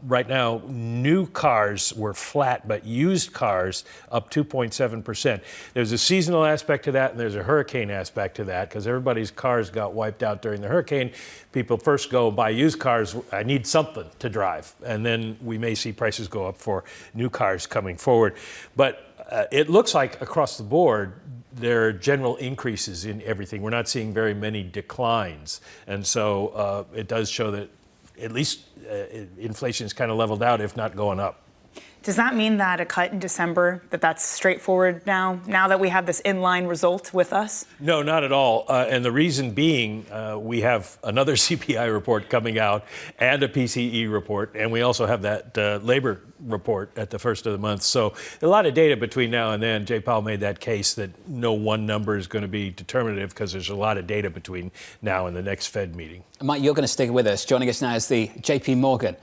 Right now, new cars were flat, but used cars up 2.7%. There's a seasonal aspect to that, and there's a hurricane aspect to that, because everybody's cars got wiped out during the hurricane. People first go buy used cars. I need something to drive. And then we may see prices go up for new cars coming forward. But it looks like across the board, there are general increases in everything. We're not seeing very many declines. And so it does show that at least inflation is kind of leveled out, if not going up. Does that mean that a cut in December, that's straightforward now that we have this inline result with us? No, not at all. And the reason being, we have another CPI report coming out and a PCE report, and we also have that labor report at the first of the month. So a lot of data between now and then. Jay Powell made that case that no one number is going to be determinative because there's a lot of data between now and the next Fed meeting. Mike, you're going to stick with us. Joining us now is the JP Morgan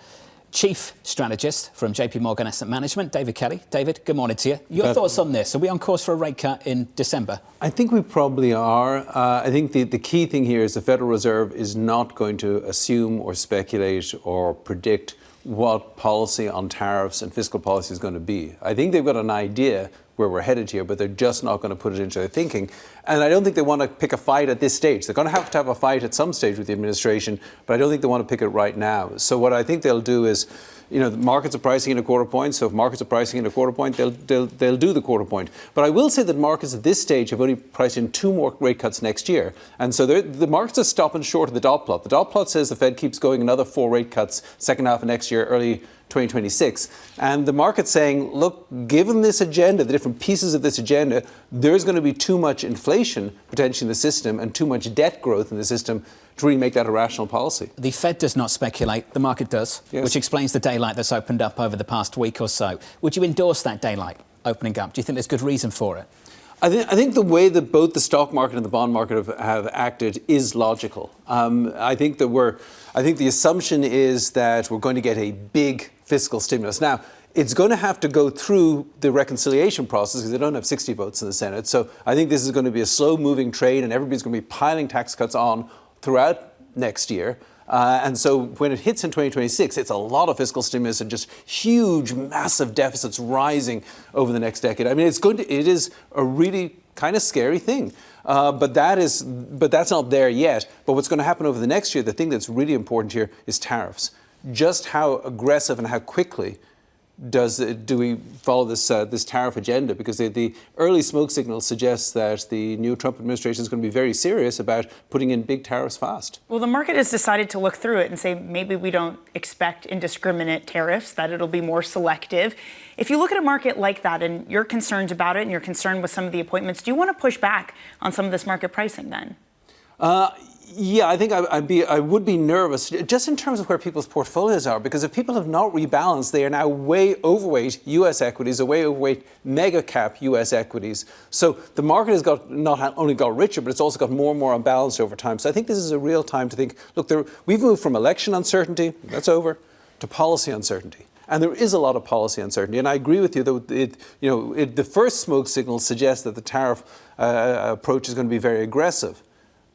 Chief Strategist from JP Morgan Asset Management, David Kelly. David, good morning to you. Your thoughts on this? Are we on course for a rate cut in December? I think we probably are. I think the key thing here is the Federal Reserve is not going to assume or speculate or predict what policy on tariffs and fiscal policy is going to be. I think they've got an idea where we're headed here, but they're just not going to put it into their thinking. And I don't think they want to pick a fight at this stage. They're going to have a fight at some stage with the administration, but I don't think they want to pick it right now. So what I think they'll do is, the markets are pricing in a quarter point. So if markets are pricing in a quarter point, they'll do the quarter point. But I will say that markets at this stage have only priced in 2 more rate cuts next year. And so the markets are stopping short of the dot plot. The dot plot says the Fed keeps going another 4 rate cuts, second half of next year, early 2026. And the market's saying, look, given this agenda, the different pieces of this agenda, there's going to be too much inflation potentially in the system and too much debt growth in the system to really make that a rational policy. The Fed does not speculate, the market does, yes, which explains the daylight that's opened up over the past week or so. Would you endorse that daylight opening up? Do you think there's good reason for it? I think the way that both the stock market and the bond market have acted is logical. I think the assumption is that we're going to get a big fiscal stimulus. Now, it's going to have to go through the reconciliation process because they don't have 60 votes in the Senate. So I think this is going to be a slow-moving train, and everybody's going to be piling tax cuts on throughout next year. And so when it hits in 2026, it's a lot of fiscal stimulus and just huge, massive deficits rising over the next decade. I mean, it is a really kind of scary thing. But that's not there yet. But what's going to happen over the next year, the thing that's really important here is tariffs. Just how aggressive and how quickly do we follow this tariff agenda? Because the early smoke signal suggests that the new Trump administration is going to be very serious about putting in big tariffs fast. Well, the market has decided to look through it and say maybe we don't expect indiscriminate tariffs, that it'll be more selective. If you look at a market like that and you're concerned about it and you're concerned with some of the appointments, do you want to push back on some of this market pricing then? Yeah, I think I would be nervous just in terms of where people's portfolios are, because if people have not rebalanced, they are now way overweight U.S. equities, or way overweight mega cap U.S. equities. So the market has not only got richer, but it's also got more and more unbalanced over time. So I think this is a real time to think, look, we've moved from election uncertainty, that's over, to policy uncertainty. And there is a lot of policy uncertainty. And I agree with you that the first smoke signal suggests that the tariff approach is going to be very aggressive.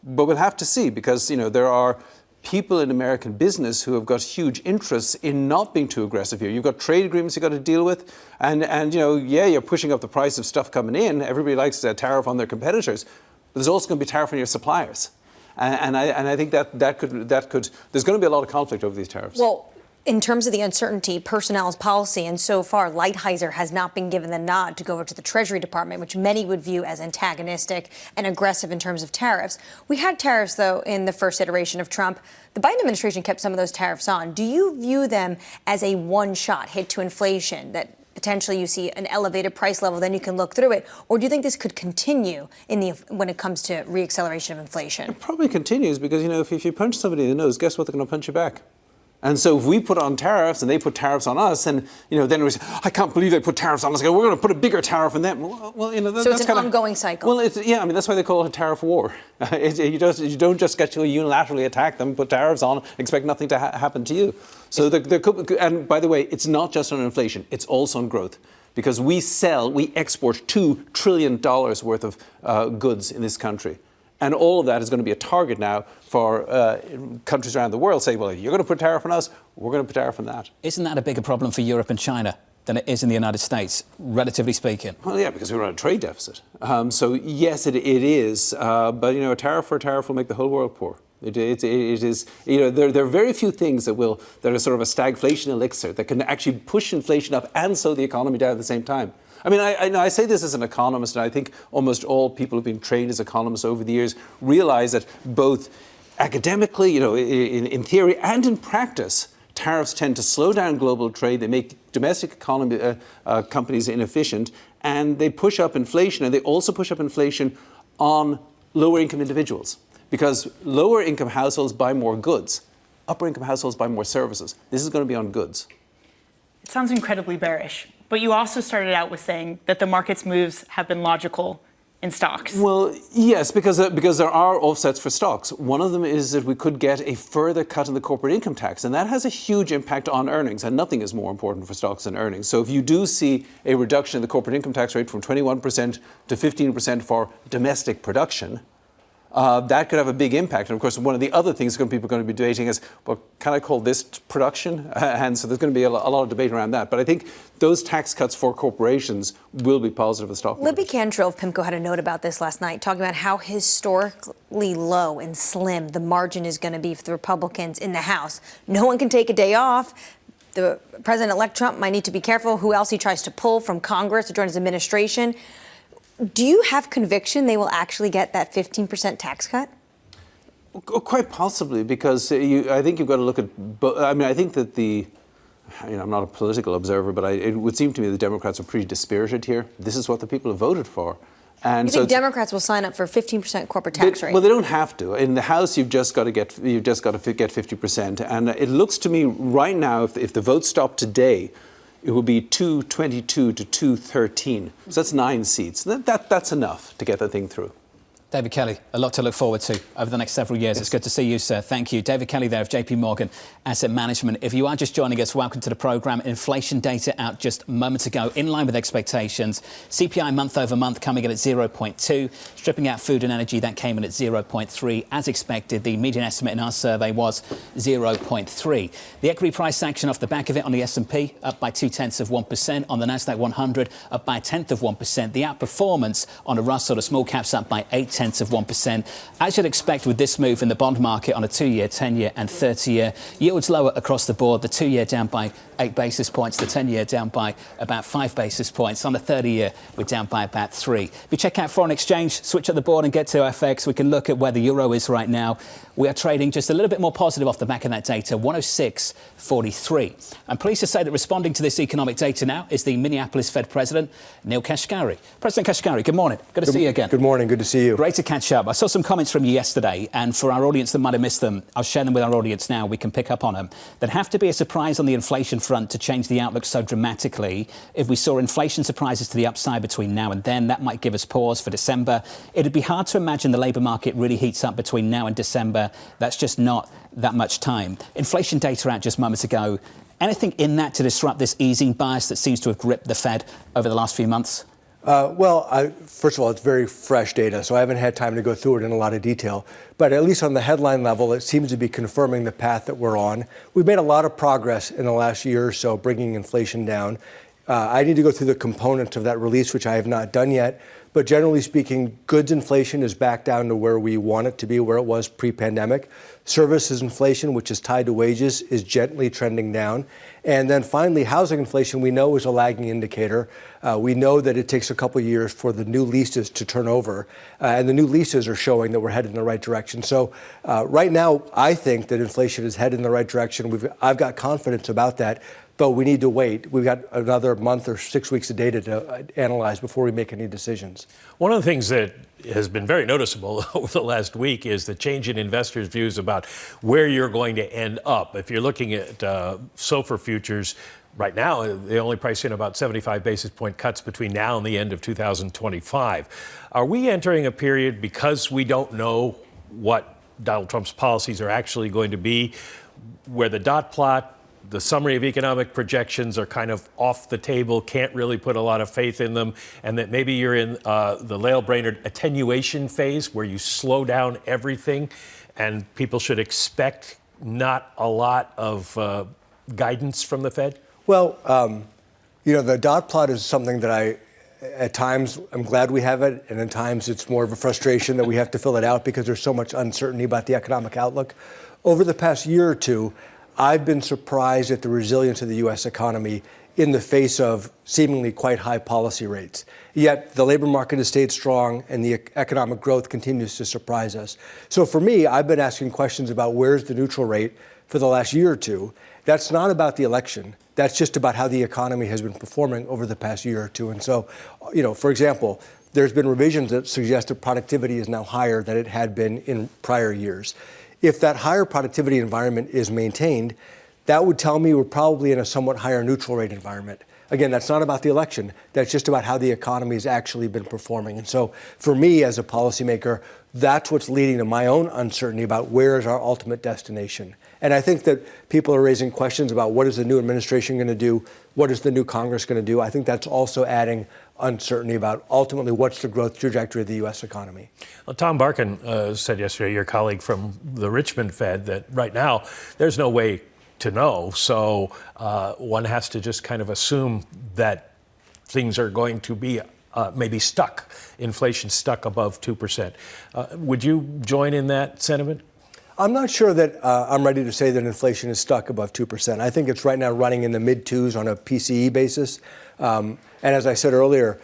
But we'll have to see, because there are people in American business who have got huge interests in not being too aggressive here. You've got trade agreements you've got to deal with, and you're pushing up the price of stuff coming in. Everybody likes a tariff on their competitors, but there's also going to be a tariff on your suppliers. And I think that could there's going to be a lot of conflict over these tariffs. Well, in terms of the uncertainty, personnel's policy, and so far, Lighthizer has not been given the nod to go over to the Treasury Department, which many would view as antagonistic and aggressive in terms of tariffs. We had tariffs, though, in the first iteration of Trump. The Biden administration kept some of those tariffs on. Do you view them as a one-shot hit to inflation, that potentially you see an elevated price level, then you can look through it? Or do you think this could continue when it comes to reacceleration of inflation? It probably continues because, if you punch somebody in the nose, guess what? They're going to punch you back. And so if we put on tariffs and they put tariffs on us, and then we say, I can't believe they put tariffs on us. We're going to put a bigger tariff on them. Well, so it's an ongoing cycle. Well, that's why they call it a tariff war. You don't just get to unilaterally attack them, put tariffs on, expect nothing to happen to you. So there could, and by the way, it's not just on inflation; it's also on growth. Because we export $2 trillion worth of goods in this country. And all of that is going to be a target now for countries around the world saying, well, you're going to put tariff on us, we're going to put tariff on that. Isn't that a bigger problem for Europe and China than it is in the United States, relatively speaking? Well, yeah, because we're on a trade deficit. So, yes, it is. But, a tariff for a tariff will make the whole world poor. It is, there are very few things that are sort of a stagflation elixir that can actually push inflation up and slow the economy down at the same time. I mean, I say this as an economist, and I think almost all people who've been trained as economists over the years realize that both academically, in theory and in practice, tariffs tend to slow down global trade. They make domestic economy companies inefficient, and they push up inflation. And they also push up inflation on lower-income individuals, because lower-income households buy more goods. Upper-income households buy more services. This is going to be on goods. It sounds incredibly bearish. But you also started out with saying that the market's moves have been logical in stocks. Well, yes, because there are offsets for stocks. One of them is that we could get a further cut in the corporate income tax, and that has a huge impact on earnings, and nothing is more important for stocks than earnings. So if you do see a reduction in the corporate income tax rate from 21% to 15% for domestic production, that could have a big impact. And of course, one of the other things people are going to be debating is, well, can I call this production? And so there's going to be a lot of debate around that. But I think those tax cuts for corporations will be positive for the stock market. Libby Cantrell of PIMCO had a note about this last night, talking about how historically low and slim the margin is going to be for the Republicans in the House. No one can take a day off. The President-elect Trump might need to be careful who else he tries to pull from Congress to join his administration. Do you have conviction they will actually get that 15% tax cut? Quite possibly, because I think you've got to look at. I mean, I think that I'm not a political observer, but it would seem to me the Democrats are pretty dispirited here. This is what the people have voted for. And you think Democrats will sign up for 15% corporate tax rate? Well, they don't have to. In the House, you've just got to get 50%. And it looks to me right now, if the vote stopped today, it will be 222 to 213. So that's 9 seats. That's enough to get that thing through. David Kelly, a lot to look forward to over the next several years. Yes. It's good to see you, sir. Thank you. David Kelly there of JP Morgan Asset Management. If you are just joining us, welcome to the programme. Inflation data out just moments ago, in line with expectations. CPI month over month coming in at 0.2. Stripping out food and energy, that came in at 0.3. As expected, the median estimate in our survey was 0.3. The equity price action off the back of it on the S&P, up by 0.2%. On the Nasdaq 100, up by 0.1%. The outperformance on a Russell, the small caps, up by 0.8%. As you'd expect with this move in the bond market on a 2-year, 10-year and 30-year, yields lower across the board. The 2-year down by 8 basis points, the 10-year down by about 5 basis points. On the 30-year, we're down by about 3. If you check out foreign exchange, switch at the board and get to FX, we can look at where the euro is right now. We are trading just a little bit more positive off the back of that data, 106.43. I'm pleased to say that responding to this economic data now is the Minneapolis Fed President, Neel Kashkari. President Kashkari, good morning. Good to see you again. Good morning. Good to see you. Great to catch up. I saw some comments from you yesterday, and for our audience that might have missed them, I'll share them with our audience now. We can pick up on them. There'd have to be a surprise on the inflation front to change the outlook so dramatically. If we saw inflation surprises to the upside between now and then, that might give us pause for December. It'd be hard to imagine the labour market really heats up between now and December. That's just not that much time. Inflation data out just moments ago. Anything in that to disrupt this easing bias that seems to have gripped the Fed over the last few months? First of all, it's very fresh data, so I haven't had time to go through it in a lot of detail. But at least on the headline level, it seems to be confirming the path that we're on. We've made a lot of progress in the last year or so, bringing inflation down. I need to go through the components of that release, which I have not done yet. But generally speaking, goods inflation is back down to where we want it to be, where it was pre-pandemic. Services inflation, which is tied to wages, is gently trending down. And then finally, housing inflation, we know, is a lagging indicator. We know that it takes a couple of years for the new leases to turn over. And the new leases are showing that we're headed in the right direction. So right now, I think that inflation is headed in the right direction. I've got confidence about that. But we need to wait. We've got another month or 6 weeks of data to analyze before we make any decisions. One of the things that has been very noticeable over the last week is the change in investors' views about where you're going to end up. If you're looking at SOFR futures, right now, they only price in about 75 basis point cuts between now and the end of 2025. Are we entering a period, because we don't know what Donald Trump's policies are actually going to be, where the dot plot, the summary of economic projections are kind of off the table, can't really put a lot of faith in them, and that maybe you're in the Lael-Brainerd attenuation phase where you slow down everything and people should expect not a lot of guidance from the Fed? Well, the dot plot is something that at times, I'm glad we have it, and at times it's more of a frustration that we have to fill it out because there's so much uncertainty about the economic outlook. Over the past year or two, I've been surprised at the resilience of the U.S. economy in the face of seemingly quite high policy rates. Yet the labor market has stayed strong and the economic growth continues to surprise us. So for me, I've been asking questions about where's the neutral rate for the last year or two. That's not about the election. That's just about how the economy has been performing over the past year or two. And so, for example, there's been revisions that suggest that productivity is now higher than it had been in prior years. If that higher productivity environment is maintained, that would tell me we're probably in a somewhat higher neutral rate environment. Again, that's not about the election. That's just about how the economy has actually been performing. And so for me as a policymaker, that's what's leading to my own uncertainty about where is our ultimate destination. And I think that people are raising questions about what is the new administration going to do? What is the new Congress going to do? I think that's also adding uncertainty about ultimately what's the growth trajectory of the U.S. economy. Well, Tom Barkin said yesterday, your colleague from the Richmond Fed, that right now there's no way to know. So one has to just kind of assume that things are going to be maybe stuck, inflation stuck above 2%. Would you join in that sentiment? I'm not sure that I'm ready to say that inflation is stuck above 2%. I think it's right now running in the mid-2s on a PCE basis. And as I said earlier,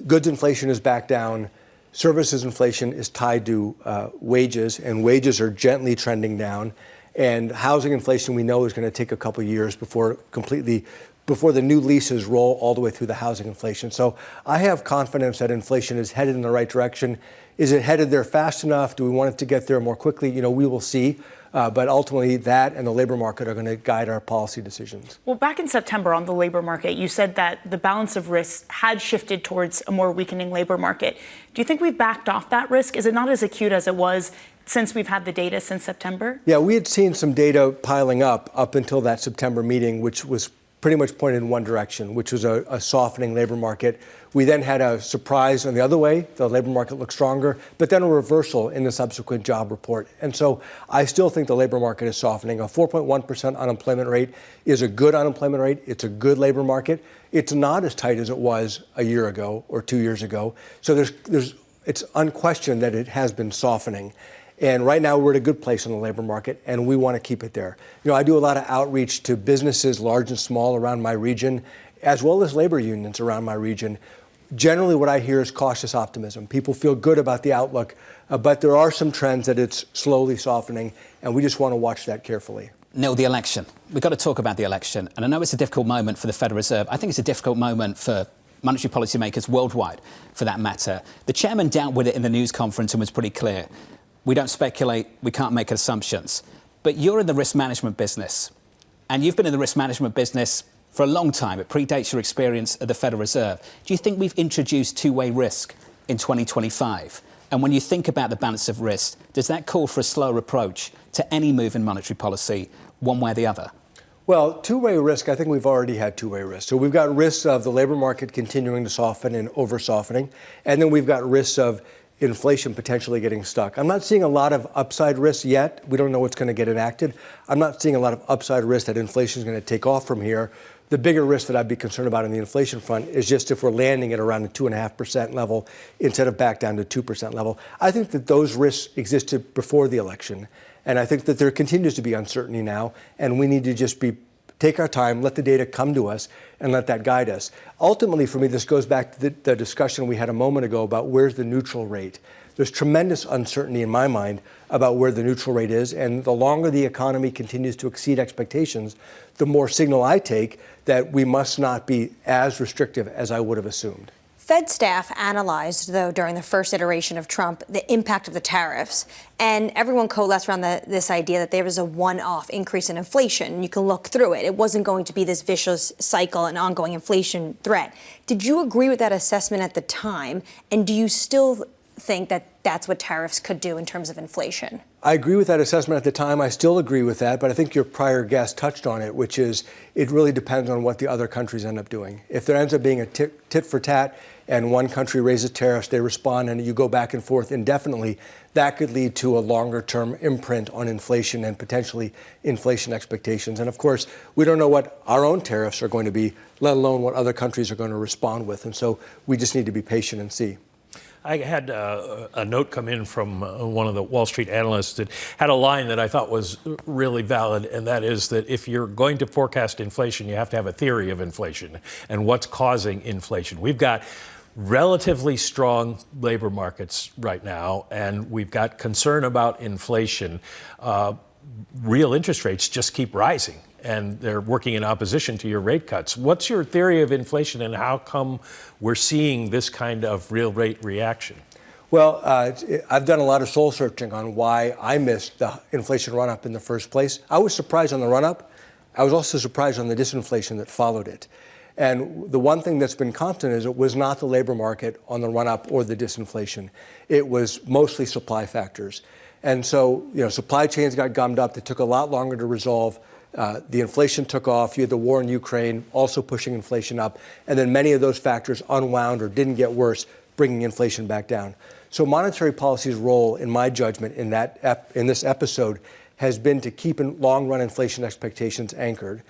goods inflation is back down. Services inflation is tied to wages, and wages are gently trending down. And housing inflation, we know, is going to take a couple of years before the new leases roll all the way through the housing inflation. So I have confidence that inflation is headed in the right direction. Is it headed there fast enough? Do we want it to get there more quickly? We will see. But ultimately, that and the labor market are going to guide our policy decisions. Well, back in September on the labor market, you said that the balance of risks had shifted towards a more weakening labor market. Do you think we've backed off that risk? Is it not as acute as it was since we've had the data since September? Yeah, we had seen some data piling up until that September meeting, which was pretty much pointed in one direction, which was a softening labor market. We then had a surprise on the other way. The labor market looked stronger, but then a reversal in the subsequent job report. And so I still think the labor market is softening. A 4.1% unemployment rate is a good unemployment rate. It's a good labor market. It's not as tight as it was a year ago or 2 years ago. So it's unquestioned that it has been softening. And right now, we're at a good place in the labor market, and we want to keep it there. I do a lot of outreach to businesses, large and small, around my region, as well as labor unions around my region. Generally, what I hear is cautious optimism. People feel good about the outlook, but there are some trends that it's slowly softening, and we just want to watch that carefully. Neel, the election. We've got to talk about the election. And I know it's a difficult moment for the Federal Reserve. I think it's a difficult moment for monetary policymakers worldwide, for that matter. The chairman dealt with it in the news conference and was pretty clear. We don't speculate, we can't make assumptions. But you're in the risk management business, and you've been in the risk management business for a long time. It predates your experience at the Federal Reserve. Do you think we've introduced two-way risk in 2025? And when you think about the balance of risk, does that call for a slower approach to any move in monetary policy, one way or the other? Well, two-way risk, I think we've already had two-way risk. So we've got risks of the labor market continuing to soften and over-softening, and then we've got risks of inflation potentially getting stuck. I'm not seeing a lot of upside risk yet. We don't know what's going to get enacted. I'm not seeing a lot of upside risk that inflation is going to take off from here. The bigger risk that I'd be concerned about on the inflation front is just if we're landing at around the 2.5% level instead of back down to 2% level. I think that those risks existed before the election. And I think that there continues to be uncertainty now. And we need to just take our time, let the data come to us, and let that guide us. Ultimately, for me, this goes back to the discussion we had a moment ago about where's the neutral rate. There's tremendous uncertainty in my mind about where the neutral rate is. And the longer the economy continues to exceed expectations, the more signal I take that we must not be as restrictive as I would have assumed. Fed staff analyzed, though, during the first iteration of Trump, the impact of the tariffs. And everyone coalesced around this idea that there was a one-off increase in inflation. You can look through it. It wasn't going to be this vicious cycle and ongoing inflation threat. Did you agree with that assessment at the time? And do you still think that that's what tariffs could do in terms of inflation? I agree with that assessment at the time. I still agree with that, but I think your prior guest touched on it, which is it really depends on what the other countries end up doing. If there ends up being a tit for tat and one country raises tariffs, they respond, and you go back and forth indefinitely, that could lead to a longer-term imprint on inflation and potentially inflation expectations. And of course, we don't know what our own tariffs are going to be, let alone what other countries are going to respond with. And so we just need to be patient and see. I had a note come in from one of the Wall Street analysts that had a line that I thought was really valid, and that is that if you're going to forecast inflation, you have to have a theory of inflation and what's causing inflation. We've got relatively strong labor markets right now, and we've got concern about inflation. Real interest rates just keep rising, and they're working in opposition to your rate cuts. What's your theory of inflation, and how come we're seeing this kind of real rate reaction? Well, I've done a lot of soul searching on why I missed the inflation run-up in the first place. I was surprised on the run-up. I was also surprised on the disinflation that followed it. And the one thing that's been constant is it was not the labor market on the run-up or the disinflation. It was mostly supply factors. And so, supply chains got gummed up. They took a lot longer to resolve. The inflation took off. You had the war in Ukraine also pushing inflation up. And then many of those factors unwound or didn't get worse, bringing inflation back down. So monetary policy's role, in my judgment, in this episode has been to keep long-run inflation expectations anchored.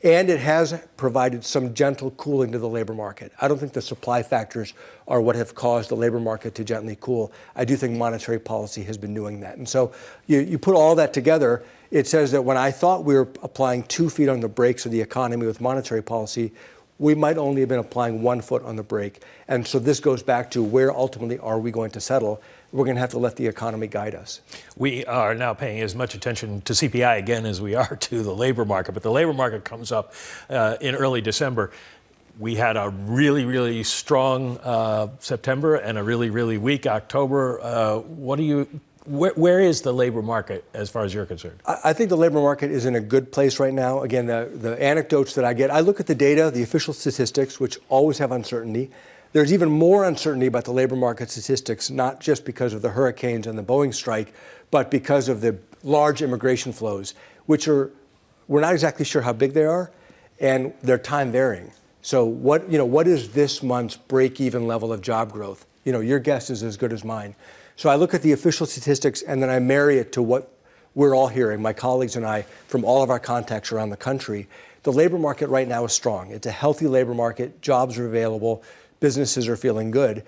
And it has provided some gentle cooling to the labor market. I don't think the supply factors are what have caused the labor market to gently cool. I do think monetary policy has been doing that. And so you put all that together, it says that when I thought we were applying 2 feet on the brakes of the economy with monetary policy, we might only have been applying 1 foot on the brake. And so this goes back to where ultimately are we going to settle? We're going to have to let the economy guide us. We are now paying as much attention to CPI again as we are to the labor market. But the labor market comes up in early December. We had a really, really strong September and a really, really weak October. Where is the labor market as far as you're concerned? I think the labor market is in a good place right now. Again, the anecdotes that I get, I look at the data, the official statistics, which always have uncertainty. There's even more uncertainty about the labor market statistics, not just because of the hurricanes and the Boeing strike, but because of the large immigration flows, which we're not exactly sure how big they are, and they're time varying. So what is this month's break-even level of job growth? Your guess is as good as mine. So I look at the official statistics, and then I marry it to what we're all hearing, my colleagues and I, from all of our contacts around the country. The labor market right now is strong. It's a healthy labor market. Jobs are available. Businesses are feeling good.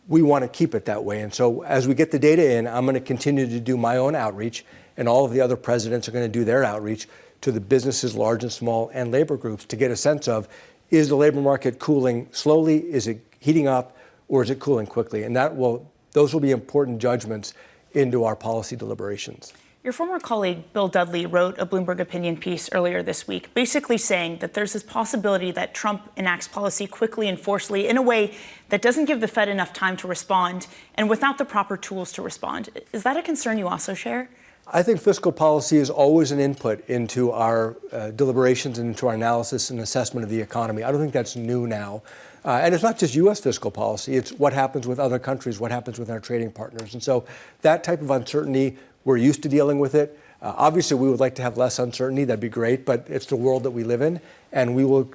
We want to keep it that way. And so as we get the data in, I'm going to continue to do my own outreach, and all of the other presidents are going to do their outreach to the businesses, large and small, and labor groups to get a sense of, is the labor market cooling slowly? Is it heating up? Or is it cooling quickly? And those will be important judgments into our policy deliberations. Your former colleague, Bill Dudley, wrote a Bloomberg opinion piece earlier this week, basically saying that there's this possibility that Trump enacts policy quickly and forcefully in a way that doesn't give the Fed enough time to respond and without the proper tools to respond. Is that a concern you also share? I think fiscal policy is always an input into our deliberations and into our analysis and assessment of the economy. I don't think that's new now. And it's not just U.S. fiscal policy. It's what happens with other countries, what happens with our trading partners. And so that type of uncertainty, we're used to dealing with it. Obviously, we would like to have less uncertainty. That'd be great. But it's the world that we live in. And we will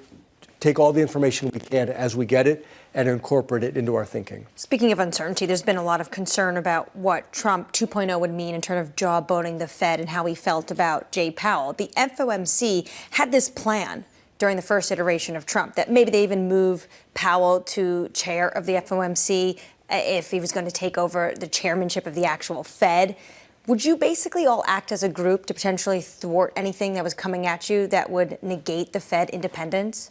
take all the information we can as we get it and incorporate it into our thinking. Speaking of uncertainty, there's been a lot of concern about what Trump 2.0 would mean in terms of jawboning the Fed and how he felt about Jay Powell. The FOMC had this plan during the first iteration of Trump that maybe they even move Powell to chair of the FOMC if he was going to take over the chairmanship of the actual Fed. Would you basically all act as a group to potentially thwart anything that was coming at you that would negate the Fed independence?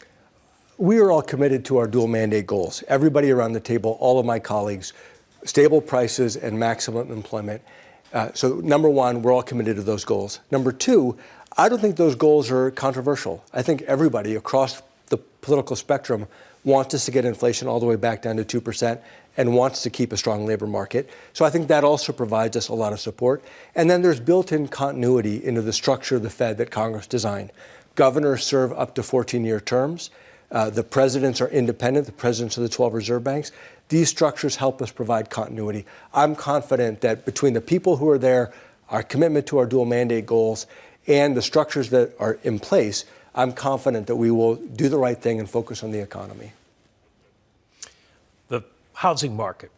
We are all committed to our dual mandate goals. Everybody around the table, all of my colleagues, stable prices and maximum employment. So number one, we're all committed to those goals. Number two, I don't think those goals are controversial. I think everybody across the political spectrum wants us to get inflation all the way back down to 2% and wants to keep a strong labor market. So I think that also provides us a lot of support. And then there's built-in continuity into the structure of the Fed that Congress designed. Governors serve up to 14-year terms. The presidents are independent, the presidents of the 12 reserve banks. These structures help us provide continuity. I'm confident that between the people who are there, our commitment to our dual mandate goals, and the structures that are in place, I'm confident that we will do the right thing and focus on the economy. The housing market,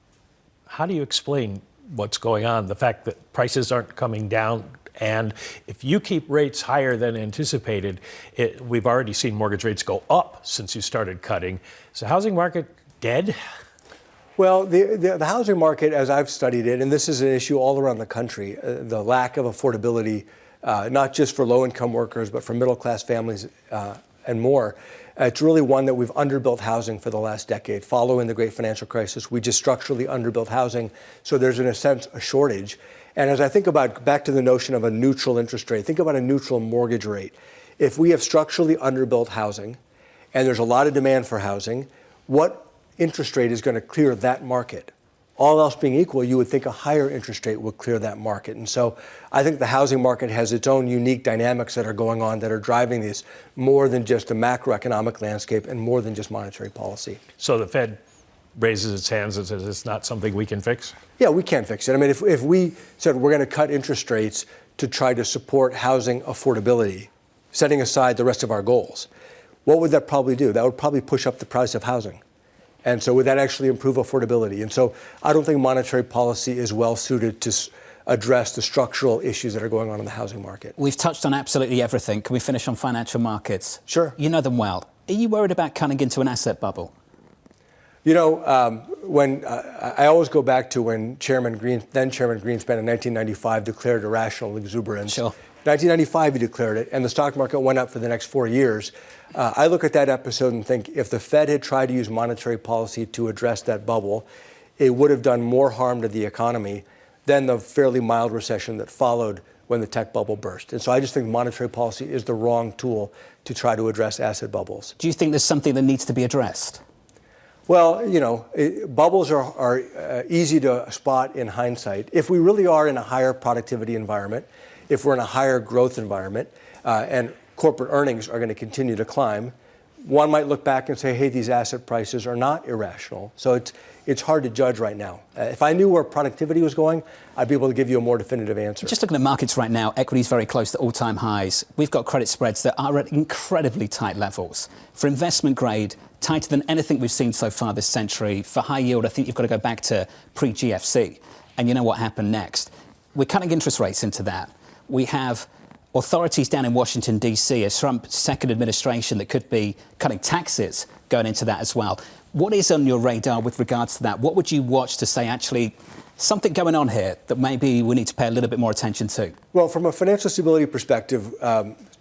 how do you explain what's going on? The fact that prices aren't coming down, and if you keep rates higher than anticipated, we've already seen mortgage rates go up since you started cutting. Is the housing market dead? Well, the housing market, as I've studied it, and this is an issue all around the country, the lack of affordability, not just for low-income workers, but for middle-class families and more. It's really one that we've underbuilt housing for the last decade. Following the great financial crisis, we just structurally underbuilt housing, so there's, in a sense, a shortage. And as I think about back to the notion of a neutral interest rate, think about a neutral mortgage rate. If we have structurally underbuilt housing and there's a lot of demand for housing, what interest rate is going to clear that market? All else being equal, you would think a higher interest rate would clear that market. And so I think the housing market has its own unique dynamics that are going on that are driving this more than just a macroeconomic landscape and more than just monetary policy. So the Fed raises its hands and says it's not something we can fix? Yeah, we can fix it. I mean, if we said we're going to cut interest rates to try to support housing affordability, setting aside the rest of our goals, what would that probably do? That would probably push up the price of housing. And so would that actually improve affordability? And so I don't think monetary policy is well suited to address the structural issues that are going on in the housing market. We've touched on absolutely everything. Can we finish on financial markets? Sure. You know them well. Are you worried about cutting into an asset bubble? You know, when I always go back to when then Chairman Greenspan in 1995 declared irrational exuberance. Sure. 1995 he declared it, and the stock market went up for the next 4 years. I look at that episode and think if the Fed had tried to use monetary policy to address that bubble, it would have done more harm to the economy than the fairly mild recession that followed when the tech bubble burst. And so I just think monetary policy is the wrong tool to try to address asset bubbles. Do you think there's something that needs to be addressed? Well, you know, bubbles are easy to spot in hindsight. If we really are in a higher productivity environment, if we're in a higher growth environment, and corporate earnings are going to continue to climb, one might look back and say, hey, these asset prices are not irrational. So it's hard to judge right now. If I knew where productivity was going, I'd be able to give you a more definitive answer. Just looking at markets right now, equity's very close to all-time highs. We've got credit spreads that are at incredibly tight levels. For investment grade, tighter than anything we've seen so far this century. For high yield, I think you've got to go back to pre-GFC. And you know what happened next. We're cutting interest rates into that. We have authorities down in Washington, D.C., a Trump second administration that could be cutting taxes going into that as well. What is on your radar with regards to that? What would you watch to say, actually, something going on here that maybe we need to pay a little bit more attention to? Well, from a financial stability perspective,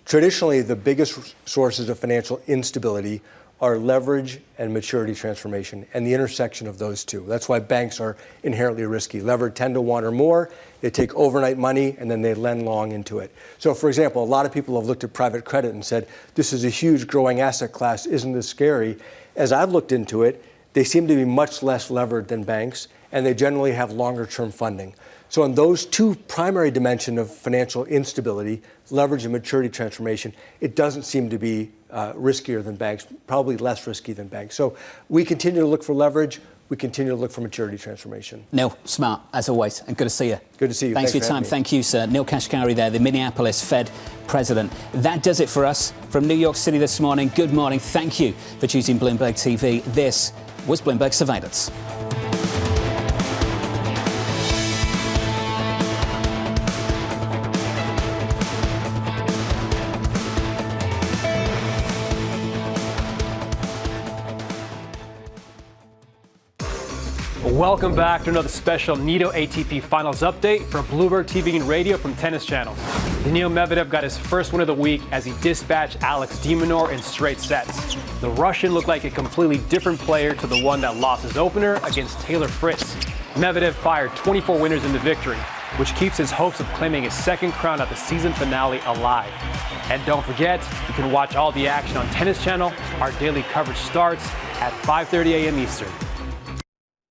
traditionally the biggest sources of financial instability are leverage and maturity transformation and the intersection of those two. That's why banks are inherently risky. Levered 10 to 1 or more, they take overnight money and then they lend long into it. So, for example, a lot of people have looked at private credit and said, this is a huge growing asset class, isn't this scary? As I've looked into it, they seem to be much less levered than banks, and they generally have longer term funding. So in those two primary dimensions of financial instability, leverage and maturity transformation, it doesn't seem to be riskier than banks, probably less risky than banks. So we continue to look for leverage. We continue to look for maturity transformation. Neel, smart, as always, and good to see you. Good to see you. Thanks for your time. Thank you, sir. Neel Kashkari there, the Minneapolis Fed president. That does it for us from New York City this morning. Good morning. Thank you for choosing Bloomberg TV. This was Bloomberg Surveillance. Welcome back to another special NITO ATP Finals update for Bloomberg TV and radio from Tennis Channel. Daniil Medvedev got his first win of the week as he dispatched Alex de Minaur in straight sets. The Russian looked like a completely different player to the one that lost his opener against Taylor Fritz. Medvedev fired 24 winners in the victory, which keeps his hopes of claiming his second crown at the season finale alive. And don't forget, you can watch all the action on Tennis Channel. Our daily coverage starts at 5:30 a.m. Eastern.